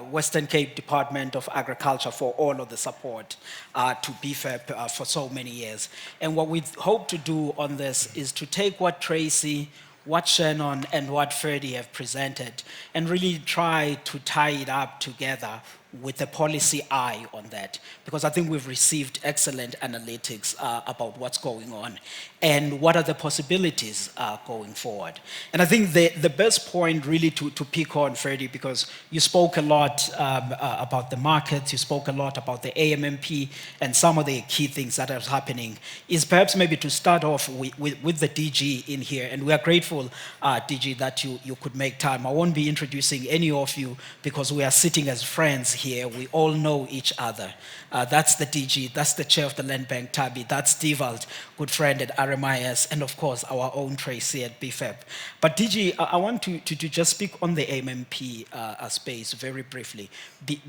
Western Cape Department of Agriculture for all of the support to BFAP for so many years. And what we hope to do on this is to take what Tracy, what Shannon, and what Freddie have presented and really try to tie it up together with a policy eye on that, because I think we've received excellent analytics about what's going on and what are the possibilities going forward. And I think the best point really to pick on, Freddie, because you spoke a lot about the markets, you spoke a lot about the AMMP and some of the key things that are happening, is perhaps maybe to start off with the DG in here. And we are grateful, DG, that you could make time. I won't be introducing any of you because we are sitting as friends here. We all know each other. That's the DG, that's the chair of the Land Bank, Tabi, that's Devald, good friend at RMIS, and of course our own Tracy at BFAP. But DG, I want to just speak on the AMMP space very briefly,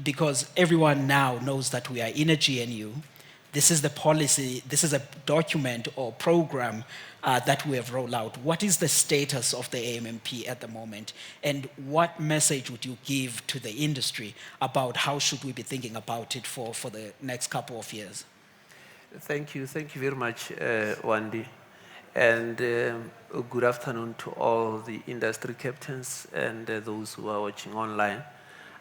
because everyone now knows that we are in a GNU. This is the policy, this is a document or program that we have rolled out. What is the status of the AMMP at the moment? And what message would you give to the industry about how should we be thinking about it for the next couple of years? Thank you very much, Wandi. And good afternoon to all the industry captains and those who are watching online.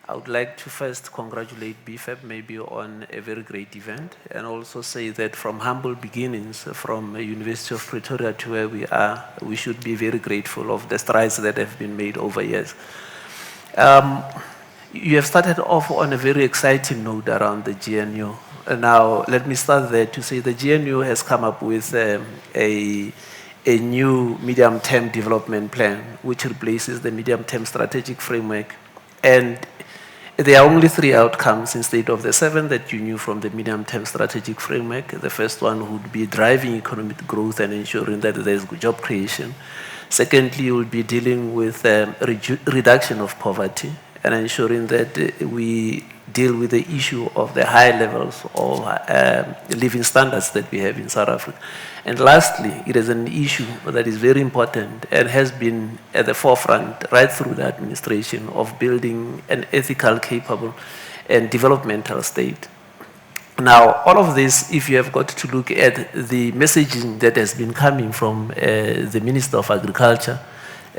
I would like to first congratulate BFAP maybe on a very great event, and also say that from humble beginnings, from University of Pretoria to where we are, we should be very grateful of the strides that have been made over years. You have started off on a very exciting note around the GNU. Now, let me start there to say the GNU has come up with a new medium-term development plan, which replaces the medium-term strategic framework. And there are only 3 outcomes instead of the 7 that you knew from the medium-term strategic framework. The first one would be driving economic growth and ensuring that there's job creation. Secondly, we'll be dealing with reduction of poverty and ensuring that we deal with the issue of the high levels of living standards that we have in South Africa. And lastly, it is an issue that is very important and has been at the forefront right through the administration of building an ethical, capable, and developmental state. Now, all of this, if you have got to look at the messaging that has been coming from the Minister of Agriculture,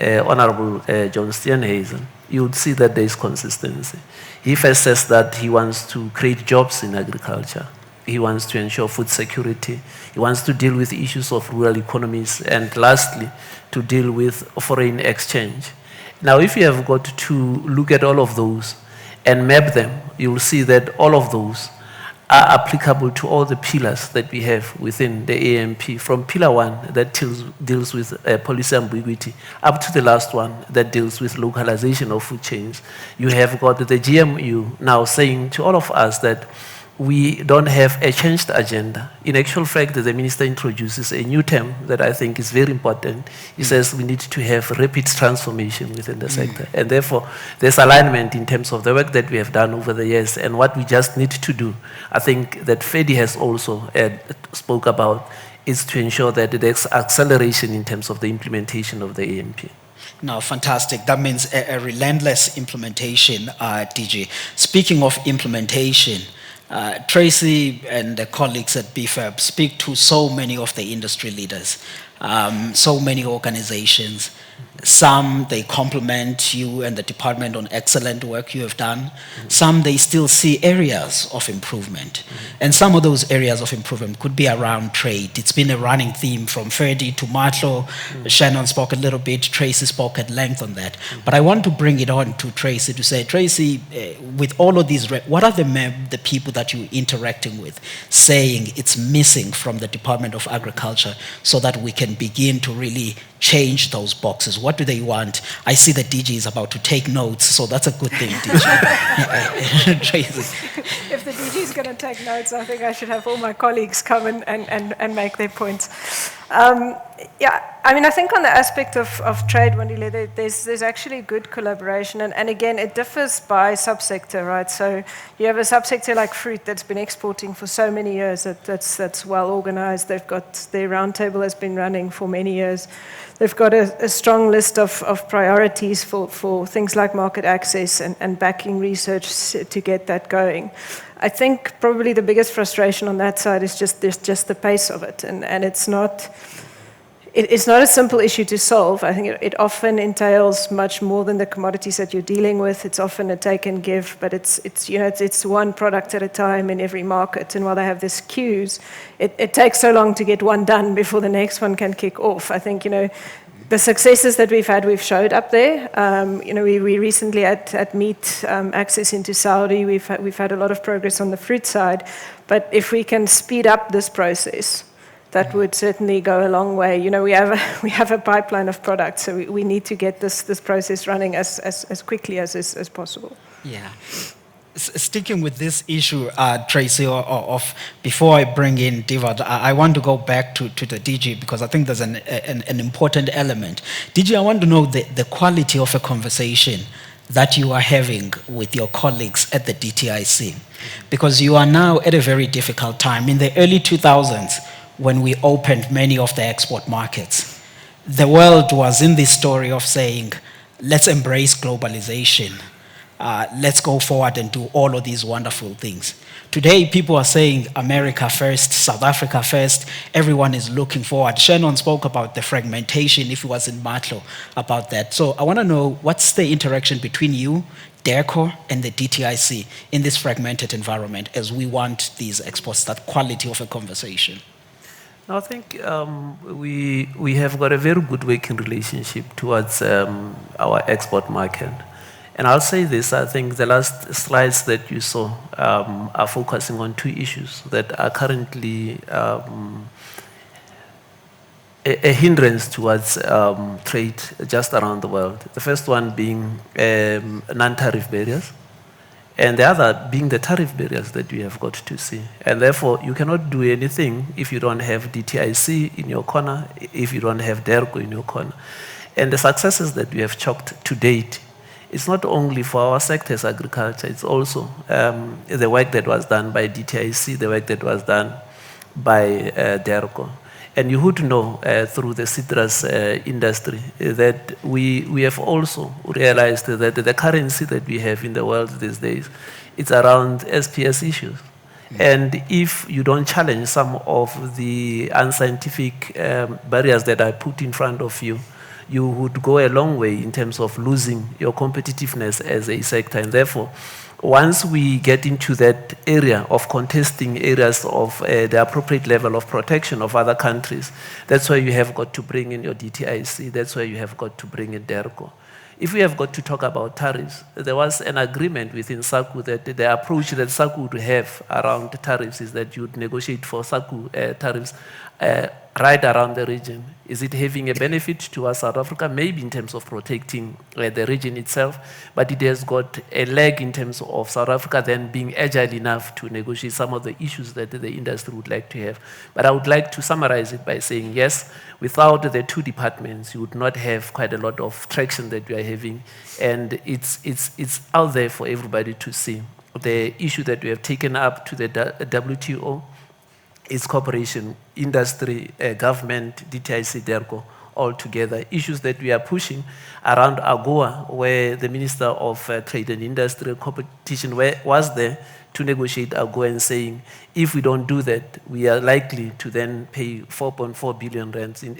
Honorable John Steenhuisen, you would see that there is consistency. He first says that he wants to create jobs in agriculture. He wants to ensure food security. He wants to deal with issues of rural economies. And lastly, to deal with foreign exchange. Now, if you have got to look at all of those and map them, you will see that all of those are applicable to all the pillars that we have within the AMP, from pillar 1 that deals with policy ambiguity, up to the last one that deals with localization of food chains. You have got the GMU now saying to all of us that we don't have a changed agenda. In actual fact, the minister introduces a new term that I think is very important. He says we need to have rapid transformation within the sector. And therefore, there's alignment in terms of the work that we have done over the years and what we just need to do. I think that Freddie has also spoke about is to ensure that there's acceleration in terms of the implementation of the AMP. No, fantastic. That means a relentless implementation, DG. Speaking of implementation, Tracy and the colleagues at BFAP speak to so many of the industry leaders, so many organizations. Some, they compliment you and the department on excellent work you have done. Some, they still see areas of improvement. And some of those areas of improvement could be around trade. It's been a running theme from Ferdy to Matlo. Shannon spoke a little bit. Tracy spoke at length on that. But I want to bring it on to Tracy to say, Tracy, with all of these, what are the people that you're interacting with saying it's missing from the Department of Agriculture so that we can begin to really change those boxes? What do they want? I see the DG is about to take notes, so that's a good thing, DG. Tracy. If the DG is going to take notes, I think I should have all my colleagues come and make their points. Yeah, I mean, I think on the aspect of trade, Wandile, there's actually good collaboration. And again, it differs by subsector, right? So you have a subsector like fruit that's been exporting for so many years that's well organized. They've got their roundtable has been running for many years. They've got a strong list of priorities for things like market access and backing research to get that going. I think probably the biggest frustration on that side is just the pace of it, and it's not a simple issue to solve. I think it often entails much more than the commodities that you're dealing with. It's often a take and give, but it's one product at a time in every market. And while they have these queues, it takes so long to get one done before the next one can kick off. I think, the successes that we've had, we've showed up there. We recently at meat access into Saudi, we've had a lot of progress on the fruit side. But if we can speed up this process, that would certainly go a long way. We have a pipeline of products, so we need to get this process running as quickly as possible. Yeah. Sticking with this issue, Tracy, of before I bring in Divad, I want to go back to the DG because I think there's an important element. DG, I want to know the quality of a conversation that you are having with your colleagues at the DTIC, because you are now at a very difficult time. In the early 2000s, when we opened many of the export markets, the world was in this story of saying, let's embrace globalization. Let's go forward and do all of these wonderful things. Today, people are saying America first, South Africa first. Everyone is looking forward. Shannon spoke about the fragmentation, if it was in Matlo, about that. So I want to know, what's the interaction between you, DERCO, and the DTIC in this fragmented environment as we want these exports, that quality of a conversation? I think we have got a very good working relationship towards our export market. And I'll say this, I think the last slides that you saw are focusing on two issues that are currently a hindrance towards trade just around the world. The first one being non-tariff barriers, and the other being the tariff barriers that we have got to see. And therefore, you cannot do anything if you don't have DTIC in your corner, if you don't have DERCO in your corner. And the successes that we have chalked to date, it's not only for our sectors, agriculture, it's also the work that was done by DTIC, the work that was done by DERCO. And you would know through the citrus industry that we have also realized that the currency that we have in the world these days, it's around SPS issues. And if you don't challenge some of the unscientific barriers that are put in front of you, you would go a long way in terms of losing your competitiveness as a sector. And therefore, once we get into that area of contesting areas of the appropriate level of protection of other countries, that's why you have got to bring in your DTIC, that's why you have got to bring in DERCO. If we have got to talk about tariffs, there was an agreement within SACU that the approach that SACU would have around tariffs is that you would negotiate for SACU tariffs right around the region. Is it having a benefit to us, South Africa? Maybe in terms of protecting the region itself, but it has got a leg in terms of South Africa then being agile enough to negotiate some of the issues that the industry would like to have. But I would like to summarize it by saying, yes, without the two departments, you would not have quite a lot of traction that we are having, and it's out there for everybody to see. The issue that we have taken up to the WTO is cooperation, industry, government, DTIC, DERCO, all together. Issues that we are pushing around AGOA, where the Minister of Trade and Industry Competition was there to negotiate AGOA and saying, if we don't do that, we are likely to then pay 4.4 billion rands in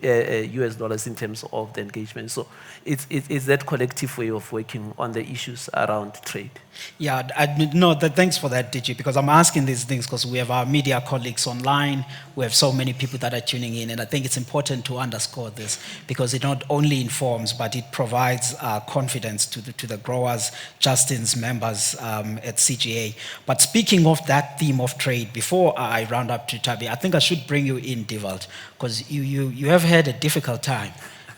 US dollars in terms of the engagement. So it's that collective way of working on the issues around trade. Yeah, thanks for that, DG, because I'm asking these things because we have our media colleagues online, we have so many people that are tuning in, and I think it's important to underscore this because it not only informs, but it provides confidence to the growers, Justin's members at CGA. But speaking of that theme of trade, before I round up to Tabi, I think I should bring you in, Divald, because you have had a difficult time.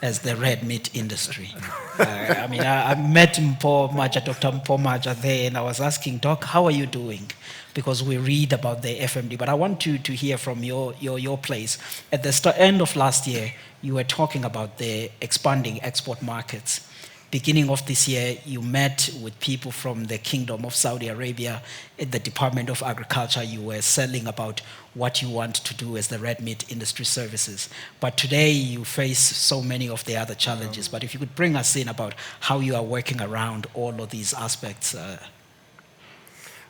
as the red meat industry. I mean, I met Dr. Mpomaja there, and I was asking, Doc, how are you doing? Because we read about the FMD, but I want to hear from your place. At the end of last year, you were talking about the expanding export markets. Beginning of this year, you met with people from the Kingdom of Saudi Arabia at the Department of Agriculture. You were selling about what you want to do as the red meat industry services. But today you face so many of the other challenges. But if you could bring us in about how you are working around all of these aspects.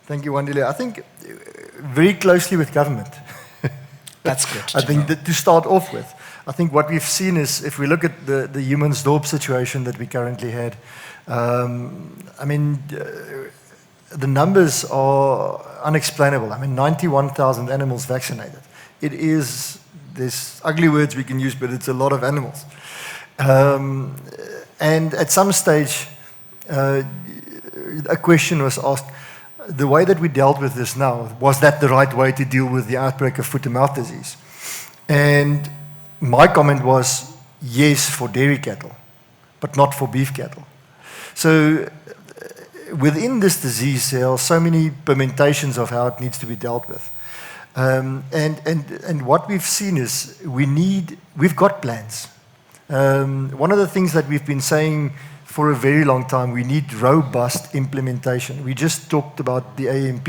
Thank you, Wandile. I think very closely with government. That's good. I think that to start off with, I think what we've seen is, if we look at the Humansdorp situation that we currently had, I mean, the numbers are unexplainable. I mean, 91,000 animals vaccinated. It is, there's ugly words we can use, but it's a lot of animals. And at some stage, a question was asked, the way that we dealt with this now, was that the right way to deal with the outbreak of foot-and-mouth disease? And my comment was, yes, for dairy cattle, but not for beef cattle. So within this disease, there are so many permutations of how it needs to be dealt with. And what we've seen is we've got plans. One of the things that we've been saying for a very long time, we need robust implementation. We just talked about the AMP.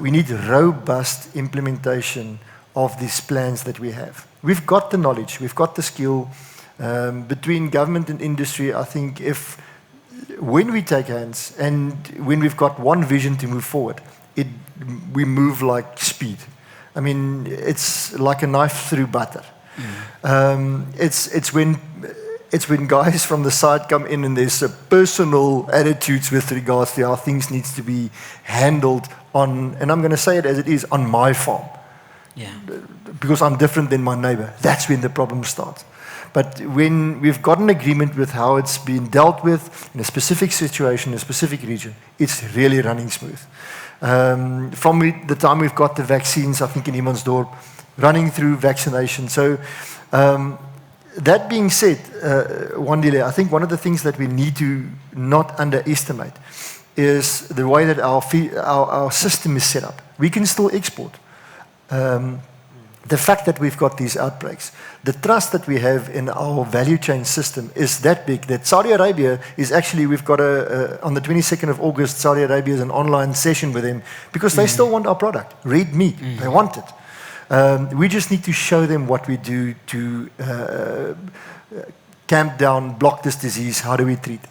We need robust implementation of these plans that we have. We've got the knowledge, we've got the skill. Between government and industry, I think when we take hands and when we've got one vision to move forward, we move like speed. I mean, it's like a knife through butter. It's when guys from the side come in and there's personal attitudes with regards to how things needs to be handled on, and I'm going to say it as it is, on my farm. Yeah. Because I'm different than my neighbor. That's when the problem starts. But when we've got an agreement with how it's been dealt with in a specific situation, in a specific region, it's really running smooth. From the time we've got the vaccines, I think in Humansdorp, running through vaccination. So that being said, Wandile, I think one of the things that we need to not underestimate is the way that our system is set up. We can still export. The fact that we've got these outbreaks, the trust that we have in our value chain system is that big that Saudi Arabia is actually, we've got on the 22nd of August, Saudi Arabia is an online session with them because they still want our product, red meat, they want it. We just need to show them what we do to camp down, block this disease, how do we treat it.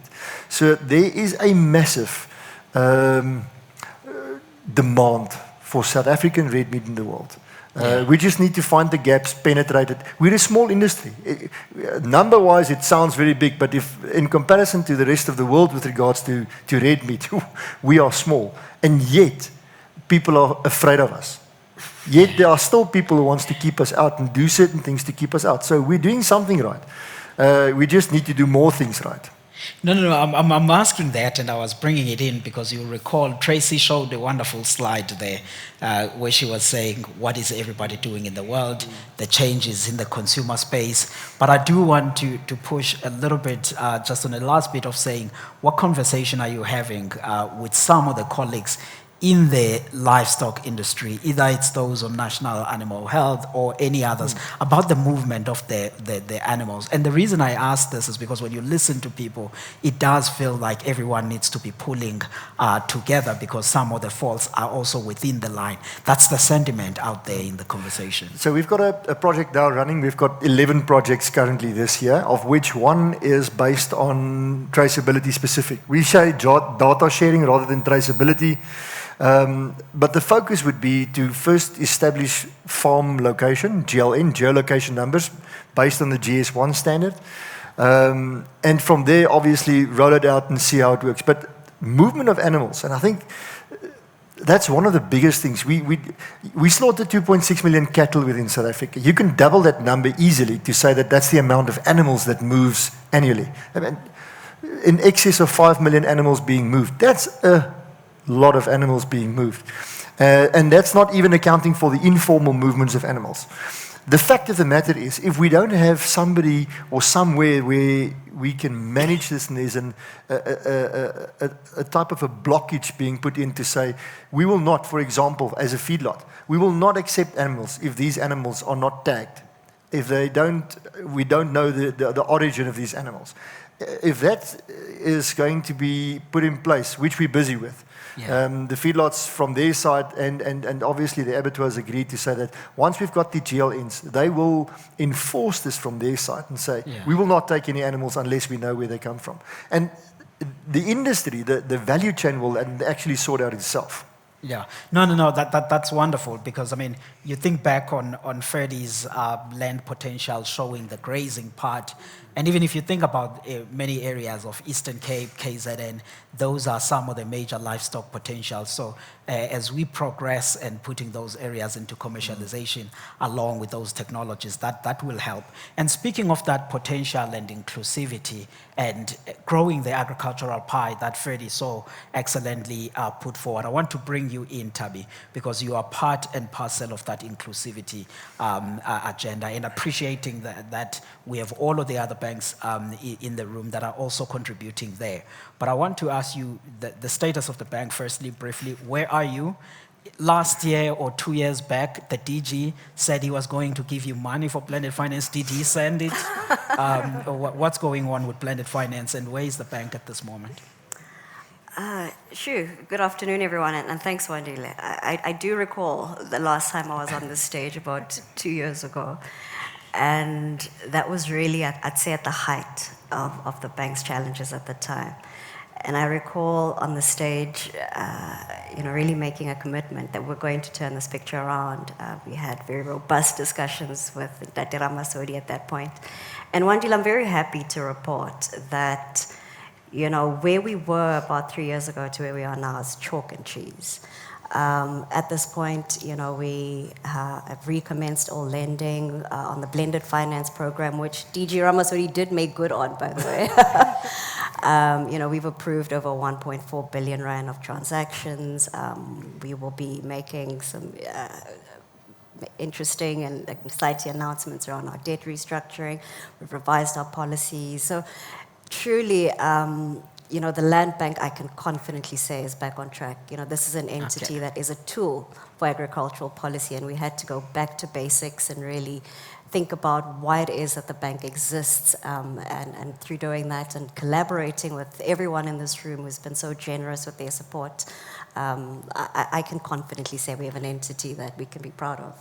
So there is a massive demand for South African red meat in the world. We just need to find the gaps, penetrate it. We're a small industry. Number-wise, it sounds very big, but if in comparison to the rest of the world with regards to red meat, we are small. And yet, people are afraid of us. Yet there are still people who want to keep us out and do certain things to keep us out. So we're doing something right. We just need to do more things right. No, I'm asking that, and I was bringing it in because you recall Tracy showed a wonderful slide there where she was saying, what is everybody doing in the world, the changes in the consumer space. But I do want to push a little bit just on the last bit of saying, what conversation are you having with some of the colleagues in the livestock industry, either it's those on national animal health or any others, about the movement of the animals. And the reason I ask this is because when you listen to people, it does feel like everyone needs to be pulling together because some of the faults are also within the line. That's the sentiment out there in the conversation. So we've got a project now running. We've got 11 projects currently this year, of which one is based on traceability specific. We say data sharing rather than traceability. But the focus would be to first establish farm location, GLN, geolocation numbers, based on the GS1 standard. And from there, obviously, roll it out and see how it works. But movement of animals, and I think that's one of the biggest things. We slaughter 2.6 million cattle within South Africa. You can double that number easily to say that that's the amount of animals that moves annually. I mean, in excess of 5 million animals being moved. That's a lot of animals being moved. And that's not even accounting for the informal movements of animals. The fact of the matter is, if we don't have somebody or somewhere where we can manage this, and there's a type of a blockage being put in to say, we will not, for example, as a feedlot, we will not accept animals if these animals are not tagged. If they don't, we don't know the origin of these animals. If that is going to be put in place, which we're busy with, the feedlots from their side and obviously the abattoirs agreed to say that once we've got the GLNs, they will enforce this from their side and say, we will not take any animals unless we know where they come from. And the industry, the value chain will actually sort out itself. Yeah, no, that's wonderful, because I mean, you think back on Freddie's land potential showing the grazing part, and even if you think about many areas of Eastern Cape, KZN, those are some of the major livestock potentials. So as we progress and putting those areas into commercialization along with those technologies, that will help. And speaking of that potential and inclusivity and growing the agricultural pie that Freddie so excellently put forward, I want to bring you in, Tabi, because you are part and parcel of that inclusivity agenda, and appreciating that we have all of the other banks in the room that are also contributing there. But I want to ask you the status of the bank, firstly, briefly. Where are you? Last year or 2 years back, the DG said he was going to give you money for blended finance. Did he send it? What's going on with blended finance, and where is the bank at this moment? Sure. Good afternoon, everyone, and thanks, Wandile. I do recall the last time I was on this stage about 2 years ago, and that was really, I'd say, at the height of the bank's challenges at the time. And I recall on the stage, really making a commitment that we're going to turn this picture around. We had very robust discussions with Dr. Ramasodi at that point. And Wandile, I'm very happy to report that where we were about 3 years ago to where we are now is chalk and cheese. At this point, we have recommenced all lending on the blended finance program, which DG Ramasodi did make good on, by the way. We've approved over 1.4 billion rand of transactions. We will be making some interesting and exciting announcements around our debt restructuring. We've revised our policies. So truly, the land bank, I can confidently say, is back on track. This is an entity that is a tool for agricultural policy, and we had to go back to basics and really think about why it is that the bank exists, and through doing that and collaborating with everyone in this room who's been so generous with their support, I can confidently say we have an entity that we can be proud of.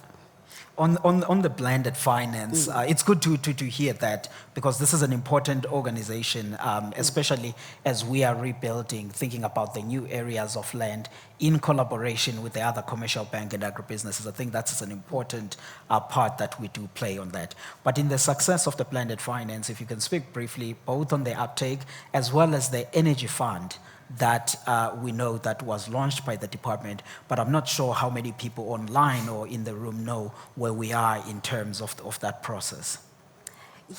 On the blended finance, it's good to hear that, because this is an important organization, especially as we are rebuilding, thinking about the new areas of land in collaboration with the other commercial bank and agribusinesses. I think that's an important part that we do play on that. But in the success of the blended finance, if you can speak briefly, both on the uptake as well as the energy fund that we know that was launched by the department, but I'm not sure how many people online or in the room know where we are in terms of that process.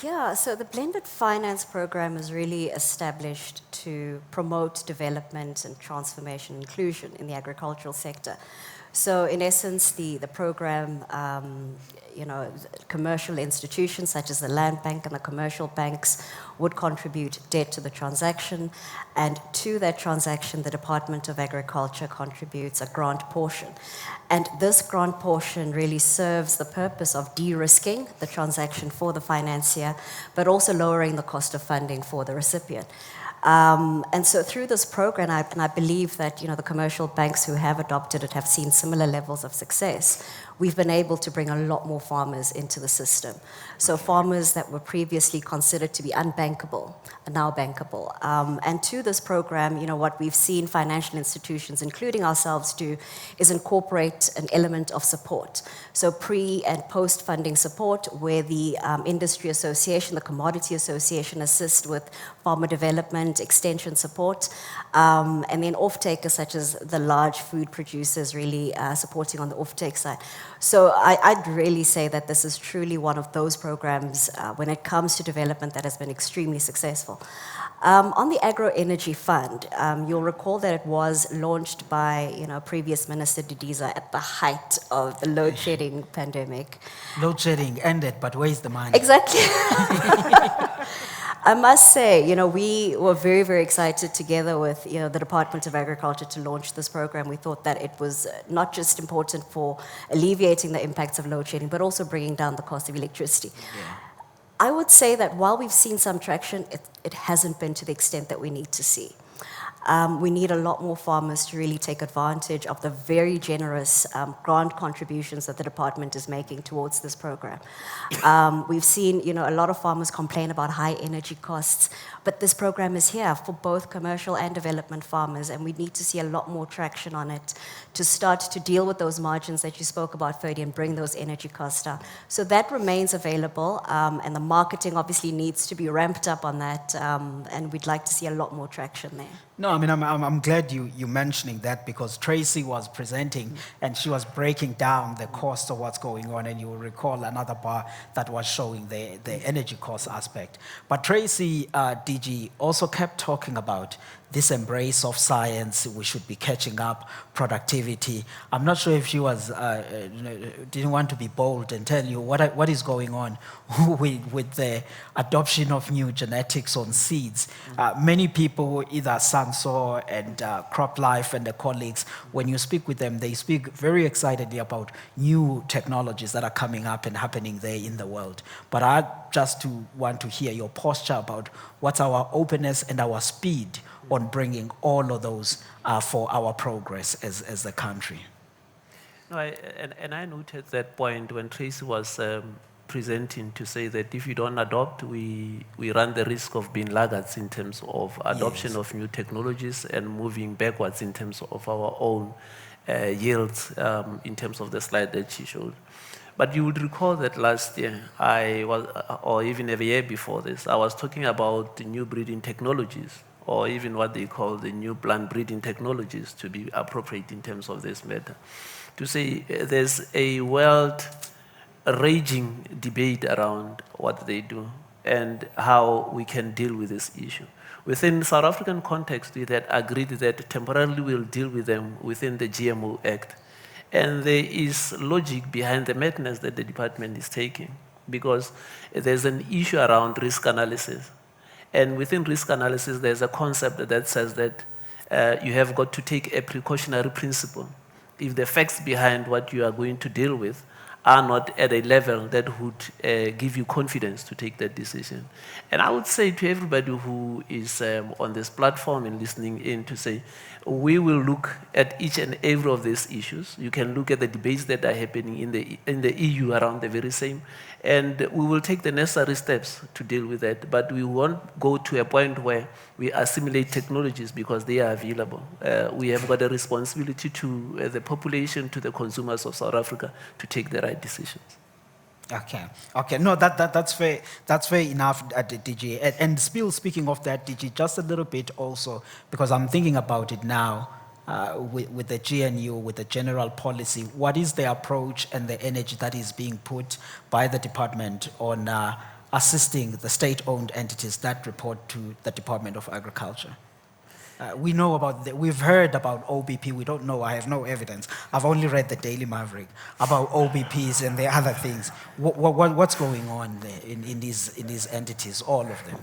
Yeah, so the blended finance program is really established to promote development and transformation and inclusion in the agricultural sector. So in essence, the program, commercial institutions such as the land bank and the commercial banks would contribute debt to the transaction, and to that transaction, the Department of Agriculture contributes a grant portion. And this grant portion really serves the purpose of de-risking the transaction for the financier, but also lowering the cost of funding for the recipient. And so through this program, and I believe that the commercial banks who have adopted it have seen similar levels of success, we've been able to bring a lot more farmers into the system. So farmers that were previously considered to be unbankable are now bankable. And to this program, what we've seen financial institutions, including ourselves, do is incorporate an element of support. So pre- and post-funding support, where the industry association, the commodity association, assist with farmer development, extension support, and then off-takers such as the large food producers really supporting on the off-take side. So I'd really say that this is truly one of those programs when it comes to development that has been extremely successful. On the Agro Energy Fund, you'll recall that it was launched by previous Minister Didiza at the height of the load shedding pandemic. Load shedding ended, but where's the money? Exactly. I must say, we were very, very excited together with, the Department of Agriculture to launch this program. We thought that it was not just important for alleviating the impacts of load shedding, but also bringing down the cost of electricity. Yeah. I would say that while we've seen some traction, it hasn't been to the extent that we need to see. We need a lot more farmers to really take advantage of the very generous grant contributions that the department is making towards this program. We've seen, a lot of farmers complain about high energy costs, but this program is here for both commercial and development farmers, and we need to see a lot more traction on it to start to deal with those margins that you spoke about, Ferdy, and bring those energy costs down. So that remains available, and the marketing obviously needs to be ramped up on that, and we'd like to see a lot more traction there. No, I mean, I'm glad you mentioning that, because Tracy was presenting and she was breaking down the cost of what's going on, and you will recall another bar that was showing the energy cost aspect. But Tracy, DG, also kept talking about this embrace of science. We should be catching up, productivity. I'm not sure if she was didn't want to be bold and tell you what is going on with the adoption of new genetics on seeds. Many people, either Sanso and CropLife and the colleagues, when you speak with them, they speak very excitedly about new technologies that are coming up and happening there in the world. But I just want to hear your posture about what's our openness and our speed on bringing all of those for our progress as a country. No, I noted that point when Tracy was presenting, to say that if you don't adopt, we run the risk of being laggards in terms of adoption of new technologies and moving backwards in terms of our own yields, in terms of the slide that she showed. But you would recall that last year, or even a year before this, I was talking about the new breeding technologies, or even what they call the new plant breeding technologies, to be appropriate in terms of this matter. To say there's a world raging debate around what they do and how we can deal with this issue. Within South African context, we had agreed that temporarily we'll deal with them within the GMO Act. And there is logic behind the madness that the department is taking, because there's an issue around risk analysis. And within risk analysis, there's a concept that says that you have got to take a precautionary principle. If the facts behind what you are going to deal with are not at a level that would give you confidence to take that decision. And I would say to everybody who is on this platform and listening in, to say, we will look at each and every of these issues. You can look at the debates that are happening in the EU around the very same, and we will take the necessary steps to deal with that. But we won't go to a point where we assimilate technologies because they are available. We have got a responsibility to the population, to the consumers of South Africa, to take the right decisions. Okay. No, that's fair. That's fair enough, DG. And still speaking of that, DG, just a little bit also, because I'm thinking about it now, with the GNU, with the general policy. What is the approach and the energy that is being put by the department on assisting the state-owned entities that report to the Department of Agriculture? We know about we've heard about OBP. We don't know. I have no evidence. I've only read the Daily Maverick about OBPs and the other things. What's going on there in these entities, all of them?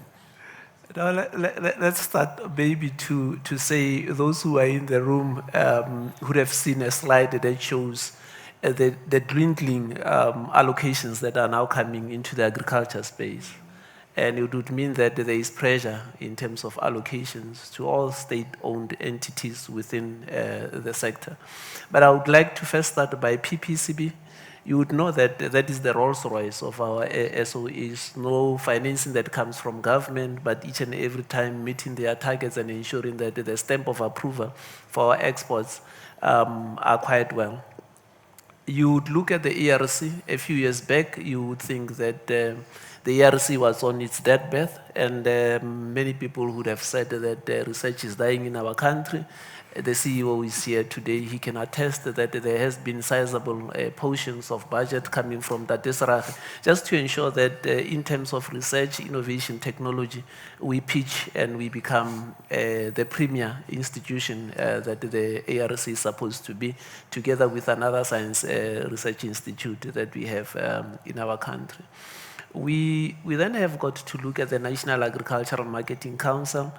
Now, let's start maybe to say those who are in the room would have seen a slide that shows the dwindling allocations that are now coming into the agriculture space. And it would mean that there is pressure in terms of allocations to all state-owned entities within the sector. But I would like to first start by PPCB. You would know that that is the Rolls-Royce of our SOEs. No financing that comes from government, but each and every time meeting their targets and ensuring that the stamp of approval for our exports are quite well. You would look at the ERC a few years back, you would think that the ERC was on its deathbed, and many people would have said that research is dying in our country. the CEO is here today. He can attest that there has been sizable portions of budget coming from Datisra, just to ensure that in terms of research, innovation, technology, we pitch and we become the premier institution that the ARC is supposed to be, together with another science research institute that we have in our country. We then have got to look at the National Agricultural Marketing Council.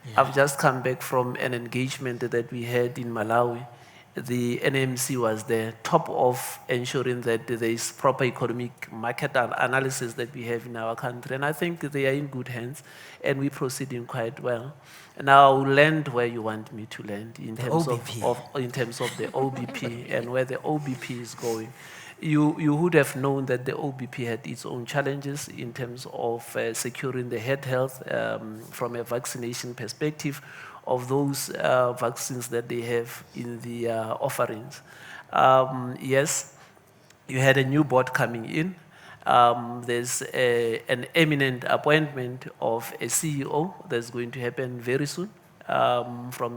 Yeah. I've just come back from an engagement that we had in Malawi. The NMC was there, top of ensuring that there is proper economic market analysis that we have in our country. And I think they are in good hands, and we're proceeding quite well. Now I'll land where you want me to land in terms of the OBP and where the OBP is going. You would have known that the OBP had its own challenges in terms of securing the health from a vaccination perspective of those vaccines that they have in the offerings. Yes, you had a new board coming in. There's an imminent appointment of a CEO that's going to happen very soon from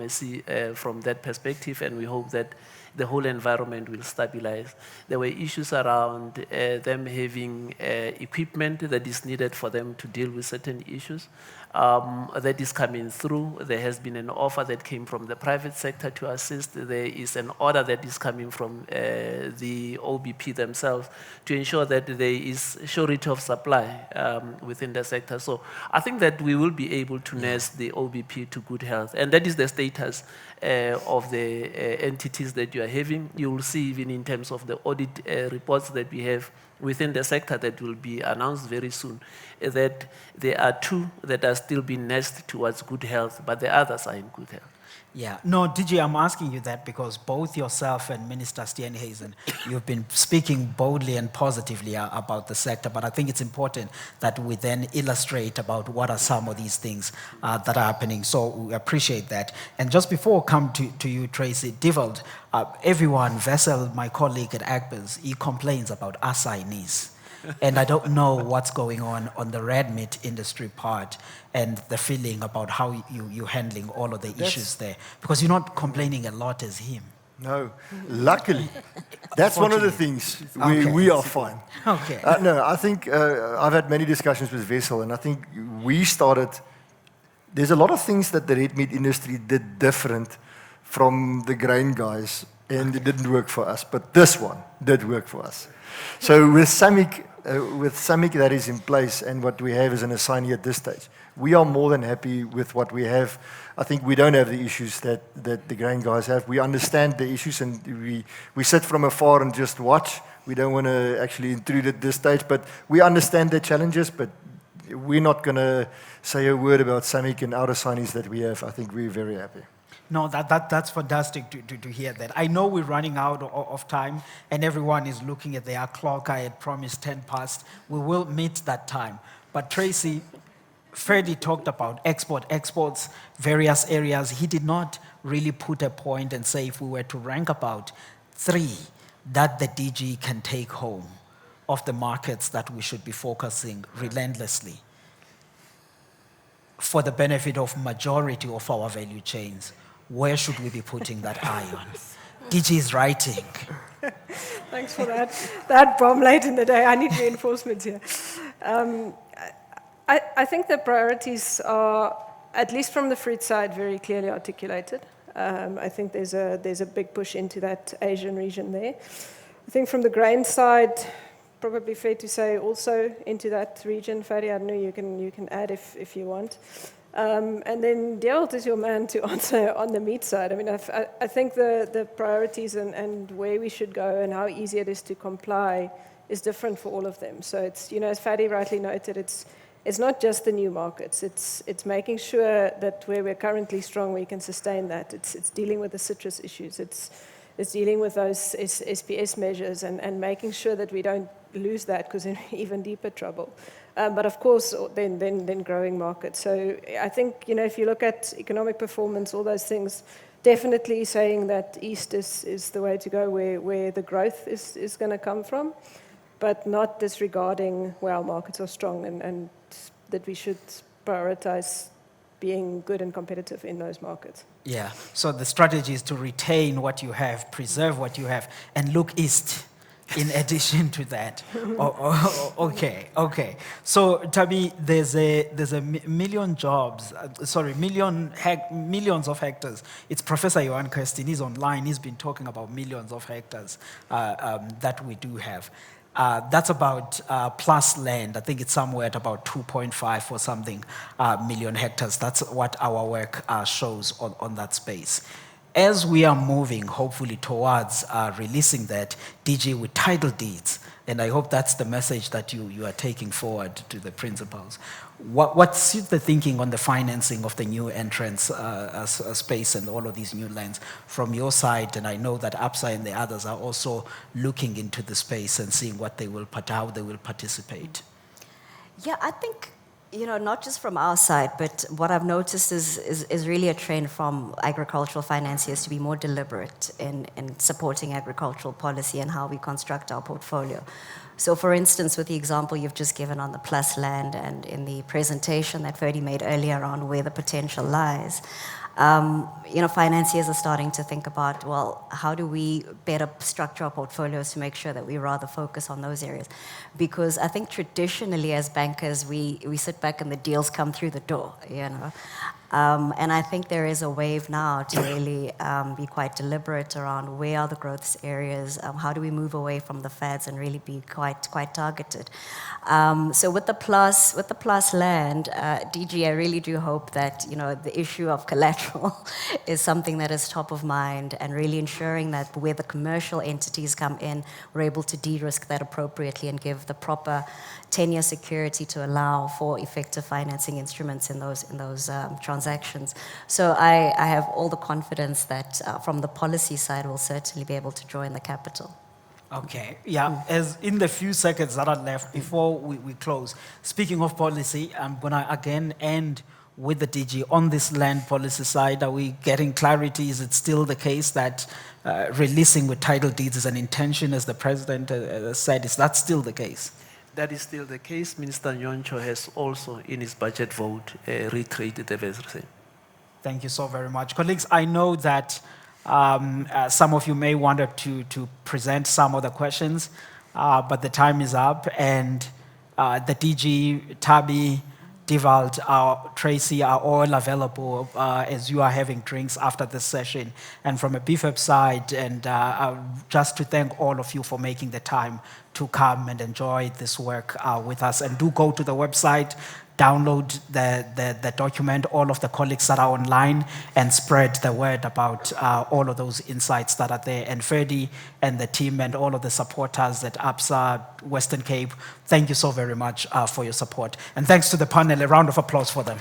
that perspective, and we hope that the whole environment will stabilize. There were issues around them having equipment that is needed for them to deal with certain issues. That is coming through. There has been an offer that came from the private sector to assist. There is an order that is coming from the OBP themselves to ensure that there is surety of supply within the sector. So I think that we will be able to nurse the OBP to good health. And that is the status of the entities that you are having. You will see even in terms of the audit reports that we have within the sector that will be announced very soon, that there are 2 that are still being nursed towards good health, but the others are in good health. Yeah, no, DG, I'm asking you that because both yourself and Minister Steenhuisen, you've been speaking boldly and positively about the sector, but I think it's important that we then illustrate about what are some of these things that are happening. So we appreciate that. And just before I come to you, Tracy, Divald, everyone, Vessel, my colleague at Agbers, he complains about assignees. And I don't know what's going on the red meat industry part and the feeling about how you're handling all of the issues there. Because you're not complaining a lot as him. No, luckily. That's one of the things we are fine. Okay. No, I think I've had many discussions with Vessel, and I think we started, there's a lot of things that the red meat industry did different from the grain guys, and it didn't work for us, but this one did work for us. So with SAMIC that is in place and what we have as an assignee at this stage, we are more than happy with what we have. I think we don't have the issues that the grain guys have. We understand the issues, and we sit from afar and just watch. We don't want to actually intrude at this stage, but we understand the challenges, but we're not going to say a word about SAMIC and our assignees that we have. I think we're very happy. No, that's fantastic to hear that. I know we're running out of time, and everyone is looking at their clock. I had promised 10 past. We will meet that time. But Tracy, Freddie talked about exports, various areas. He did not really put a point and say if we were to rank about 3 that the DG can take home of the markets that we should be focusing relentlessly for the benefit of majority of our value chains. Where should we be putting that eye on? DG is writing. Thanks for that bomb late in the day. I need reinforcements here. I think the priorities are, at least from the fruit side, very clearly articulated. I think there's a big push into that Asian region there. I think from the grain side, probably fair to say also into that region. Fadi, I know you can add if you want. And then Gerald is your man to answer on the meat side. I mean, I think the priorities and where we should go and how easy it is to comply is different for all of them. So it's, as Fadi rightly noted, it's not just the new markets. It's making sure that where we're currently strong, we can sustain that. It's dealing with the citrus issues. It's dealing with those SPS measures and making sure that we don't lose that because in even deeper trouble. But of course, then growing markets. So I think, if you look at economic performance, all those things, definitely saying that East is the way to go where the growth is going to come from, but not disregarding where our markets are strong and that we should prioritize being good and competitive in those markets. Yeah, so the strategy is to retain what you have, preserve what you have, and look east in addition to that. Okay. So, Tabi, there's a million jobs, millions of hectares. It's Professor Johan Kirsten, he's online, he's been talking about millions of hectares that we do have. That's about plus land. I think it's somewhere at about 2.5 or something million hectares. That's what our work shows on that space. As we are moving, hopefully, towards releasing that DG with title deeds, and I hope that's the message that you are taking forward to the principals. What's the thinking on the financing of the new entrance space and all of these new lands from your side? And I know that APSA and the others are also looking into the space and seeing how they will participate. Yeah, I think, not just from our side, but what I've noticed is really a trend from agricultural financiers to be more deliberate in supporting agricultural policy and how we construct our portfolio. So for instance, with the example you've just given on the plus land and in the presentation that Ferdy made earlier on where the potential lies, financiers are starting to think about, well, how do we better structure our portfolios to make sure that we rather focus on those areas? Because I think traditionally as bankers, we sit back and the deals come through the door, And I think there is a wave now to really be quite deliberate around where are the growth areas, how do we move away from the fads and really be quite targeted. So with the plus land, DG, I really do hope that the issue of collateral is something that is top of mind, and really ensuring that where the commercial entities come in, we're able to de-risk that appropriately and give the proper 10-year security to allow for effective financing instruments in those transactions. So I have all the confidence that from the policy side, we'll certainly be able to join the capital. Okay, yeah, as in the few seconds that are left before we close, speaking of policy, I'm going to again end with the DG on this land policy side. Are we getting clarity? Is it still the case that releasing with title deeds is an intention, as the President said? Is that still the case? That is still the case. Minister Nyoncho has also, in his budget vote, reiterated the very same. Thank you so very much. Colleagues, I know that some of you may want to present some of the questions, but the time is up, and the DG, Tabi, Divald, Tracy are all available as you are having drinks after this session. And from a BFAP side, and just to thank all of you for making the time to come and enjoy this work with us. And do go to the website, download the document, all of the colleagues that are online, and spread the word about all of those insights that are there. And Ferdy and the team and all of the supporters at APSA, Western Cape, thank you so very much for your support. And thanks to the panel, a round of applause for them.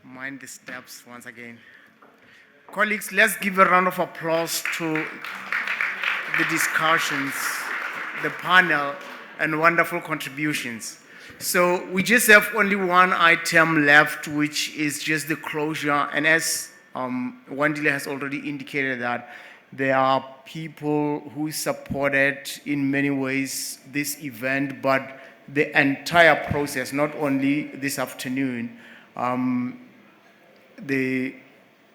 Mind the steps once again. Colleagues, let's give a round of applause to the discussions, the panel, and wonderful contributions. So we just have only one item left, which is just the closure. And as Wandile has already indicated, that there are people who supported in many ways this event, but the entire process, not only this afternoon. They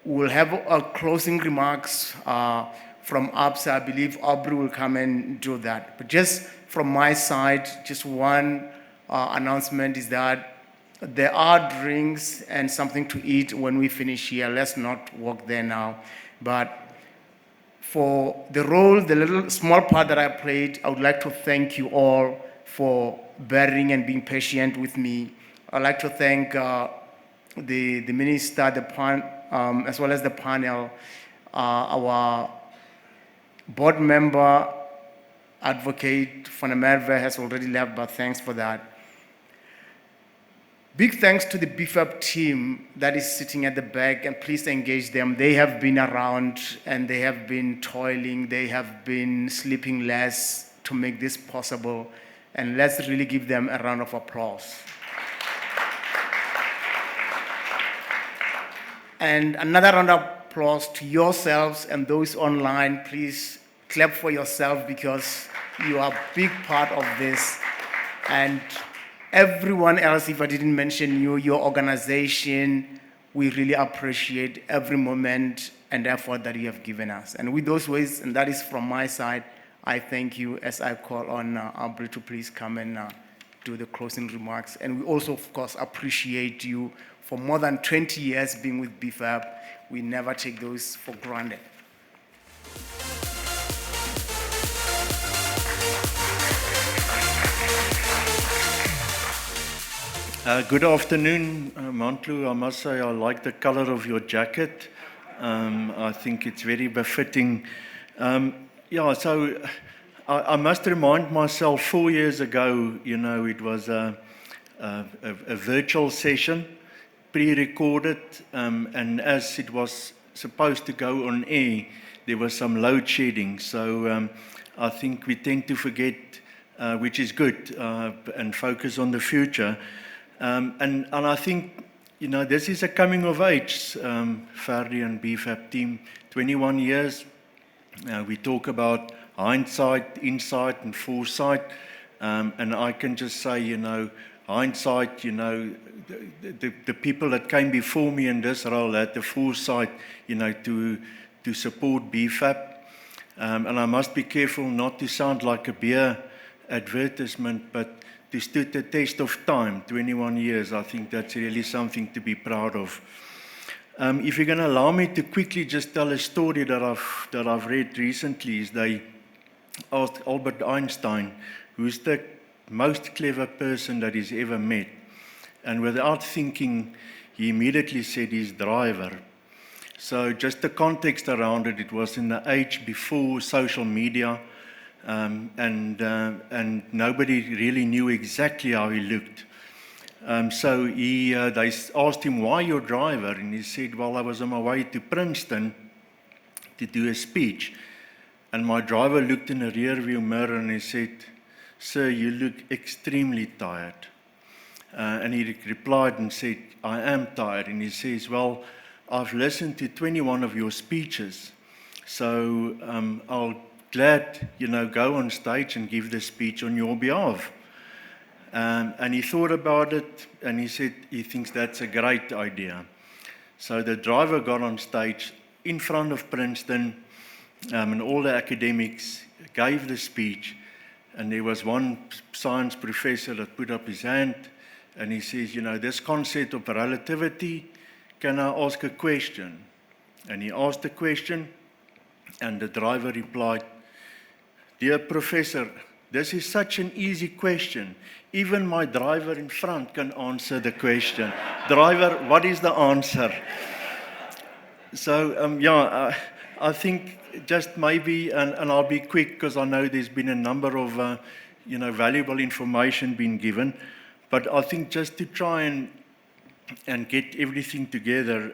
will have closing remarks from APSA. I believe Aubrey will come and do that. But just from my side, just one announcement is that there are drinks and something to eat when we finish here. Let's not walk there now. But for the role, the little small part that I played, I would like to thank you all for bearing and being patient with me. I'd like to thank the minister, as well as the panel, our board member, advocate Van Merwe has already left, but thanks for that. Big thanks to the BFAP team that is sitting at the back, and please engage them. They have been around and they have been toiling, they have been sleeping less to make this possible. And let's really give them a round of applause. And another round of applause to yourselves and those online. Please clap for yourself because you are a big part of this. And everyone else, if I didn't mention you, your organization, we really appreciate every moment and effort that you have given us. And with those ways, and that is from my side, I thank you as I call on Aubrey to please come and do the closing remarks. And we also, of course, appreciate you for more than 20 years being with BFAP. We never take those for granted. Good afternoon, Mantlu. I must say I like the color of your jacket. I think it's very befitting. So I must remind myself 4 years ago, it was a virtual session, pre-recorded, and as it was supposed to go on air, there was some load shedding. So I think we tend to forget, which is good, and focus on the future. And I think, this is a coming of age, Ferdi and BFAP team, 21 years. We talk about hindsight, insight, and foresight. And I can just say, hindsight, the people that came before me in this role had the foresight, to support BFAP. And I must be careful not to sound like a beer advertisement, but to stood the test of time, 21 years. I think that's really something to be proud of. If you're going to allow me to quickly just tell a story that I've read recently, is they asked Albert Einstein, who's the most clever person that he's ever met. And without thinking, he immediately said his driver. So just the context around it, it was in the age before social media, and nobody really knew exactly how he looked. So they asked him, why your driver? And he said, well, I was on my way to Princeton to do a speech. And my driver looked in the rearview mirror and he said, sir, you look extremely tired. And he replied and said, I am tired. And he says, well, I've listened to 21 of your speeches, so I'll glad, go on stage and give the speech on your behalf. And he thought about it, and he said he thinks that's a great idea. So the driver got on stage in front of Princeton, and all the academics gave the speech, and there was one science professor that put up his hand, and he says, this concept of relativity, can I ask a question? And he asked the question, and the driver replied, dear professor, this is such an easy question. Even my driver in front can answer the question. Driver, what is the answer? So, I think just maybe, and I'll be quick because I know there's been a number of, valuable information being given, but I think just to try and get everything together.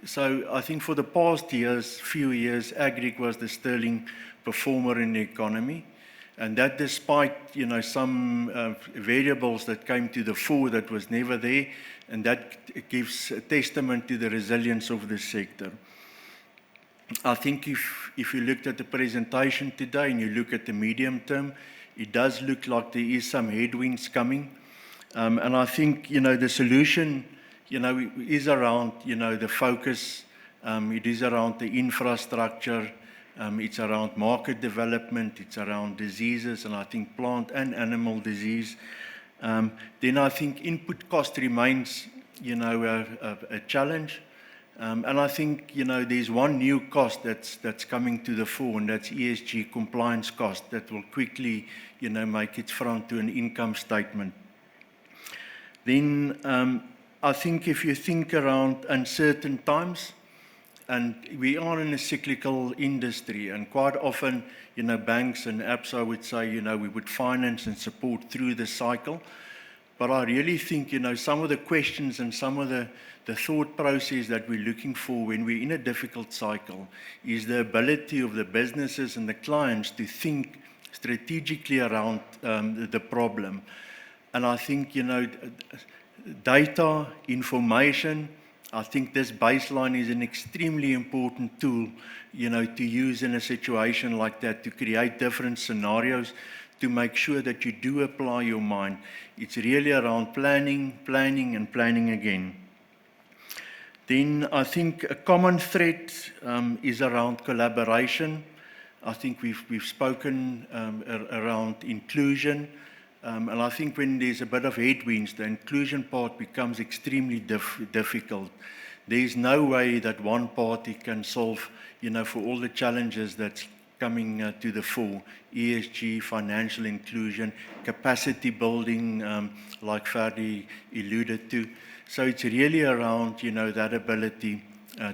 So I think for the past few years, Agric was the sterling performer in the economy, and that despite some variables that came to the fore that was never there, and that gives a testament to the resilience of the sector. I think if you looked at the presentation today and you look at the medium term, it does look like there is some headwinds coming, and I think the solution is around the focus, it is around the infrastructure. It's around market development, it's around diseases, and I think plant and animal disease. Then I think input cost remains, a challenge. And I think, there's one new cost that's coming to the fore, and that's ESG compliance cost that will quickly, make its front to an income statement. Then I think if you think around uncertain times, and we are in a cyclical industry, and quite often, banks and apps, I would say, we would finance and support through the cycle. But I really think, some of the questions and some of the thought process that we're looking for when we're in a difficult cycle is the ability of the businesses and the clients to think strategically around the problem. And I think, data, information, I think this baseline is an extremely important tool, to use in a situation like that, to create different scenarios, to make sure that you do apply your mind. It's really around planning, planning, and planning again. Then I think a common thread is around collaboration. I think we've spoken around inclusion. And I think when there's a bit of headwinds, the inclusion part becomes extremely difficult. There's no way that one party can solve, for all the challenges that's coming to the fore. ESG, financial inclusion, capacity building, like Ferdi alluded to. So it's really around, that ability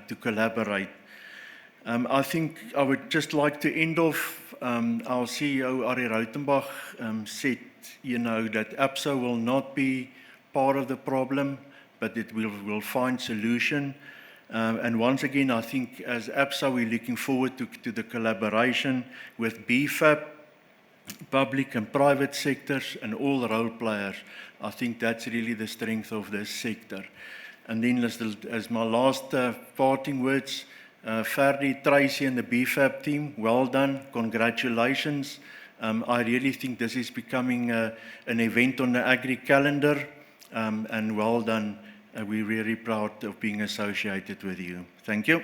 to collaborate. I think I would just like to end off, our CEO, Arie Rautenbach, said, that ABSA will not be part of the problem, but it will find solution. And once again, I think as ABSA, we're looking forward to the collaboration with BFAP, public and private sectors, and all role players. I think that's really the strength of this sector. And then as my last parting words, Ferdi, Tracy, and the BFAP team, well done, congratulations. I really think this is becoming an event on the Agri calendar, and well done. We're really proud of being associated with you. Thank you.